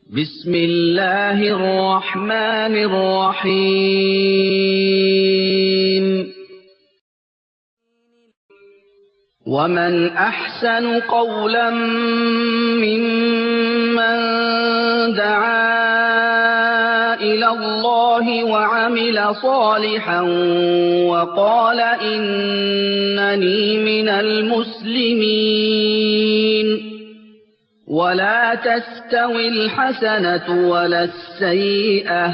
بسم الله الرحمن الرحيم ومن أحسن قولا ممن دعا إلى الله وعمل صالحا وقال إنني من المسلمين ولا تستوي الحسنة ولا السيئة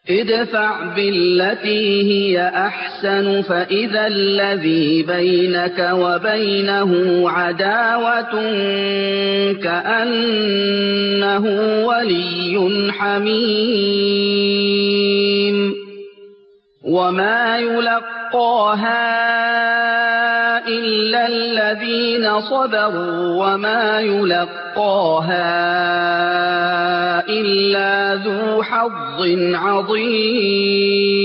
ادفع بالتي هي أحسن فإذا الذي بينك وبينه عداوة كأنه ولي حميم وما يلقاها إلا الذين صبروا وما يلقاها إلا ذو حظ عظيم.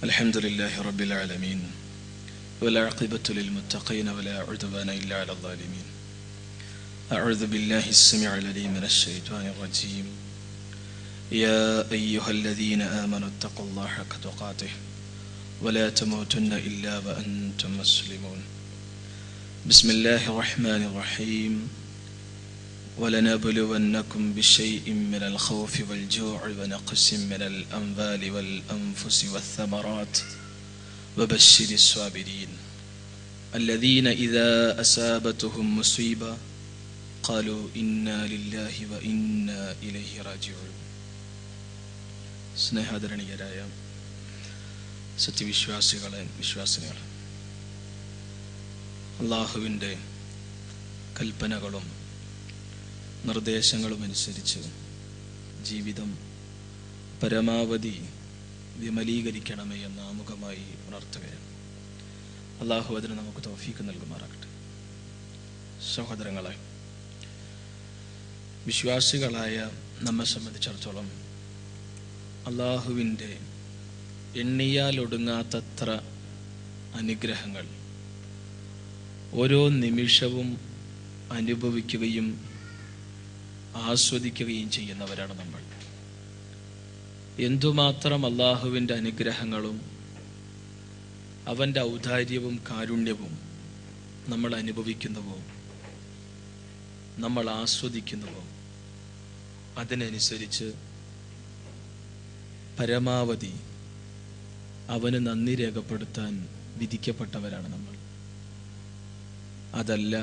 الحمد لله رب العالمين والعاقبة للمتقين ولا عدوان إلا على الظالمين. أعوذ بالله السميع العليم من الشيطان الرجيم. يا أيها الذين آمنوا اتقوا الله حق تقاته ولا تموتن إلا وأنتم مسلمون. بسم الله الرحمن الرحيم. ولنبلونكم بشيء من الخوف والجوع ونقص من الأموال والأنفس والثمرات وبشر الصابرين الذين إذا أصابتهم مصيبة قالوا إنا لله وإنا إليه راجعون. സ്നേഹാദരണീയരായ സത്യവിശ്വാസികളെ വിശ്വാസിനികളെ, അള്ളാഹുവിൻ്റെ കൽപ്പനകളും നിർദ്ദേശങ്ങളും അനുസരിച്ച് ജീവിതം പരമാവധി വിമലീകരിക്കണമേ എന്ന് ആമുഖമായി ഉണർത്തുകയാണ്. അള്ളാഹു അതിന് നമുക്ക് തൗഫീക്ക് നൽകുമാറാകട്ടെ. സഹോദരങ്ങളെ, വിശ്വാസികളായ നമ്മെ സംബന്ധിച്ചിടത്തോളം അള്ളാഹുവിൻ്റെ എണ്ണിയാലൊടുങ്ങാത്തത്ര അനുഗ്രഹങ്ങൾ ഓരോ നിമിഷവും അനുഭവിക്കുകയും ആസ്വദിക്കുകയും ചെയ്യുന്നവരാണ് നമ്മൾ. എന്തുമാത്രം അള്ളാഹുവിൻ്റെ അനുഗ്രഹങ്ങളും അവൻ്റെ ഔദാര്യവും കാരുണ്യവും നമ്മൾ അനുഭവിക്കുന്നുവോ, നമ്മൾ ആസ്വദിക്കുന്നുവോ, അതിനനുസരിച്ച് പരമാവധി അവന് നന്ദി രേഖപ്പെടുത്താൻ വിധിക്കപ്പെട്ടവരാണ് നമ്മൾ. അതല്ല,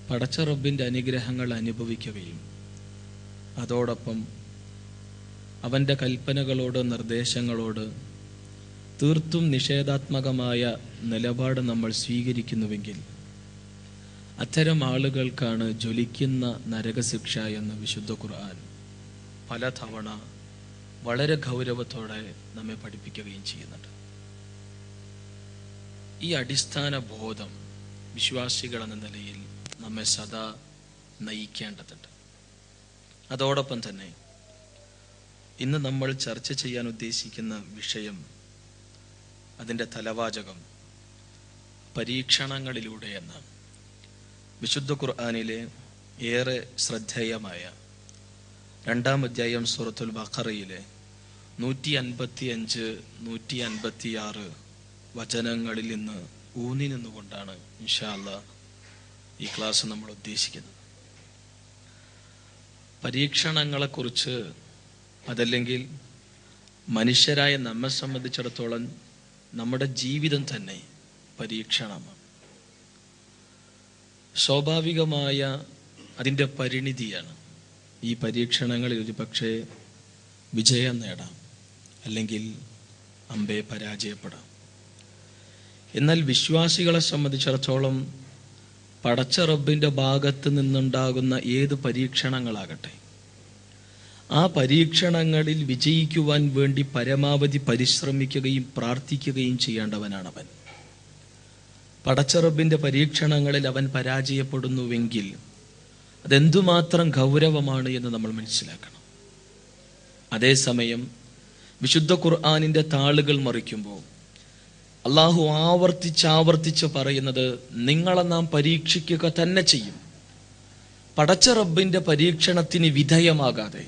പടച്ച റബ്ബിൻ്റെ അനുഗ്രഹങ്ങൾ അനുഭവിക്കുകയും അതോടൊപ്പം അവൻ്റെ കൽപ്പനകളോട് നിർദ്ദേശങ്ങളോട് തീർത്തും നിഷേധാത്മകമായ നിലപാട് നമ്മൾ സ്വീകരിക്കുന്നുവെങ്കിൽ അത്തരം ആളുകൾക്കാണ് ജ്വലിക്കുന്ന നരകശിക്ഷ എന്ന് വിശുദ്ധ ഖുർആൻ പലതവണ വളരെ ഗൗരവത്തോടെ നമ്മെ പഠിപ്പിക്കുകയും ചെയ്യുന്നുണ്ട്. ഈ അടിസ്ഥാന ബോധം വിശ്വാസികൾ എന്ന നിലയിൽ നമ്മെ സദാ നയിക്കേണ്ടതുണ്ട്. അതോടൊപ്പം തന്നെ ഇന്ന് നമ്മൾ ചർച്ച ചെയ്യാൻ ഉദ്ദേശിക്കുന്ന വിഷയം, അതിൻ്റെ തലവാചകം പരീക്ഷണങ്ങളിലൂടെ എന്നാണ്. വിശുദ്ധ ഖുർആനിലെ ഏറെ ശ്രദ്ധേയമായ 2-ാം അധ്യായം സൂറത്തുൽ ബഖറയിലെ 155, 156 വചനങ്ങളിൽ നിന്ന് ഊന്നി നിന്നുകൊണ്ടാണ് ഇൻഷാ അല്ലാഹ് ഈ ക്ലാസ് നമ്മൾ ഉദ്ദേശിക്കുന്നത്. പരീക്ഷണങ്ങളെക്കുറിച്ച്, അതല്ലെങ്കിൽ മനുഷ്യരായ നമ്മെ സംബന്ധിച്ചിടത്തോളം നമ്മുടെ ജീവിതം തന്നെ പരീക്ഷണമാണ്. സ്വാഭാവികമായ അതിൻ്റെ പരിണിതിയാണ്. ഈ പരീക്ഷണങ്ങളിൽ ഒരു പക്ഷേ വിജയം നേടാം, അല്ലെങ്കിൽ അമ്പേ പരാജയപ്പെടാം. എന്നാൽ വിശ്വാസികളെ സംബന്ധിച്ചിടത്തോളം പടച്ച റബ്ബിൻ്റെ ഭാഗത്ത് നിന്നുണ്ടാകുന്ന ഏത് പരീക്ഷണങ്ങളാകട്ടെ, ആ പരീക്ഷണങ്ങളിൽ വിജയിക്കുവാൻ വേണ്ടി പരമാവധി പരിശ്രമിക്കുകയും പ്രാർത്ഥിക്കുകയും ചെയ്യേണ്ടവനാണവൻ. പടച്ച റബ്ബിൻ്റെ പരീക്ഷണങ്ങളിൽ അവൻ പരാജയപ്പെടുന്നുവെങ്കിൽ അതെന്തുമാത്രം ഗൗരവമാണ് എന്ന് നമ്മൾ മനസ്സിലാക്കണം. അതേസമയം വിശുദ്ധ ഖുർആനിന്റെ താളുകൾ മറിക്കുമ്പോൾ അള്ളാഹു ആവർത്തിച്ച് പറയുന്നത് നിങ്ങളെ നാം പരീക്ഷിക്കുക തന്നെ ചെയ്യും. പടച്ച റബ്ബിന്റെ പരീക്ഷണത്തിന് വിധേയമാകാതെ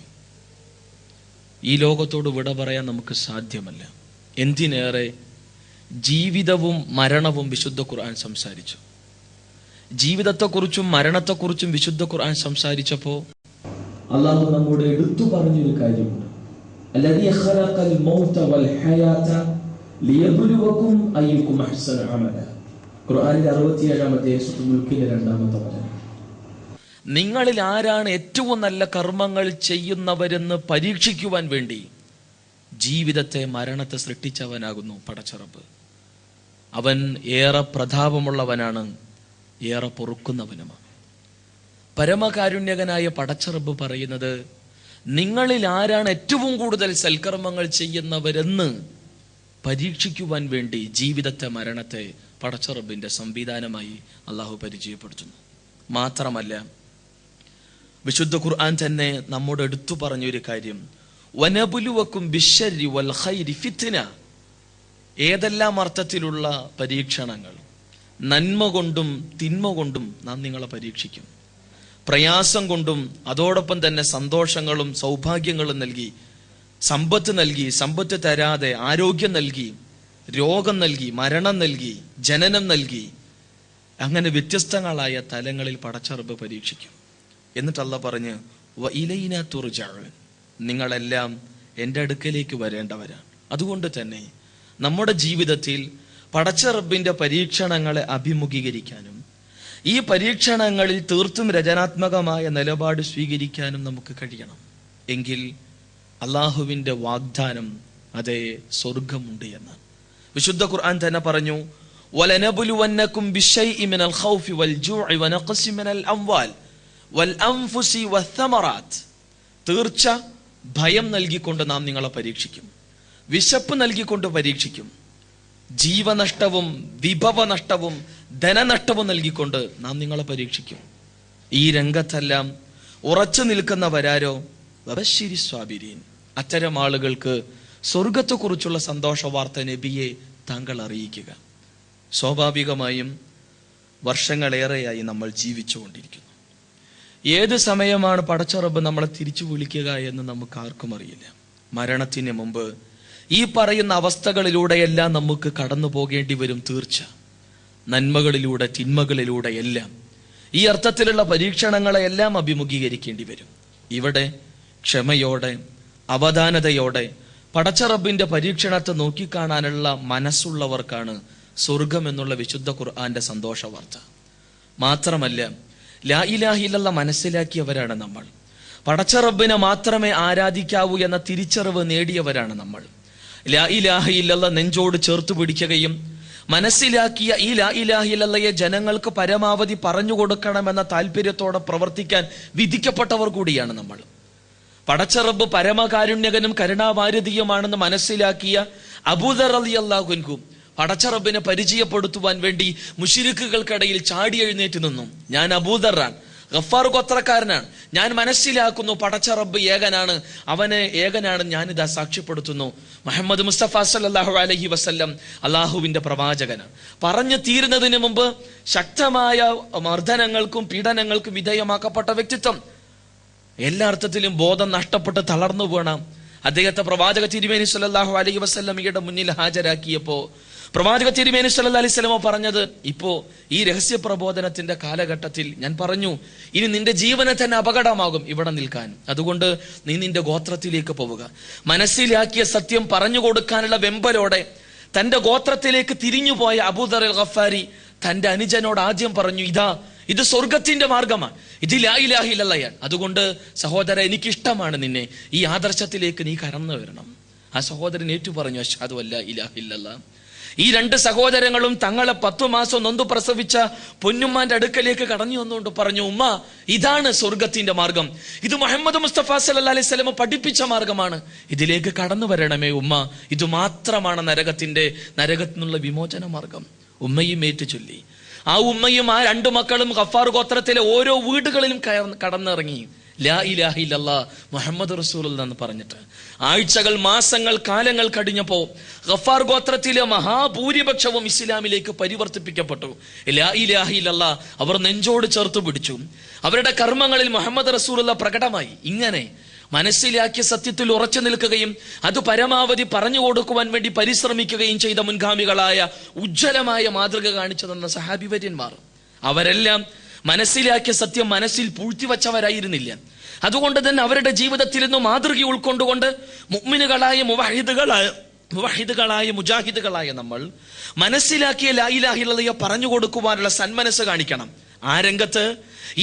ഈ ലോകത്തോട് വിട പറയാൻ നമുക്ക് സാധ്യമല്ല. എന്തിനേറെ ജീവിതവും മരണവും വിശുദ്ധ ഖുർആൻ സംസാരിച്ചു. ജീവിതത്തെക്കുറിച്ചും മരണത്തെക്കുറിച്ചും വിശുദ്ധ ഖുർആൻ സംസാരിച്ചപ്പോ അള്ളാഹു നമ്മോട് എടുത്തു പറഞ്ഞൊരു കാര്യമുണ്ട്. അല്ലദീ ഖലഖൽ മൗത വൽ ഹയാത ലിയബ്ലുവകും അയ്യുകും അഹ്സനു അമല. ഖുർആനിലെ 67-ാമത്തെ സൂറത്തുൽ മുൽക്കിലെ 2-ാമത്തെ വചനം. നിങ്ങളിൽ ആരാണ് ഏറ്റവും നല്ല കർമ്മങ്ങൾ ചെയ്യുന്നവരെന്ന് പരീക്ഷിക്കുവാൻ വേണ്ടി ജീവിതത്തെ മരണത്തെ സൃഷ്ടിച്ചവനാകുന്നു പടച്ചറബ്. അവൻ ഏറെ പ്രതാപമുള്ളവനാണ്, ഏറെ പൊറുക്കുന്നവനുമാണ്. പരമകാരുണ്യകനായ പടച്ചറബ് പറയുന്നത് നിങ്ങളിൽ ആരാണ് ഏറ്റവും കൂടുതൽ സൽക്കർമ്മങ്ങൾ ചെയ്യുന്നവരെന്ന് പരീക്ഷിക്കുവാൻ വേണ്ടി ജീവിതത്തെ മരണത്തെ പടച്ചറബിന്റെ സംവിധാനമായി അള്ളാഹു പരിചയപ്പെടുത്തുന്നു. മാത്രമല്ല വിശുദ്ധ ഖുർആൻ തന്നെ നമ്മോട് എടുത്തു പറഞ്ഞൊരു കാര്യം, വനബുലുവക്കും ബിശ്ശരി വൽ ഖൈരി ഫിത്ന. ഏതെല്ലാം അർത്ഥത്തിലുള്ള പരീക്ഷണങ്ങൾ, നന്മ കൊണ്ടും തിന്മ കൊണ്ടും നാം നിങ്ങളെ പരീക്ഷിക്കും. പ്രയാസം കൊണ്ടും അതോടൊപ്പം തന്നെ സന്തോഷങ്ങളും സൗഭാഗ്യങ്ങളും നൽകി, സമ്പത്ത് നൽകി, സമ്പത്ത് തരാതെ ആരോഗ്യം നൽകി, രോഗം നൽകി, മരണം നൽകി, ജനനം നൽകി, അങ്ങനെ വ്യത്യസ്തങ്ങളായ തലങ്ങളിൽ പടച്ചറബ് പരീക്ഷിക്കും. എന്നിട്ട് അല്ലാഹു പറഞ്ഞ് വഇലൈന തുർജഊൻ, നിങ്ങളെല്ലാം എൻ്റെ അടുക്കലേക്ക് വരേണ്ടവരാണ്. അതുകൊണ്ട് തന്നെ നമ്മുടെ ജീവിതത്തിൽ പടച്ച റബ്ബിന്റെ പരീക്ഷണങ്ങളെ അഭിമുഖീകരിക്കാനും ഈ പരീക്ഷണങ്ങളിൽ തീർത്തും രചനാത്മകമായ നിലപാട് സ്വീകരിക്കാനും നമുക്ക് കഴിയണം. എങ്കിൽ അള്ളാഹുവിന്റെ വാഗ്ദാനം അതേ സ്വർഗമുണ്ട് എന്നാണ്. വിശുദ്ധ ഖുർആൻ തന്നെ പറഞ്ഞു, വലനബുലുവന്നകും ബിശൈഇ മിനൽ ഖൗഫി വൽ ജൂഇ വനഖസി മിനൽ അംവാൽ വൽ അൻഫുസി വസ്സമറാത്ത്. തീർച്ച ഭയം നൽകിക്കൊണ്ട് നാം നിങ്ങളെ പരീക്ഷിക്കും, വിശപ്പ് നൽകിക്കൊണ്ട് പരീക്ഷിക്കും, ജീവനഷ്ടവും വിഭവനഷ്ടവും ധനനഷ്ടവും നൽകിക്കൊണ്ട് നാം നിങ്ങളെ പരീക്ഷിക്കും. ഈ രംഗത്തെല്ലാം ഉറച്ചു നിൽക്കുന്നവരാരോ വബശ്ശിരി സ്വാബിരീൻ, അത്തരം ആളുകൾക്ക് സ്വർഗത്തെക്കുറിച്ചുള്ള സന്തോഷ വാർത്ത നബിയെ താങ്കൾ അറിയിക്കുക. സ്വാഭാവികമായും വർഷങ്ങളേറെയായി നമ്മൾ ജീവിച്ചുകൊണ്ടിരിക്കുന്നു. ഏത് സമയമാണ് പടച്ച റബ്ബ് നമ്മളെ തിരിച്ചു വിളിക്കുക എന്ന് നമുക്ക് ആർക്കും അറിയില്ല. മരണത്തിന് മുമ്പ് ഈ പറയുന്ന അവസ്ഥകളിലൂടെയെല്ലാം നമുക്ക് കടന്നു പോകേണ്ടി വരും. തീർച്ച നന്മകളിലൂടെ തിന്മകളിലൂടെ എല്ലാം ഈ അർത്ഥത്തിലുള്ള പരീക്ഷണങ്ങളെ എല്ലാം അഭിമുഖീകരിക്കേണ്ടി വരും. ഇവിടെ ക്ഷമയോടെ അവധാനതയോടെ പടച്ച റബ്ബിന്റെ പരീക്ഷണത്തെ നോക്കിക്കാണാനുള്ള മനസ്സുള്ളവർക്കാണ് സ്വർഗം എന്നുള്ള വിശുദ്ധ ഖുർആന്റെ സന്തോഷ വാർത്ത. മാത്രമല്ല ലാ ഇലാഹ ഇല്ലല്ലാഹ് മനസ്സിലാക്കിയവരാണ് നമ്മൾ. പടച്ച റബ്ബിനെ മാത്രമേ ആരാധിക്കാവൂ എന്ന തിരിച്ചറിവ് നേടിയവരാണ് നമ്മൾ. ലാ ഇലാഹ ഇല്ലല്ലാഹ് നെഞ്ചോട് ചേർത്ത് പിടിക്കുകയും മനസ്സിലാക്കിയ ഈ ലാ ഇലാഹ ഇല്ലല്ലാഹയെ ജനങ്ങൾക്ക് പരമാവധി പറഞ്ഞു കൊടുക്കണമെന്ന താല്പര്യത്തോടെ പ്രവർത്തിക്കാൻ വിധിക്കപ്പെട്ടവർ കൂടിയാണ് നമ്മൾ. പടച്ച റബ്ബ് പരമകാരുണ്യകനും കരുണാവാരിധിയുമാണെന്ന് മനസ്സിലാക്കിയ അബൂദർ റളിയല്ലാഹു അൻഹു പടച്ച റബ്ബിനെ പരിചയപ്പെടുത്തുവാൻ വേണ്ടി മുശ്രിക്കുകൾക്കിടയിൽ ചാടി എഴുന്നേറ്റ് നിന്നു. ഞാൻ അബൂദറാണ്, ഗഫാർ ഗോത്രക്കാരനാണ്, ഞാൻ മനസ്സിലാക്കുന്നു പടച്ച റബ്ബ് ഏകനാണ്, അവനെ ഏകനാണ് ഞാനിതാ സാക്ഷ്യപ്പെടുത്തുന്നു. മുഹമ്മദ് മുസ്തഫ സല്ലല്ലാഹു അലൈഹി വസല്ലം അള്ളാഹുവിന്റെ പ്രവാചകനാണ്. പറഞ്ഞു തീരുന്നതിന് മുമ്പ് ശക്തമായ മർദ്ദനങ്ങൾക്കും പീഡനങ്ങൾക്കും വിധേയമാക്കപ്പെട്ട വ്യക്തിത്വം. എല്ലാ അർത്ഥത്തിലും ബോധം നഷ്ടപ്പെട്ട് തളർന്നു വീണ അദ്ദേഹത്തെ പ്രവാചക തിരുമേനി സല്ലല്ലാഹു അലൈഹി വസല്ലമയുടെ മുന്നിൽ ഹാജരാക്കിയപ്പോ പ്രവാചക തിരുമേനി സല്ലല്ലാഹു അലൈഹി വസല്ലമ പറഞ്ഞത്, ഇപ്പോ ഈ രഹസ്യ പ്രബോധനത്തിന്റെ കാലഘട്ടത്തിൽ ഞാൻ പറഞ്ഞു, ഇനി നിന്റെ ജീവനെ തന്നെ അപകടമാകും ഇവിടെ നിൽക്കാൻ. അതുകൊണ്ട് നീ നിന്റെ ഗോത്രത്തിലേക്ക് പോവുക. മനസ്സിലാക്കിയ സത്യം പറഞ്ഞു കൊടുക്കാനുള്ള വെമ്പലോടെ തന്റെ ഗോത്രത്തിലേക്ക് തിരിഞ്ഞുപോയ അബൂദർ അൽ ഗഫാരി തന്റെ അനുജനോട് ആദ്യം പറഞ്ഞു, ഇത് സ്വർഗത്തിന്റെ മാർഗമാണ്, ഇത് ലാ ഇലാഹ ഇല്ലല്ലാഹയാണ്. അതുകൊണ്ട് സഹോദര, എനിക്കിഷ്ടമാണ് നിന്നെ, ഈ ആദർശത്തിലേക്ക് നീ കടന്നു വരണം. ആ സഹോദരൻ ഏറ്റു പറഞ്ഞു, അശ്ഹദു അല്ലാ ഇലാഹ ഇല്ലല്ലാഹ്. ഈ രണ്ട് സഹോദരങ്ങളും തങ്ങളെ 10 മാസം നൊന്തു പ്രസവിച്ച പൊന്നുമ്മാന്റെ അടുക്കലേക്ക് കടന്നു വന്നുകൊണ്ട് പറഞ്ഞു, ഉമ്മ, ഇതാണ് സ്വർഗത്തിന്റെ മാർഗം, ഇത് മുഹമ്മദ് മുസ്തഫ സല്ലല്ലാഹു അലൈഹി വസല്ലം പഠിപ്പിച്ച മാർഗമാണ്, ഇതിലേക്ക് കടന്നു വരണമേ ഉമ്മ, ഇത് മാത്രമാണ് നരകത്തിൽ നിന്നുള്ള വിമോചന മാർഗം. ഉമ്മയും ഏറ്റു ചൊല്ലി. ആ ഉമ്മയും ആ 2 മക്കളും ഗഫാർ ഗോത്രത്തിലെ ഓരോ വീടുകളിലും കടന്നിറങ്ങി. ലാ ഇലാഹ ഇല്ലല്ലാഹ് മുഹമ്മദ് റസൂലുള്ളാഹി എന്ന് പറഞ്ഞിട്ട്. ആഴ്ചകൾ, മാസങ്ങൾ, കാലങ്ങൾ കഴിഞ്ഞപ്പോൾ ഗഫാർ ഗോത്രത്തിലെ മഹാഭൂരിപക്ഷവും ഇസ്ലാമിലേക്ക് പരിവർത്തിപ്പിക്കപ്പെട്ടു. ലാ ഇലാഹ ഇല്ലല്ലാഹ് അവർ നെഞ്ചോട് ചേർത്ത് പിടിച്ചു. അവരുടെ കർമ്മങ്ങളിൽ മുഹമ്മദ് റസൂലുള്ളാഹി പ്രകടമായി. ഇങ്ങനെ മനസ്സിലാക്കിയ സത്യത്തിൽ ഉറച്ചു നിൽക്കുകയും അത് പരമാവധി പറഞ്ഞു കൊടുക്കുവാൻ വേണ്ടി പരിശ്രമിക്കുകയും ചെയ്ത മുൻഗാമികളായ ഉജ്ജ്വലമായ മാതൃക കാണിച്ചു തന്ന സഹാബിവര്യന്മാർ, അവരെല്ലാം മനസ്സിലാക്കിയ സത്യം മനസ്സിൽ പൂഴ്ത്തിവച്ചവരായിരുന്നില്ല. അതുകൊണ്ട് തന്നെ അവരുടെ ജീവിതത്തിൽ നിന്ന് മാതൃക ഉൾക്കൊണ്ടുകൊണ്ട് മുഅ്മിനുകളായ മുവഹിദുകളായ മുജാഹിദുകളായ നമ്മൾ മനസ്സിലാക്കിയ ലാ ഇലാഹ ഇല്ലല്ലാഹ് പറഞ്ഞു കൊടുക്കുവാനുള്ള സന്മനസ് കാണിക്കണം. ആ രംഗത്ത്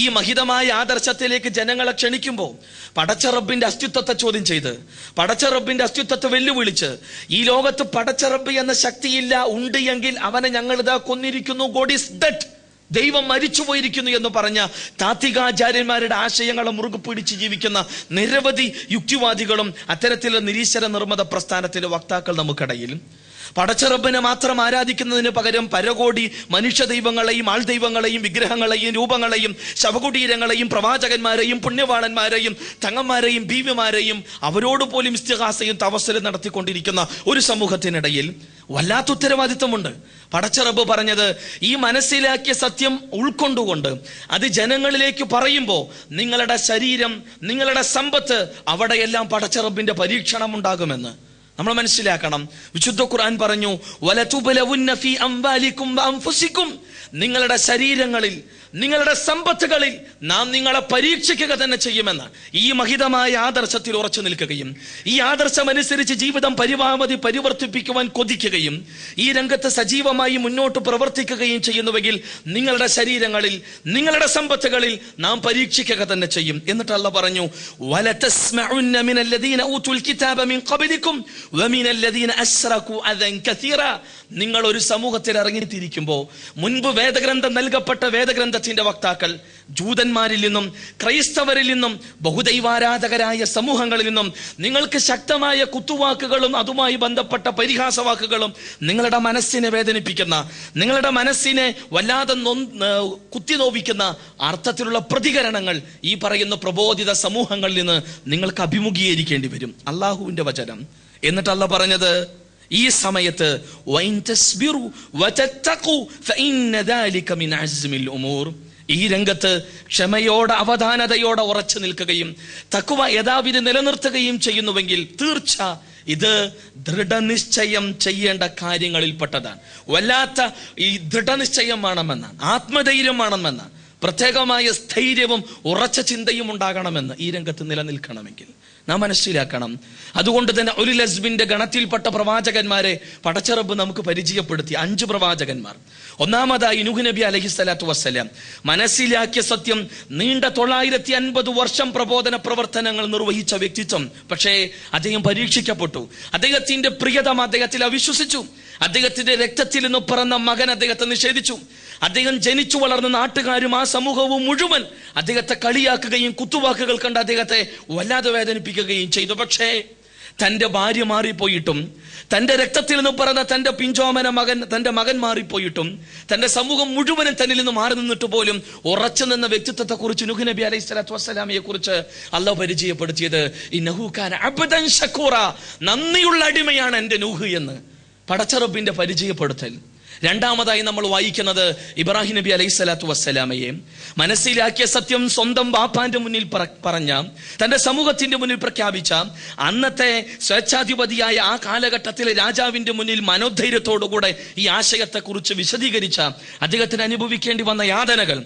ഈ മഹിതമായ ആദർശത്തിലേക്ക് ജനങ്ങളെ ക്ഷണിക്കുമ്പോൾ പടച്ച റബ്ബിന്റെ അസ്തിത്വത്തെ ചോദ്യം ചെയ്ത്, പടച്ച റബ്ബിന്റെ അസ്തിത്വത്തെ വെല്ലുവിളിച്ച്, ഈ ലോകത്ത് പടച്ച റബ്ബ് എന്ന ശക്തിയില്ല, ഉണ്ട് എങ്കിൽ അവനെ ഞങ്ങൾ ഇതാ കൊന്നിരിക്കുന്നു, ഗോഡ് ഈസ് ഡെഡ്, ദൈവം മരിച്ചുപോയിരിക്കുന്നു എന്ന് പറഞ്ഞ താത്വികാചാര്യന്മാരുടെ ആശയങ്ങളെ മുറുകെ പിടിച്ച് ജീവിക്കുന്ന നിരവധി യുക്തിവാദികളും അത്തരത്തിലുള്ള നിരീശ്വര നിർമ്മത പ്രസ്ഥാനത്തിലെ വക്താക്കൾ നമുക്കിടയിൽ പടച്ചറബിനെ മാത്രം ആരാധിക്കുന്നതിന് പകരം പരകോടി മനുഷ്യ ദൈവങ്ങളെയും ആൾ ദൈവങ്ങളെയും വിഗ്രഹങ്ങളെയും രൂപങ്ങളെയും ശവകുടീരങ്ങളെയും പ്രവാചകന്മാരെയും പുണ്യവാളന്മാരെയും തങ്ങന്മാരെയും ബീവിമാരെയും അവരോട് പോലും ഇസ്തിഗാസയും തവസ്സുലും നടത്തിക്കൊണ്ടിരിക്കുന്ന ഒരു സമൂഹത്തിനിടയിൽ വല്ലാത്ത ഉത്തരവാദിത്വമുണ്ട്. പടച്ചറബ് പറഞ്ഞത് ഈ മനസ്സിലാക്കിയ സത്യം ഉൾക്കൊണ്ടുകൊണ്ട് അത് ജനങ്ങളിലേക്ക് പറയുമ്പോൾ നിങ്ങളുടെ ശരീരം, നിങ്ങളുടെ സമ്പത്ത്, അവിടെയെല്ലാം പടച്ചറബിന്റെ പരീക്ഷണം ഉണ്ടാകുമെന്ന് നമ്മൾ മനസ്സിലാക്കണം. വിശുദ്ധ ഖുർആൻ പറഞ്ഞു, വലതുബ്ലവുന്ന ഫീ അംവാലികും വഅൻഫുസികും, നിങ്ങളുടെ ശരീരങ്ങളിൽ, നിങ്ങളുടെ സമ്പത്തുകളിൽ നാം നിങ്ങളെ പരീക്ഷിക്കുക തന്നെ ചെയ്യുമെന്ന്. ഈ മഹിതമായ ആദർശത്തിൽ ഉറച്ചു നിൽക്കുകയും ഈ ആദർശം അനുസരിച്ച് ജീവിതം പരമാവധി പരിവർത്തിപ്പിക്കുവാൻ കൊതിക്കുകയും ഈ രംഗത്ത് സജീവമായി മുന്നോട്ട് പ്രവർത്തിക്കുകയും ചെയ്യുന്നുവെങ്കിൽ നിങ്ങളുടെ ശരീരങ്ങളിൽ, നിങ്ങളുടെ സമ്പത്തുകളിൽ നാം പരീക്ഷിക്കുക തന്നെ ചെയ്യും. എന്നിട്ട് അല്ലാഹു പറഞ്ഞു, വലതസ്മഉന്ന മിനല്ലദീന ഊതുൽ കിതാബ മിൻ ഖബ്ലികും വമിനല്ലദീന അശ്റകൂ അദൻ കസീറ. നിങ്ങൾ ഒരു സമൂഹത്തിൽ ഇറങ്ങിത്തിരിക്കുമ്പോൾ മുൻപ് വേദഗ്രന്ഥം നൽകപ്പെട്ട വേദഗ്രന്ഥത്തിന്റെ വക്താക്കൾ ജൂതന്മാരിൽ നിന്നും ക്രൈസ്തവരിൽ നിന്നും ബഹുദൈവാരാധകരായ സമൂഹങ്ങളിൽ നിന്നും നിങ്ങൾക്ക് ശക്തമായ കുത്തുവാക്കുകളും അതുമായി ബന്ധപ്പെട്ട പരിഹാസവാക്കുകളും നിങ്ങളുടെ മനസ്സിനെ വേദനിപ്പിക്കുന്ന, നിങ്ങളുടെ മനസ്സിനെ വല്ലാതെ കുത്തിനോവിക്കുന്ന അർത്ഥത്തിലുള്ള പ്രതികരണങ്ങൾ ഈ പറയുന്ന പ്രബോധിത സമൂഹങ്ങളിൽ നിന്ന് നിങ്ങൾക്ക് അഭിമുഖീകരിക്കേണ്ടി വരും. അള്ളാഹുവിന്റെ വചനം. എന്നിട്ട് അല്ലാഹു പറഞ്ഞത്, ഈ സമയത്ത് ഈ രംഗത്ത് ക്ഷമയോടെ അവധാനതയോടെ ഉറച്ചു നിൽക്കുകയും തഖ്വ യഥാവിധി നിലനിർത്തുകയും ചെയ്യുന്നുവെങ്കിൽ തീർച്ച ഇത് ദൃഢനിശ്ചയം ചെയ്യേണ്ട കാര്യങ്ങളിൽപ്പെട്ടതാണ്. വല്ലാത്ത ഈ ദൃഢനിശ്ചയം വേണമെന്നാണ്, ആത്മധൈര്യം വേണമെന്നാണ്, പ്രത്യേകമായ സ്ഥൈര്യവും ഉറച്ച ചിന്തയും ഉണ്ടാകണമെന്ന് ഈ രംഗത്ത് നിലനിൽക്കണമെങ്കിൽ നാം മനസ്സിലാക്കണം. അതുകൊണ്ട് തന്നെ ഉലുൽ അസ്മിന്റെ ഗണത്തിൽപ്പെട്ട പ്രവാചകന്മാരെ പടച്ചറബ് നമുക്ക് പരിചയപ്പെടുത്തി. 5 പ്രവാചകന്മാർ. ഒന്നാമതായി നൂഹ് നബി അലൈഹിസ്സലാത്തു വസ്സലാം മനസ്സിലാക്കിയ സത്യം, നീണ്ട 950 വർഷം പ്രബോധന പ്രവർത്തനങ്ങൾ നിർവഹിച്ച വ്യക്തിത്വം. പക്ഷേ അദ്ദേഹം പരീക്ഷിക്കപ്പെട്ടു. അദ്ദേഹത്തിന്റെ പ്രിയതമ അദ്ദേഹത്തിൽ അവിശ്വസിച്ചു. അദ്ദേഹത്തിന്റെ രക്തത്തിൽ നിന്ന് പിറന്ന മകൻ അദ്ദേഹത്തെ നിഷേധിച്ചു. അദ്ദേഹം ജനിച്ചു വളർന്ന നാട്ടുകാരും ആ സമൂഹവും മുഴുവൻ അദ്ദേഹത്തെ കളിയാക്കുകയും കുത്തുവാക്കുകൾ കണ്ട് അദ്ദേഹത്തെ വല്ലാതെ വേദനിപ്പിക്കുകയും ചെയ്തു. പക്ഷേ തന്റെ ഭാര്യ മാറിപ്പോയിട്ടും, തന്റെ രക്തത്തിൽ നിന്ന് പിറന്ന തന്റെ പിഞ്ചോമന മകൻ മാറിപ്പോയിട്ടും, തന്റെ സമൂഹം മുഴുവനും തന്നിൽ നിന്ന് മാറി നിന്നിട്ട് പോലും ഉറച്ചു നിന്ന വ്യക്തിത്വത്തെ കുറിച്ച് നൂഹ് നബി അലൈഹി സ്വലാത്തു വസ്സലാമയെ കുറിച്ച് അല്ലാഹു പരിചയപ്പെടുത്തിയത്, ഇന്നഹു കാന അബ്ദൻ ശകൂറ, നന്ദിയുള്ള അടിമയാണ് എന്റെ നൂഹ് എന്ന് പടച്ചറബിന്റെ പരിചയപ്പെടുത്തൽ. രണ്ടാമതായി നമ്മൾ വായിക്കുന്നത് ഇബ്രാഹിം നബി അലൈഹി സ്വലാത്തു വസ്സലാമയെ മനസ്സിലാക്കിയ സത്യം സ്വന്തം ബാപ്പാന്റെ മുന്നിൽ പറഞ്ഞ, തന്റെ സമൂഹത്തിന്റെ മുന്നിൽ പ്രഖ്യാപിച്ച, അന്നത്തെ സ്വേച്ഛാധിപതിയായ ആ കാലഘട്ടത്തിലെ രാജാവിന്റെ മുന്നിൽ മനോധൈര്യത്തോടുകൂടെ ഈ ആശയത്തെ കുറിച്ച് വിശദീകരിച്ച അദ്ദേഹത്തിന് അനുഭവിക്കേണ്ടി വന്ന യാതനകൾ,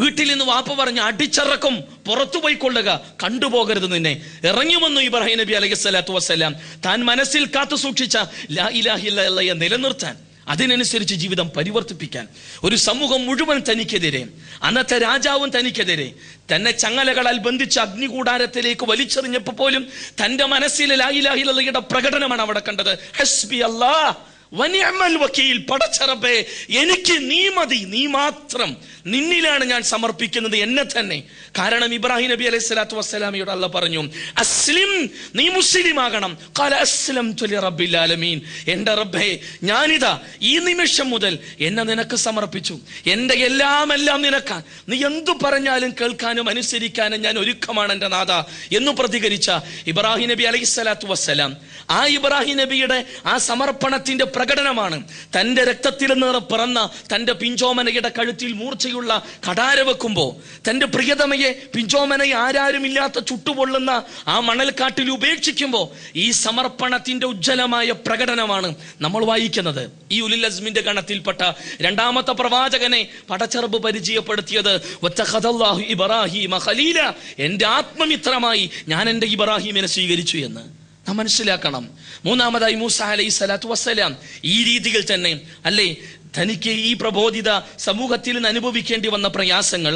വീട്ടിൽ നിന്ന് വാപ്പ പറഞ്ഞ് അടിച്ചിറക്കും, പുറത്തു പോയിക്കൊള്ളുക, കണ്ടുപോകരുത് നിന്നെ, ഇറങ്ങി വന്നു ഇബ്രാഹിം നബി അലൈഹി സ്വലാത്തു വസ്സലാം താൻ മനസ്സിൽ കാത്തു സൂക്ഷിച്ച ലാ ഇലാഹ ഇല്ലല്ലാഹ് നിലനിർത്താൻ, അതിനനുസരിച്ച് ജീവിതം പരിവർത്തിപ്പിക്കാൻ. ഒരു സമൂഹം മുഴുവൻ തനിക്കെതിരെ, അന്നത്തെ രാജാവും തനിക്കെതിരെ തന്നെ ചങ്ങലകളാൽ ബന്ധിച്ച് അഗ്നികൂടാരത്തിലേക്ക് വലിച്ചെറിഞ്ഞപ്പോൾ പോലും തന്റെ മനസ്സിലെ ലാ ഇലാഹ ഇല്ലല്ലാഹയുടെ പ്രകടനമാണ് അവിടെ കണ്ടത്. ഹസ്ബി അല്ലാഹ് വനിഅമൽ വക്കീൽ, പടച്ചറബേ എനിക്ക് നീ മതി, നീ മാത്രം, നിന്നിലാണ് ഞാൻ സമർപ്പിക്കുന്നത്, എന്നെ തന്നെ. കാരണം ഇബ്രാഹിം നബി അലൈഹി സ്വലാത്തു വസ്സലാമയോട് അല്ലാഹ് പറഞ്ഞു, അസ്ലിം, നീ മുസ്ലിം ആകണം. ഖാല അസ്ലംതു ലിറബ്ബിൽ ആലമീൻ, എന്റെ റബ്ബേ, ഞാനിതാ ഈ നിമിഷം മുതൽ എന്നെ നിനക്ക് സമർപ്പിച്ചു. എന്റെ എല്ലാം നിനക്കാ. നീ എന്തു പറഞ്ഞാലും കേൾക്കാനും അനുസരിക്കാനും ഞാൻ ഒരുക്കമാണ് എന്റെ നാഥ എന്ന് പ്രതികരിച്ച ഇബ്രാഹിം നബി അലൈഹി സ്വലാത്തു വസ്സലാം, ആ ഇബ്രാഹിം നബിയുടെ ആ സമർപ്പണത്തിന്റെ പ്രകടനമാണ് തന്റെ രക്തത്തിൽ നിന്ന് പിറന്ന തന്റെ പിഞ്ചോമനയുടെ കഴുത്തിൽ മൂർച്ചയുള്ള കടാര വെക്കുമ്പോ, തന്റെ പ്രിയതമയെ പിഞ്ചോമനയെ ആരാരുമില്ലാത്ത ചുട്ടുപൊള്ളുന്ന ആ മണൽക്കാട്ടിൽ ഉപേക്ഷിക്കുമ്പോ ഈ സമർപ്പണത്തിന്റെ ഉജ്ജ്വലമായ പ്രകടനമാണ് നമ്മൾ വായിക്കുന്നത്. ഈ ഉലുൽ അസ്മിന്റെ ഗണത്തിൽപ്പെട്ട രണ്ടാമത്തെ പ്രവാചകനെ പടച്ചറബ് പരിചയപ്പെടുത്തിയത് വത്തഖദല്ലാഹു ഇബ്രാഹീമ ഖലീല, എന്റെ ആത്മമിത്രമായി ഞാൻ എന്റെ ഇബ്രാഹിമിനെ സ്വീകരിച്ചു എന്ന് നാം മനസ്സിലാക്കണം. മൂന്നാമതായി മൂസ അലൈഹി സ്വലാത്തു വസ്സലാം ഈ രീതിയിൽ തന്നെ അല്ലേ തനിക്ക് ഈ പ്രബോധിത സമൂഹത്തിൽ നിന്ന് അനുഭവിക്കേണ്ടി വന്ന പ്രയാസങ്ങൾ,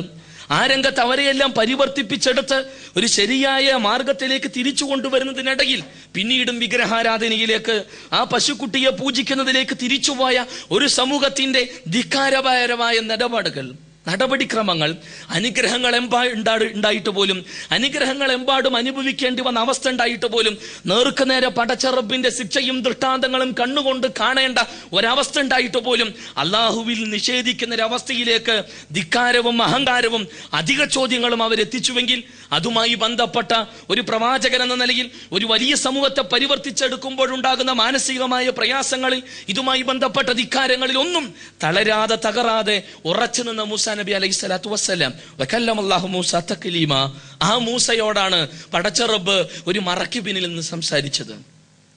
ആ രംഗത്ത് അവരെയെല്ലാം പരിവർത്തിപ്പിച്ചെടുത്ത് ഒരു ശരിയായ മാർഗത്തിലേക്ക് തിരിച്ചു കൊണ്ടുവരുന്നതിനിടയിൽ പിന്നീടും വിഗ്രഹാരാധനയിലേക്ക്, ആ പശുക്കുട്ടിയെ പൂജിക്കുന്നതിലേക്ക് തിരിച്ചുപോയ ഒരു സമൂഹത്തിന്റെ ധിക്കാരപരമായ നടപടിക്രമങ്ങൾ, അനുഗ്രഹങ്ങൾ ഉണ്ടായിട്ട് പോലും, അനുഗ്രഹങ്ങൾ എമ്പാടും അനുഭവിക്കേണ്ടി വന്ന അവസ്ഥ ഉണ്ടായിട്ട് പോലും നേർക്കുനേരെ പടച്ചറബിന്റെ ശിക്ഷയും ദൃഷ്ടാന്തങ്ങളും കണ്ണുകൊണ്ട് കാണേണ്ട ഒരവസ്ഥ ഉണ്ടായിട്ട് പോലും അള്ളാഹുവിൽ നിഷേധിക്കുന്ന ഒരവസ്ഥയിലേക്ക് ധിക്കാരവും അഹങ്കാരവും അധിക ചോദ്യങ്ങളും അവരെത്തിച്ചുവെങ്കിൽ, അതുമായി ബന്ധപ്പെട്ട ഒരു പ്രവാചകൻ എന്ന നിലയിൽ ഒരു വലിയ സമൂഹത്തെ പരിവർത്തിച്ചെടുക്കുമ്പോഴുണ്ടാകുന്ന മാനസികമായ പ്രയാസങ്ങളിൽ, ഇതുമായി ബന്ധപ്പെട്ട ധിക്കാരങ്ങളിൽ ഒന്നും തളരാതെ തകരാതെ ഉറച്ചു നിന്ന മൂസ നബി അലൈഹി സ്വലാത്തു വസ്സലാം വകല്ലമല്ലാഹു മൂസ തക്ലീമ, ആ മൂസയോടാണ് പടച്ചറബ് ഒരു മറയ്ക്ക് പിന്നിൽ നിന്ന് സംസാരിച്ചത്.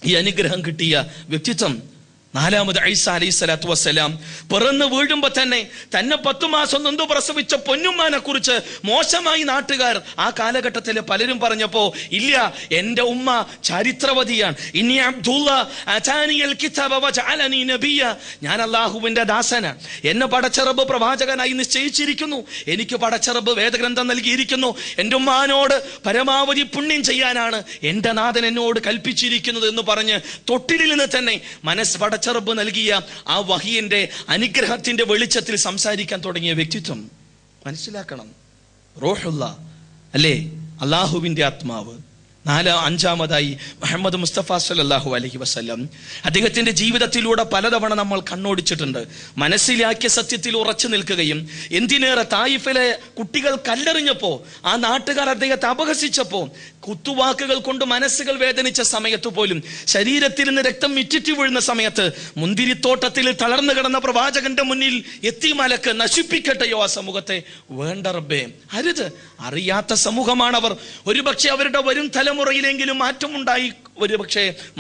ഈ അനുഗ്രഹം കിട്ടിയ വ്യക്തിത്വം നാലാമത് ഈസ അലൈഹി സ്വലാത്തു വസ്സലാം പിറന്നു വീഴുമ്പോ തന്നെ 10 മാസം നൊന്തു പ്രസവിച്ച പൊന്നുമ്മാനെ കുറിച്ച് മോശമായി നാട്ടുകാർ ആ കാലഘട്ടത്തിൽ പലരും പറഞ്ഞപ്പോ, ഇല്ല, എന്റെ ഉമ്മ ചരിത്രവതിയാണ്, ഇനി ഞാൻ അള്ളാഹുവിന്റെ ദാസന, എന്നെ പടച്ചറബ് പ്രവാചകനായി നിശ്ചയിച്ചിരിക്കുന്നു, എനിക്ക് പടച്ചറബ് വേദഗ്രന്ഥം നൽകിയിരിക്കുന്നു, എന്റെ ഉമ്മാനോട് പരമാവധി പുണ്യം ചെയ്യാനാണ് എന്റെ നാഥൻ എന്നോട് കൽപ്പിച്ചിരിക്കുന്നത് എന്ന് പറഞ്ഞ് തൊട്ടിലിൽ നിന്ന് തന്നെ പടച്ചറബ് നൽകിയ ആ വഹിയിന്റെ അനുഗ്രഹത്തിന്റെ വെളിച്ചത്തിൽ സംസാരിക്കാൻ തുടങ്ങിയ വ്യക്തിത്വം മനസ്സിലാക്കണം. റൂഹുള്ള അല്ലേ, അള്ളാഹുവിന്റെ ആത്മാവ്. അഞ്ചാമതായി മുഹമ്മദ് മുസ്തഫ സല്ലല്ലാഹു അലൈഹി വസല്ലം, അദ്ദേഹത്തിന്റെ ജീവിതത്തിലൂടെ പലതവണ നമ്മൾ കണ്ണോടിച്ചിട്ടുണ്ട്. മനസ്സിലാക്കിയ സത്യത്തിൽ ഉറച്ചു നിൽക്കുകയും, എന്തിനേറെ തായിഫിലെ കുട്ടികൾ കല്ലെറിഞ്ഞപ്പോ, ആ നാട്ടുകാർ അദ്ദേഹത്തെ അപഹസിച്ചപ്പോ, കുത്തുവാക്കുകൾ കൊണ്ട് മനസ്സുകൾ വേദനിച്ച സമയത്ത് പോലും, ശരീരത്തിൽ നിന്ന് രക്തം ഇറ്റിറ്റ് വീഴുന്ന സമയത്ത്, മുന്തിരിത്തോട്ടത്തിൽ തളർന്നു കിടന്ന പ്രവാചകന്റെ മുന്നിൽ എത്തി മലക്ക് നശിപ്പിക്കട്ടെയോ ആ സമൂഹത്തെ, വേണ്ട റബ്ബേ, അരുത്, അറിയാത്ത സമൂഹമാണവർ, ഒരുപക്ഷെ അവരുടെ വരും തലമുറയിലെങ്കിലും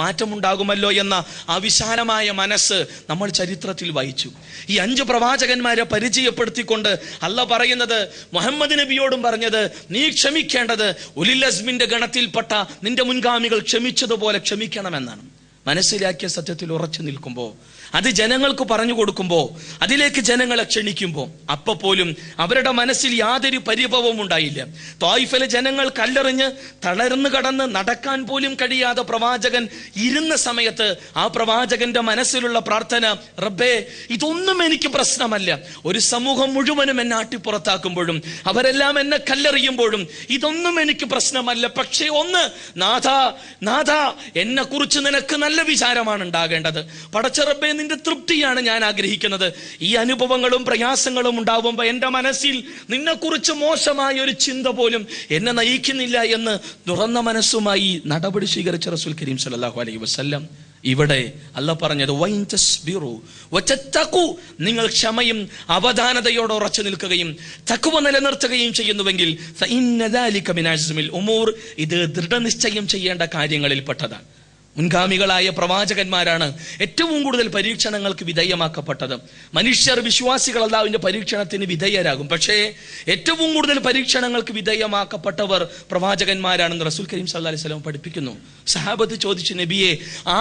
മാറ്റമുണ്ടാകുമല്ലോ എന്ന ആ വിശാലമായ മനസ്സ് നമ്മൾ ചരിത്രത്തിൽ വായിച്ചു. ഈ 5 പ്രവാചകന്മാരെ പരിചയപ്പെടുത്തിക്കൊണ്ട് അല്ലാഹ് പറയുന്നത്, മുഹമ്മദ് നബിയോടും പറഞ്ഞത്, നീ ക്ഷമിക്കേണ്ടത് ഉലുൽ അസ്മിന്റെ ഗണത്തിൽപ്പെട്ട നിന്റെ മുൻഗാമികൾ ക്ഷമിച്ചതുപോലെ ക്ഷമിക്കണമെന്നാണ്. മനസ്സിലാക്കിയ സത്യത്തിൽ ഉറച്ചു നിൽക്കുമ്പോൾ, അത് ജനങ്ങൾക്ക് പറഞ്ഞു കൊടുക്കുമ്പോൾ, അതിലേക്ക് ജനങ്ങളെ ക്ഷണിക്കുമ്പോൾ, അപ്പൊ പോലും അവരുടെ മനസ്സിൽ യാതൊരു പരിഭവവും ഉണ്ടായില്ല. ത്വായിഫിലെ ജനങ്ങൾ കല്ലെറിഞ്ഞ് തളർന്നു കടന്ന് നടക്കാൻ പോലും കഴിയാതെ പ്രവാചകൻ ഇരുന്ന സമയത്ത് ആ പ്രവാചകന്റെ മനസ്സിലുള്ള പ്രാർത്ഥന, റബ്ബേ, ഇതൊന്നും എനിക്ക് പ്രശ്നമല്ല, ഒരു സമൂഹം മുഴുവനും എന്നെ ആട്ടിപ്പുറത്താക്കുമ്പോഴും അവരെല്ലാം എന്നെ കല്ലെറിയുമ്പോഴും ഇതൊന്നും എനിക്ക് പ്രശ്നമല്ല, പക്ഷേ ഒന്ന്, നാഥ, എന്നെ കുറിച്ച് നിനക്ക് നല്ല വിചാരമാണ് ഉണ്ടാകേണ്ടത്. പടച്ച റബ്ബേ, നിന്റെ തൃപ്തിയാണ് ഞാൻ ആഗ്രഹിക്കുന്നത്. ഈ അനുഭവങ്ങളും പ്രയാസങ്ങളും ഉണ്ടാവുമ്പോൾ എന്റെ മനസ്സിൽ നിന്നെക്കുറിച്ച് മോശമായ ഒരു ചിന്ത പോലും എന്നെ നയിക്കുന്നില്ല എന്ന് തുറന്ന മനസ്സുമായി നടപടി സ്വീകരിച്ച റസൂൽ കരീം സല്ലല്ലാഹു അലൈഹി വസല്ലം. ഇവിടെ അല്ലാഹ് പറഞ്ഞത്, നിങ്ങൾ ക്ഷമയും അവധാനതയോടെ ഉറച്ചു നിൽക്കുകയും തഖ്വ നിലനിർത്തുകയും ചെയ്യുന്നുവെങ്കിൽ ഇത് ദൃഢനിശ്ചയം ചെയ്യേണ്ട കാര്യങ്ങളിൽപ്പെട്ടതാണ്. മുൻഗാമികളായ പ്രവാചകന്മാരാണ് ഏറ്റവും കൂടുതൽ പരീക്ഷണങ്ങൾക്ക് വിധേയമാക്കപ്പെട്ടത്. മനുഷ്യർ, വിശ്വാസികൾ അല്ലാഹുവിന്റെ പരീക്ഷണത്തിന് വിധേയരാകും, പക്ഷേ ഏറ്റവും കൂടുതൽ പരീക്ഷണങ്ങൾക്ക് വിധേയമാക്കപ്പെട്ടവർ പ്രവാചകന്മാരാണെന്ന് റസൂൽ കരീം സല്ലല്ലാഹു അലൈഹി വസല്ലം പഠിപ്പിക്കുന്നു. സഹാബത്ത് ചോദിച്ചു, നബിയെ,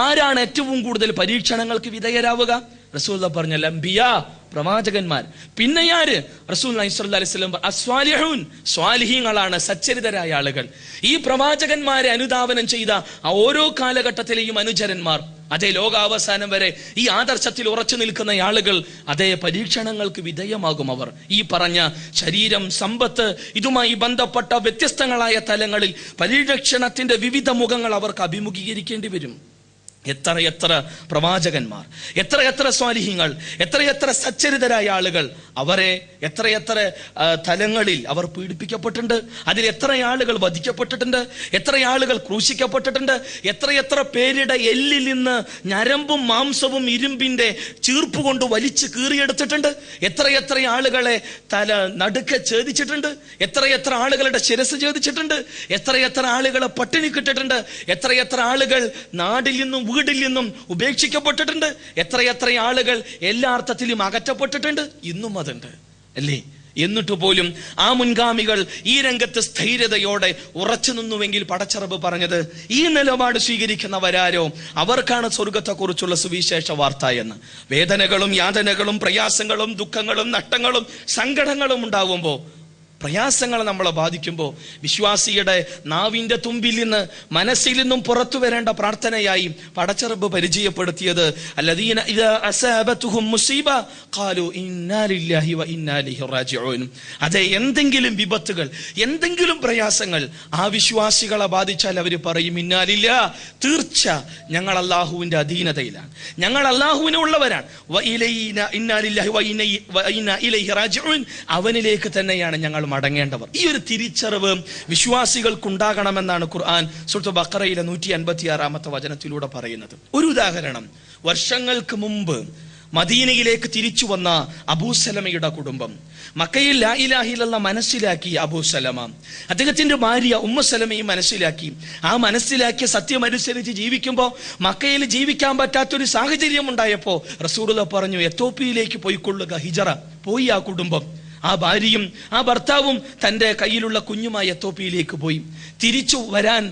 ആരാണ് ഏറ്റവും കൂടുതൽ പരീക്ഷണങ്ങൾക്ക് വിധേയരാവുക? റസൂൽ പറഞ്ഞ അംബിയാ, പ്രവാചകന്മാർ. പിന്നെ ആര്? റസൂലുള്ളാഹി സ്വല്ലല്ലാഹി അലൈഹി വസല്ലം അസ്വാലിഹൂൻ, സ്വാലിഹീങ്ങളാണ്, സച്ചരിതരായ ആളുകൾ. ഈ പ്രവാചകന്മാരെ അനുധാവനം ചെയ്ത ആ ഓരോ കാലഘട്ടത്തിലെയും അനുചരന്മാർ, അതേ ലോകാവസാനം വരെ ഈ ആദർശത്തിൽ ഉറച്ചു നിൽക്കുന്ന ആളുകൾ, അതേ പരീക്ഷണങ്ങൾക്ക് വിധേയമാകും അവർ. ഈ പറഞ്ഞ ശരീരം, സമ്പത്ത്, ഇതുമായി ബന്ധപ്പെട്ട വ്യത്യസ്തങ്ങളായ തലങ്ങളിൽ പരീക്ഷണത്തിന്റെ വിവിധ മുഖങ്ങൾ അവർക്ക് അഭിമുഖീകരിക്കേണ്ടി വരും. എത്ര പ്രവാചകന്മാർ, എത്ര സ്വാലിഹീങ്ങൾ, എത്ര സച്ചരിതരായ ആളുകൾ, അവരെ എത്ര തലങ്ങളിൽ അവർ പീഡിപ്പിക്കപ്പെട്ടിട്ടുണ്ട്. അതിൽ എത്ര ആളുകൾ വധിക്കപ്പെട്ടിട്ടുണ്ട്, എത്ര ആളുകൾ ക്രൂശിക്കപ്പെട്ടിട്ടുണ്ട്, എത്ര പേരുടെ എല്ലിൽ നിന്ന് ഞരമ്പും മാംസവും ഇരുമ്പിന്റെ ചീർപ്പ് കൊണ്ട് വലിച്ചു കീറിയെടുത്തിട്ടുണ്ട്, എത്ര ആളുകളെ തല നടുക്കെ ഛേദിച്ചിട്ടുണ്ട്, എത്ര ആളുകളുടെ ശിരസ് ഛേദിച്ചിട്ടുണ്ട്, എത്ര ആളുകളെ പട്ടിണി കിട്ടിട്ടുണ്ട്, എത്ര ആളുകൾ നാടിൽ നിന്നും വീടിൽ നിന്നും ഉപേക്ഷിക്കപ്പെട്ടിട്ടുണ്ട്, എത്ര ആളുകൾ എല്ലാ അർത്ഥത്തിലും അകറ്റപ്പെട്ടിട്ടുണ്ട്. ഇന്നും അതുണ്ട് അല്ലേ? എന്നിട്ട് പോലും ആ മുൻഗാമികൾ ഈ രംഗത്ത് സ്ഥൈര്യതയോടെ ഉറച്ചു നിന്നുവെങ്കിൽ പടച്ചറബ് പറഞ്ഞത്, ഈ നിലപാട് സ്വീകരിക്കുന്നവരാരോ അവർക്കാണ് സ്വർഗത്തെക്കുറിച്ചുള്ള സുവിശേഷ വാർത്ത എന്ന്. വേദനകളും യാതനകളും പ്രയാസങ്ങളും ദുഃഖങ്ങളും നഷ്ടങ്ങളും സങ്കടങ്ങളും ഉണ്ടാവുമ്പോൾ, പ്രയാസങ്ങൾ നമ്മളെ ബാധിക്കുമ്പോൾ, വിശ്വാസിയുടെ നാവിന്റെ തുമ്പിൽ നിന്ന് മനസ്സിൽ നിന്നും പുറത്തു വരേണ്ട പ്രാർത്ഥനയായി പടച്ചറബ് പരിചയപ്പെടുത്തിയത് അല്ലദീന ഇദാ അസാബതുഹും മുസീബ ഖാലു ഇന്നാ ലില്ലാഹി വ ഇന്നാ ഇലൈഹി റാജിഊൻ. അതെ, എന്തെങ്കിലും വിപത്തുകൾ, എന്തെങ്കിലും പ്രയാസങ്ങൾ ആ വിശ്വാസികളെ ബാധിച്ചാൽ അവർ പറയും, ഇന്നാ ലില്ലാഹ്, തീർച്ച ഞങ്ങൾ അല്ലാഹുവിന്റെ അധീനതയിലാണ്, ഞങ്ങൾ അല്ലാഹുവിനുള്ളവരാണ്, വ ഇലൈനാ ഇന്നാ ലില്ലാഹി വ ഇന്നാ ഇലൈഹി റാജിഊൻ, അവനിലേക്ക് തന്നെയാണ് ഞങ്ങൾ മടങ്ങേണ്ടവർ. ഈ ഒരു തിരിച്ചറിവ് വിശ്വാസികൾക്കുണ്ടാകണമെന്നാണ് ഖുർആൻ സൂറത്തുൽ ബഖറയിലെ 156-ാമത്തെ വചനത്തിലൂടെ പറയുന്നത്. ഒരു ഉദാഹരണം, വർഷങ്ങൾക്ക് മുമ്പ് മദീനയിലേക്ക് തിരിച്ചു വന്ന അബൂസലമയുടെ കുടുംബം, മക്കയിൽ ലാ ഇലാഹ ഇല്ലല്ലാഹ് മനസ്സിലാക്കി അബൂസലമ, അദ്ദേഹത്തിന്റെ ഭാര്യ ഉമ്മുസലമയും മനസ്സിലാക്കി. ആ മനസ്സിലാക്കിയ സത്യമനുസരിച്ച് ജീവിക്കുമ്പോൾ മക്കയിൽ ജീവിക്കാൻ പറ്റാത്തൊരു സാഹചര്യം ഉണ്ടായപ്പോൾ റസൂലുള്ളാഹി പറഞ്ഞു, എത്തോപ്യയിലേക്ക് പോയിക്കൊള്ളുക, ഹിജറ. പോയി ആ കുടുംബം, ആ ഭാര്യയും ആ ഭർത്താവും തന്റെ കയ്യിലുള്ള കുഞ്ഞുമായി എത്തോപ്യയിലേക്ക് പോയി. തിരിച്ചു വരാൻ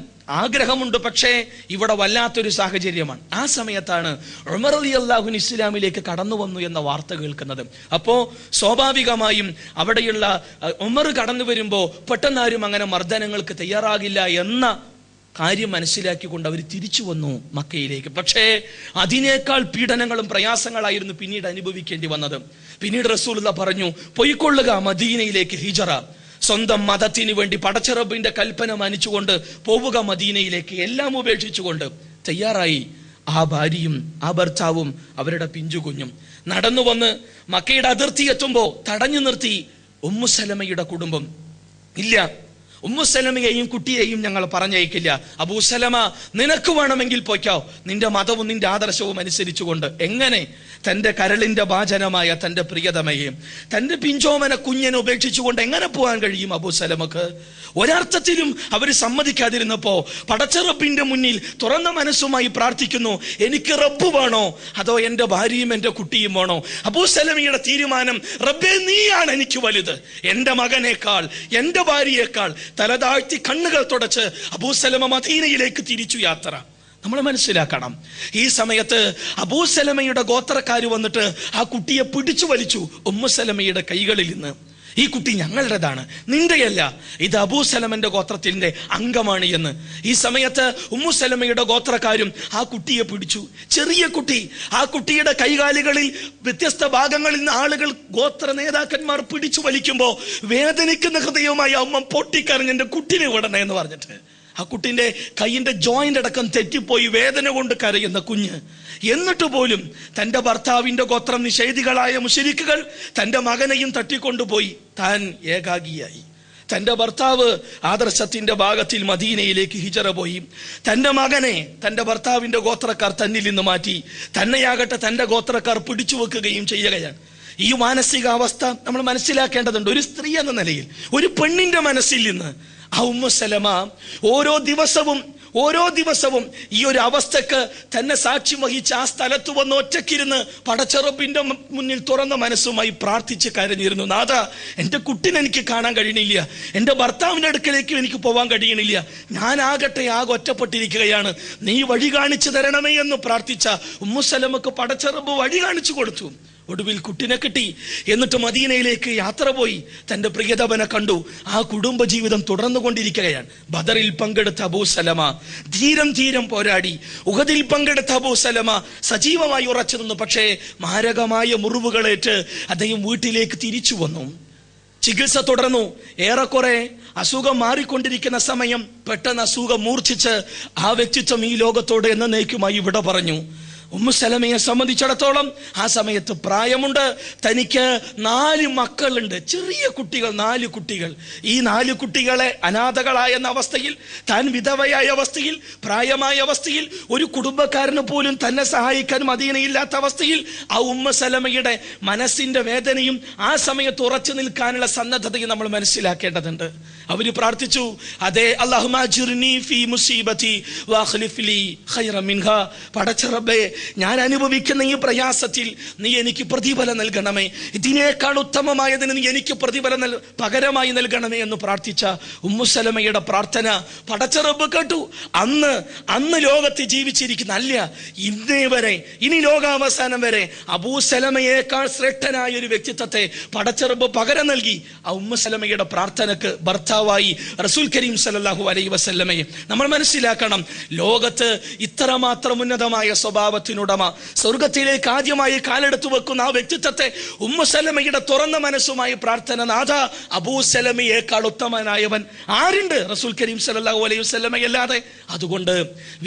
ആഗ്രഹമുണ്ട്, പക്ഷേ ഇവിടെ വല്ലാത്തൊരു സാഹചര്യമാണ്. ആ സമയത്താണ് ഉമർ റളിയല്ലാഹു അൻഹു ഇസ്ലാമിലേക്ക് കടന്നു വന്നു എന്ന വാർത്ത കേൾക്കുന്നത്. അപ്പോ സ്വാഭാവികമായും അവിടെയുള്ള ഉമർ കടന്നു വരുമ്പോ പെട്ടെന്നാരും അങ്ങനെ മർദ്ദനങ്ങൾക്ക് തയ്യാറാകില്ല എന്ന കാര്യം മനസ്സിലാക്കിക്കൊണ്ട് അവർ തിരിച്ചു വന്നു മക്കയിലേക്ക്. പക്ഷേ അതിനേക്കാൾ പീഡനങ്ങളും പ്രയാസങ്ങളായിരുന്നു പിന്നീട് അനുഭവിക്കേണ്ടി വന്നത്. പിന്നീട് റസൂലുള്ളാഹി പറഞ്ഞു, പൊയ്ക്കൊള്ളുക മദീനയിലേക്ക്, ഹിജറ. സ്വന്തം മതത്തിന് വേണ്ടി പടച്ചറബിന്റെ കൽപ്പന മാനിച്ചുകൊണ്ട് പോവുക മദീനയിലേക്ക്. എല്ലാം ഉപേക്ഷിച്ചുകൊണ്ട് തയ്യാറായി ആ ഭാര്യയും ആ ഭർത്താവും അവരുടെ പിഞ്ചുകുഞ്ഞും. നടന്നു വന്ന് മക്കയുടെ അതിർത്തി എത്തുമ്പോ തടഞ്ഞു നിർത്തി ഉമ്മുസലമയുടെ കുടുംബം. ഇല്ല, ഉമ്മുസലമയെയും കുട്ടിയെയും ഞങ്ങൾ പറഞ്ഞയക്കില്ല. അബൂസലമ, നിനക്ക് വേണമെങ്കിൽ പോയ്ക്കോ, നിന്റെ മതവും നിന്റെ ആദർശവും അനുസരിച്ചുകൊണ്ട്. എങ്ങനെ? തന്റെ കരളിന്റെ വാചനമായ തന്റെ പ്രിയതമയെ, തന്റെ പിഞ്ചോമന കുഞ്ഞിനെ ഉപേക്ഷിച്ചുകൊണ്ട് എങ്ങനെ പോകാൻ കഴിയും അബൂസലമക്ക്? ഒരർത്ഥത്തിലും അവർ സമ്മതിക്കാതിരുന്നപ്പോ പടച്ചറബിന്റെ മുന്നിൽ തുറന്ന മനസ്സുമായി പ്രാർത്ഥിക്കുന്നു, എനിക്ക് റബ്ബ് വേണോ അതോ എന്റെ ഭാര്യയും എന്റെ കുട്ടിയും വേണോ? അബൂസലമയുടെ തീരുമാനം, റബ്ബേ നീയാണ് എനിക്ക് വലുത്, എന്റെ മകനേക്കാൾ എന്റെ ഭാര്യയേക്കാൾ. തലതാഴ്ത്തി കണ്ണുകൾ തുടച്ച് അബൂസലമ മദീനയിലേക്ക് തിരിച്ചു യാത്ര. നമ്മൾ മനസ്സിലാക്കണം, ഈ സമയത്ത് അബൂസലമയുടെ ഗോത്രക്കാര് വന്നിട്ട് ആ കുട്ടിയെ പിടിച്ചു വലിച്ചു ഉമ്മുസലമയുടെ കൈകളിൽ നിന്ന്. ഈ കുട്ടി ഞങ്ങളുടേതാണ്, നിന്റെയല്ല, ഇത് അബൂസലമന്റെ ഗോത്രത്തിന്റെ അംഗമാണ് എന്ന്. ഈ സമയത്ത് ഉമ്മുസലമയുടെ ഗോത്രക്കാരും ആ കുട്ടിയെ പിടിച്ചു. ചെറിയ കുട്ടി, ആ കുട്ടിയുടെ കൈകാലുകളിൽ വ്യത്യസ്ത ഭാഗങ്ങളിൽ നിന്ന് ആളുകൾ, ഗോത്ര നേതാക്കന്മാർ പിടിച്ചു വലിക്കുമ്പോ വേദനിക്കുന്ന ഹൃദയവുമായി അമ്മ പൊട്ടിക്കരഞ്ഞ് എന്റെ കുട്ടിനെ വിടണേ എന്ന് പറഞ്ഞിട്ട് ആ കുട്ടിന്റെ കൈയിന്റെ ജോയിന്റ് അടക്കം തെറ്റിപ്പോയി വേദന കൊണ്ട് കരയുന്ന കുഞ്ഞ്. എന്നിട്ട് പോലും തന്റെ ഭർത്താവിന്റെ ഗോത്രം നിഷേധികളായ മുശ്രിക്കുകൾ തന്റെ മകനെയും തട്ടിക്കൊണ്ടുപോയി. താൻ ഏകാഗിയായി. തന്റെ ഭർത്താവ് ആദർശത്തിന്റെ ഭാഗത്തിൽ മദീനയിലേക്ക് ഹിജറ പോയി. തന്റെ മകനെ തന്റെ ഭർത്താവിന്റെ ഗോത്രക്കാർ തന്നിൽ നിന്ന് മാറ്റി. തന്നെയാകട്ടെ തന്റെ ഗോത്രക്കാർ പിടിച്ചു വെക്കുകയും ചെയ്യുകയാണ്. ഈ മാനസികാവസ്ഥ നമ്മൾ മനസ്സിലാക്കേണ്ടതുണ്ട്. ഒരു സ്ത്രീ എന്ന നിലയിൽ, ഒരു പെണ്ണിന്റെ മനസ്സിൽ നിന്ന് ആ ഉമ്മുസലമ ഓരോ ദിവസവും ഓരോ ദിവസവും ഈ ഒരു അവസ്ഥക്ക് തന്നെ സാക്ഷ്യം വഹിച്ച് ആ സ്ഥലത്ത് വന്ന് ഒറ്റക്കിരുന്ന് പടച്ചറബിന്റെ മുന്നിൽ തുറന്ന മനസ്സുമായി പ്രാർത്ഥിച്ച് കരഞ്ഞിരുന്നു. നാഥ, എൻ്റെ കുട്ടിനെ എനിക്ക് കാണാൻ കഴിയണില്ല, എൻ്റെ ഭർത്താവിൻ്റെ അടുക്കലേക്കും എനിക്ക് പോകാൻ കഴിയണില്ല, ഞാനാകട്ടെ ആകെ ഒറ്റപ്പെട്ടിരിക്കുകയാണ്, നീ വഴി കാണിച്ചു തരണമേ എന്ന് പ്രാർത്ഥിച്ച ഉമ്മു സലമക്ക് പടച്ചറബ് വഴി കാണിച്ചു കൊടുത്തു. ഒടുവിൽ കുട്ടിനെ കിട്ടി. എന്നിട്ട് മദീനയിലേക്ക് യാത്ര പോയി തന്റെ പ്രിയതമനെ കണ്ടു. ആ കുടുംബജീവിതം തുടർന്നുകൊണ്ടിരിക്കുകയാണ്. ബദറിൽ പങ്കെടുത്ത അബൂ സലമ ധീരം പോരാടി. ഉഹദിൽ പങ്കെടുത്ത അബൂ സലമ സജീവമായി ഉറച്ചു നിന്നു. പക്ഷേ മാരകമായ മുറിവുകളേറ്റ് അദ്ദേഹം വീട്ടിലേക്ക് തിരിച്ചു വന്നു. ചികിത്സ തുടർന്നു. ഏറെക്കുറെ അസുഖം മാറിക്കൊണ്ടിരിക്കുന്ന സമയം പെട്ടെന്ന് അസുഖം മൂർച്ഛിച്ച് ആ വ്യക്തിത്വം ഈ ലോകത്തോട് എന്നേക്കുമായി വിട പറഞ്ഞു. ഉമ്മു സലമയെ സംബന്ധിച്ചിടത്തോളം ആ സമയത്ത് പ്രായമുണ്ട്. തനിക്ക് 4 മക്കളുണ്ട്, ചെറിയ കുട്ടികൾ, 4 കുട്ടികൾ. ഈ 4 കുട്ടികളെ അനാഥകളായെന്ന അവസ്ഥയിൽ, താൻ വിധവയായ അവസ്ഥയിൽ, പ്രായമായ അവസ്ഥയിൽ, ഒരു കുടുംബക്കാരന് പോലും തന്നെ സഹായിക്കാൻ മദീനയില്ലാത്ത അവസ്ഥയിൽ ആ ഉമ്മു സലമയുടെ മനസ്സിന്റെ വേദനയും ആ സമയത്ത് ഉറച്ചു നിൽക്കാനുള്ള സന്നദ്ധതയും നമ്മൾ മനസ്സിലാക്കേണ്ടതുണ്ട്. അവര് പ്രാർത്ഥിച്ചു, അതെ, അല്ലാഹുമ്മ അജ്ർനി ഫീ മുസീബതി വഖ്ലിഫ് ലീ ഖൈറൻ മിൻഹാ. പടച്ച റബ്ബേ, ഞാൻ അനുഭവിക്കുന്ന ഈ പ്രയാസത്തിൽ നീ എനിക്ക് പ്രതിഫലം നൽകണമേ, ഇതിനേക്കാൾ ഉത്തമമായതിന് നീ എനിക്ക് പ്രതിഫലം പകരമായി നൽകണമേ എന്ന് പ്രാർത്ഥിച്ച ഉമ്മു സലമയുടെ പ്രാർത്ഥന പടച്ച റബ്ബ് കേട്ടു. അന്ന് ലോകത്ത് ജീവിച്ചിരിക്കുന്ന, അല്ല ഇന്നേ വരെ, ഇനി ലോകാവസാനം വരെ അബൂ സലമയേക്കാൾ ശ്രേഷ്ഠനായ ഒരു വ്യക്തിത്വത്തെ പടച്ച റബ്ബ് പകരം നൽകി. ആ ഉമ്മു സലമയുടെ പ്രാർത്ഥനക്ക് ഭർത്താവായി റസൂൽ കരീം സല്ലല്ലാഹു അലൈഹി വസല്ലമയെ നമ്മൾ മനസ്സിലാക്കണം. ലോകത്ത് ഇത്രമാത്രം ഉന്നതമായ സ്വഭാവത്തിനുടമ, സ്വർഗത്തിലേക്ക് ആദ്യമായി കാലെടുത്തു വെക്കുന്ന ആ വ്യക്തിത്വത്തെ ഉമ്മു സലമയുടെ തുറന്ന മനസ്സുമായി പ്രാർത്ഥന, നാഥ, അബൂ സലമയേക്കാൾ ഉത്തമനായവൻ ആരുണ്ട് റസൂൽ കരീം സല്ലല്ലാഹു അലൈഹി വസല്ലമയല്ലാതെ? അതുകൊണ്ട്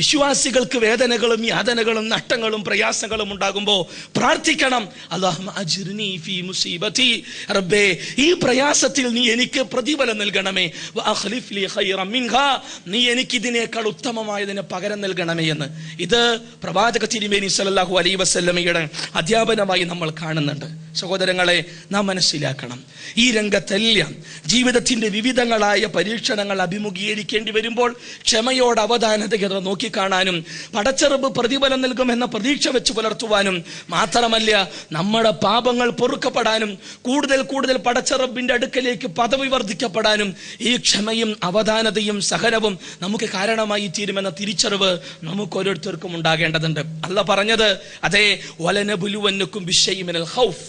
വിശ്വാസികൾക്ക് വേദനകളും യാതനകളും നഷ്ടങ്ങളും പ്രയാസങ്ങളും ഉണ്ടാകുമ്പോൾ പ്രാർത്ഥിക്കണം, അല്ലാഹുമ്മ അജ്ർനി ഫീ മുസീബതി, റബ്ബേ, ഈ പ്രയാസത്തിൽ നീ എനിക്ക് പ്രതിഫലം നൽകണമേ, വഖ്ലിഫ് ലീ ഖൈറൻ മിൻഹാ, നീ എനിക്ക് ഇതിനേക്കാൾ ഉത്തമമായതിന് പകരം നൽകണമേ എന്ന്. ഇത് പ്രവാചക തിരുമേനി സല്ലല്ലാഹു അലൈഹി വസല്ലമയുടെ അധ്യാപനമായി നമ്മൾ കാണുന്നുണ്ട്. സഹോദരങ്ങളെ, നാം മനസ്സിലാക്കണം, ഈ രംഗത്തെല്ലാം ജീവിതത്തിന്റെ വിവിധങ്ങളായ പരീക്ഷണങ്ങൾ അഭിമുഖീകരിക്കേണ്ടി വരുമ്പോൾ ക്ഷമയോട് അവധാനതയോടെ നോക്കിക്കാണാനും പടച്ച റബ്ബ് പ്രതിഫലം നൽകുമെന്ന പ്രതീക്ഷ വെച്ച് പുലർത്തുവാനും മാത്രമല്ല, നമ്മുടെ പാപങ്ങൾ പൊറുക്കപ്പെടാനും കൂടുതൽ പടച്ച റബ്ബിന്റെ അടുക്കലേക്ക് പദവി വർദ്ധിക്കപ്പെടാനും ഈ ക്ഷമയും അവധാനതയും സഹനവും നമുക്ക് കാരണമായി തീരുമെന്ന തിരിച്ചറിവ് നമുക്ക് ഓരോരുത്തർക്കും ഉണ്ടാകേണ്ടതുണ്ട്. അല്ലാഹ് പറഞ്ഞത്, അതെ, വലനബുലുവന്നകും ബിശൈഇൻ മിനൽ ഖൗഫ്,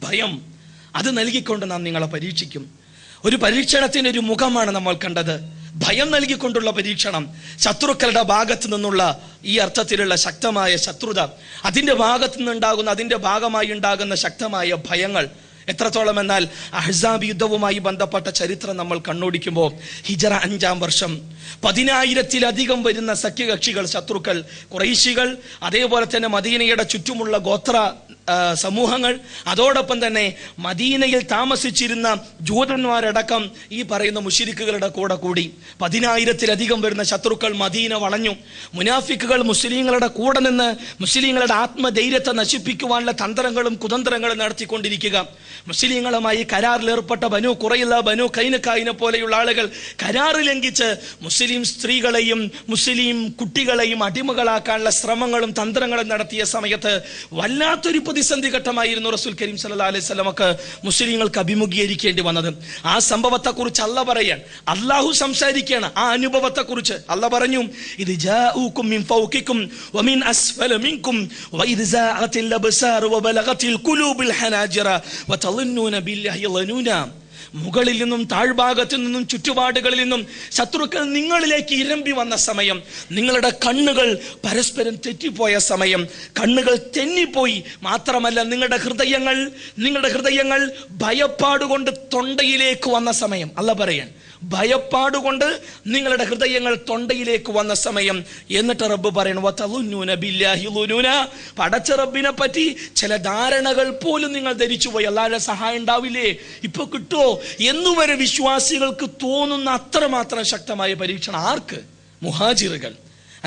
ഭയം, അത് നൽകിക്കൊണ്ട് നാം നിങ്ങളെ പരീക്ഷിക്കും. ഒരു പരീക്ഷണത്തിന്റെ ഒരു മുഖമാണ് നമ്മൾ കണ്ടത്. ഭയം നൽകിക്കൊണ്ടുള്ള പരീക്ഷണം, ശത്രുക്കളുടെ ഭാഗത്തു നിന്നുള്ള ഈ അർത്ഥത്തിലുള്ള ശക്തമായ ശത്രുത, അതിന്റെ ഭാഗത്തു നിന്നുണ്ടാകുന്ന, അതിന്റെ ഭാഗമായി ഉണ്ടാകുന്ന ശക്തമായ ഭയങ്ങൾ എത്രത്തോളം എന്നാൽ അഹ്സാബ് യുദ്ധവുമായി ബന്ധപ്പെട്ട ചരിത്രം നമ്മൾ കണ്ണോടിക്കുമ്പോൾ ഹിജറ 5-ാം വർഷം 10,000-ത്തിലധികം വരുന്ന സഖ്യകക്ഷികൾ, ശത്രുക്കൾ, ഖുറൈശികൾ, അതേപോലെ തന്നെ മദീനയുടെ ചുറ്റുമുള്ള ഗോത്ര സമൂഹങ്ങൾ, അതോടൊപ്പം തന്നെ മദീനയിൽ താമസിച്ചിരുന്ന ജൂതന്മാരടക്കം ഈ പറയുന്ന മുശ്രിക്കുകളുടെ കൂടെ കൂടി 10,000-ത്തിലധികം വരുന്ന ശത്രുക്കൾ മദീന വളഞ്ഞു. മുനാഫിക്കുകൾ മുസ്ലിങ്ങളുടെ കൂടെ നിന്ന് മുസ്ലിങ്ങളുടെ ആത്മധൈര്യത്തെ നശിപ്പിക്കുവാനുള്ള തന്ത്രങ്ങളും കുതന്ത്രങ്ങളും നടത്തിക്കൊണ്ടിരിക്കുക. മുസ്ലിങ്ങളുമായി കരാറിൽ ഏർപ്പെട്ട ബനു ഖുറൈള, ബനു ഖൈനുഖായിനെ പോലെയുള്ള ആളുകൾ കരാറ് ലംഘിച്ച് മുസ്ലിം സ്ത്രീകളെയും മുസ്ലിം കുട്ടികളെയും അടിമകളാക്കാനുള്ള ശ്രമങ്ങളും തന്ത്രങ്ങളും നടത്തിയ സമയത്ത് വല്ലാത്തൊരു പ്രതിസന്ധി ഘട്ടമായിരുന്നു റസൂൽ കരീം സല്ലല്ലാഹു അലൈഹി വസല്ലമക്ക് മുസ്ലിങ്ങൾക്ക് അഭിമുഖീകരിക്കേണ്ടി വന്നത്. ആ സംഭവത്തെ കുറിച്ച് അല്ലാഹു സംസാരിക്കുകയാണ്. ആ അനുഭവത്തെ കുറിച്ച് അല്ലാഹ് പറഞ്ഞു, ഇത് ജാഊകും മിൻ ഫൗകികും വമിൻ അസ്ഫല മിൻകും വഇദ് സാഅത്തിൽ അബ്സാർ വബലഗത്തിൽ ഖുലൂബുൽ ഹനാജിറ വതളന്നൂന ബില്ലാഹി ളനൂന. മുകളിൽ നിന്നും താഴ്ഭാഗത്തു നിന്നും ചുറ്റുപാടുകളിൽ നിന്നും ശത്രുക്കൾ നിങ്ങളിലേക്ക് ഇരമ്പി വന്ന സമയം, നിങ്ങളുടെ കണ്ണുകൾ പരസ്പരം തെറ്റിപ്പോയ സമയം, കണ്ണുകൾ തെന്നിപ്പോയി, മാത്രമല്ല നിങ്ങളുടെ ഹൃദയങ്ങൾ ഭയപ്പാടുകൊണ്ട് തൊണ്ടയിലേക്ക് വന്ന സമയം. അല്ലാഹ് പറയാൻ, ഭയപ്പാടുകൊണ്ട് നിങ്ങളുടെ ഹൃദയങ്ങൾ തൊണ്ടയിലേക്ക് വന്ന സമയം. എന്നിട്ട് റബ്ബ് പറയണം, വതളന്നൂന ബില്ലാഹി ളനൂന, പടച്ച റബ്ബിനെ പറ്റി ചില ധാരണകൾ പോലും നിങ്ങൾ ധരിച്ചുപോയി. അല്ലാഹുവിന്റെ സഹായം ഉണ്ടാവില്ലേ, ഇപ്പൊ കിട്ടുമോ എന്നുവരെ വിശ്വാസികൾക്ക് തോന്നുന്ന അത്രമാത്രം ശക്തമായ പരീക്ഷണം. ആർക്ക്? മുഹാജിറുകൾ.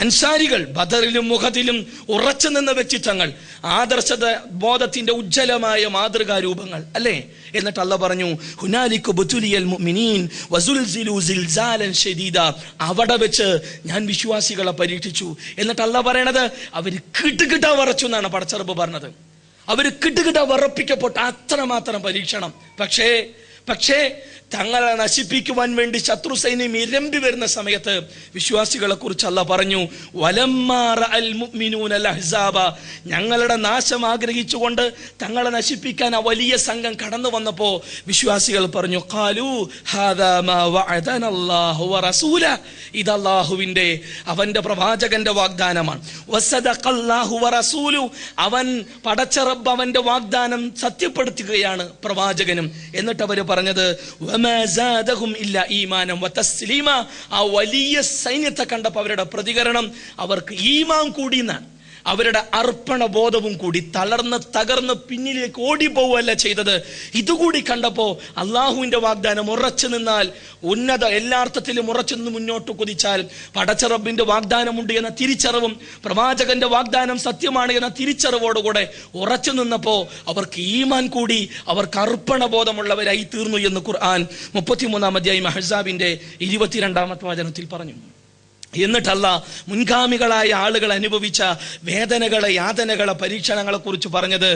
അൻസാരികൾ ബദറിലും മുഹദിലും ഉറച്ചു നിന്ന വ്യക്തിത്വങ്ങൾ, ആദർശ ബോധത്തിന്റെ ഉജ്ജ്വലമായ മാതൃകാ രൂപങ്ങൾ അല്ലേ? എന്നിട്ട് അല്ലാഹ് പറഞ്ഞു, ഹുനാലിക ബുതുലിയൽ മുഅ്മിനീൻ വസുൽസിലു സിൽസാലൻ ശദീദ. അവിടെ വെച്ച് ഞാൻ വിശ്വാസികളെ പരീക്ഷിച്ചു. എന്നിട്ട് അല്ലാഹ് പറയണത് അവര് കിട്ടുകിട്ട വറച്ചു എന്നാണ് പടച്ചറബ് പറഞ്ഞത്. അവര് കിട്ടുകിട്ട വറപ്പിക്കപ്പെട്ട അത്രമാത്രം പരീക്ഷണം. പക്ഷേ തങ്ങളെ നശിപ്പിക്കുവാൻ വേണ്ടി ശത്രു സൈന്യം ഇരമ്പി വരുന്ന സമയത്ത് വിശ്വാസികളെ കുറിച്ച് അല്ലാഹ് പറഞ്ഞു, വലമ്മാ റഅൽ മുഅ്മിനൂന അൽഅഹ്സാബ. ഞങ്ങളുടെ നാശം ആഗ്രഹിച്ചുകൊണ്ട് തങ്ങളെ നശിപ്പിക്കാൻ ആ വലിയ സംഘം കടന്നു വന്നപ്പോ വിശ്വാസികൾ പറഞ്ഞു, ഖാലൂ ഹാദാ മാ വഅദനല്ലാഹു വറസൂല. ഇത് അല്ലാഹുവിന്റെ അവന്റെ പ്രവാചകന്റെ വാഗ്ദാനമാണ്. വസദഖല്ലാഹു വറസൂലു. അവൻ പടച്ച റബ്ബ് അവന്റെ വാഗ്ദാനം സത്യപ്പെടുത്തുകയാണ് പ്രവാചകനും. എന്നിട്ട് അവർ പറഞ്ഞത്, ആ വലിയ സൈന്യത്തെ കണ്ടപ്പോൾ അവരുടെ പ്രതികരണം അവർക്ക് ഈമാൻ കൂടി എന്നാണ്. അവരുടെ അർപ്പണ ബോധവും കൂടി തകർന്ന് പിന്നിലേക്ക് ഓടിപ്പോവല്ല ചെയ്തത്. ഇതുകൂടി കണ്ടപ്പോ അള്ളാഹുവിന്റെ വാഗ്ദാനം ഉറച്ചു നിന്നാൽ, എല്ലാ അർത്ഥത്തിലും ഉറച്ചു നിന്ന് മുന്നോട്ട് കുതിച്ചാൽ പടച്ചറബിന്റെ വാഗ്ദാനമുണ്ട് എന്ന തിരിച്ചറിവും പ്രവാചകന്റെ വാഗ്ദാനം സത്യമാണ് എന്ന തിരിച്ചറിവോടുകൂടെ ഉറച്ചു നിന്നപ്പോ അവർക്ക് ഈമാൻ കൂടി, അവർക്ക് അർപ്പണ ബോധമുള്ളവരായി തീർന്നു എന്ന് ഖുർആൻ 33-ാം അധ്യായം അഹ്സാബിന്റെ 22-ാമത്തെ വചനത്തിൽ പറഞ്ഞു. എന്നിട്ടല്ല മുൻഗാമികളായ ആളുകൾ അനുഭവിച്ച വേദനകളെ, യാതനകളെ, പരീക്ഷണങ്ങളെ കുറിച്ച് പറഞ്ഞത്,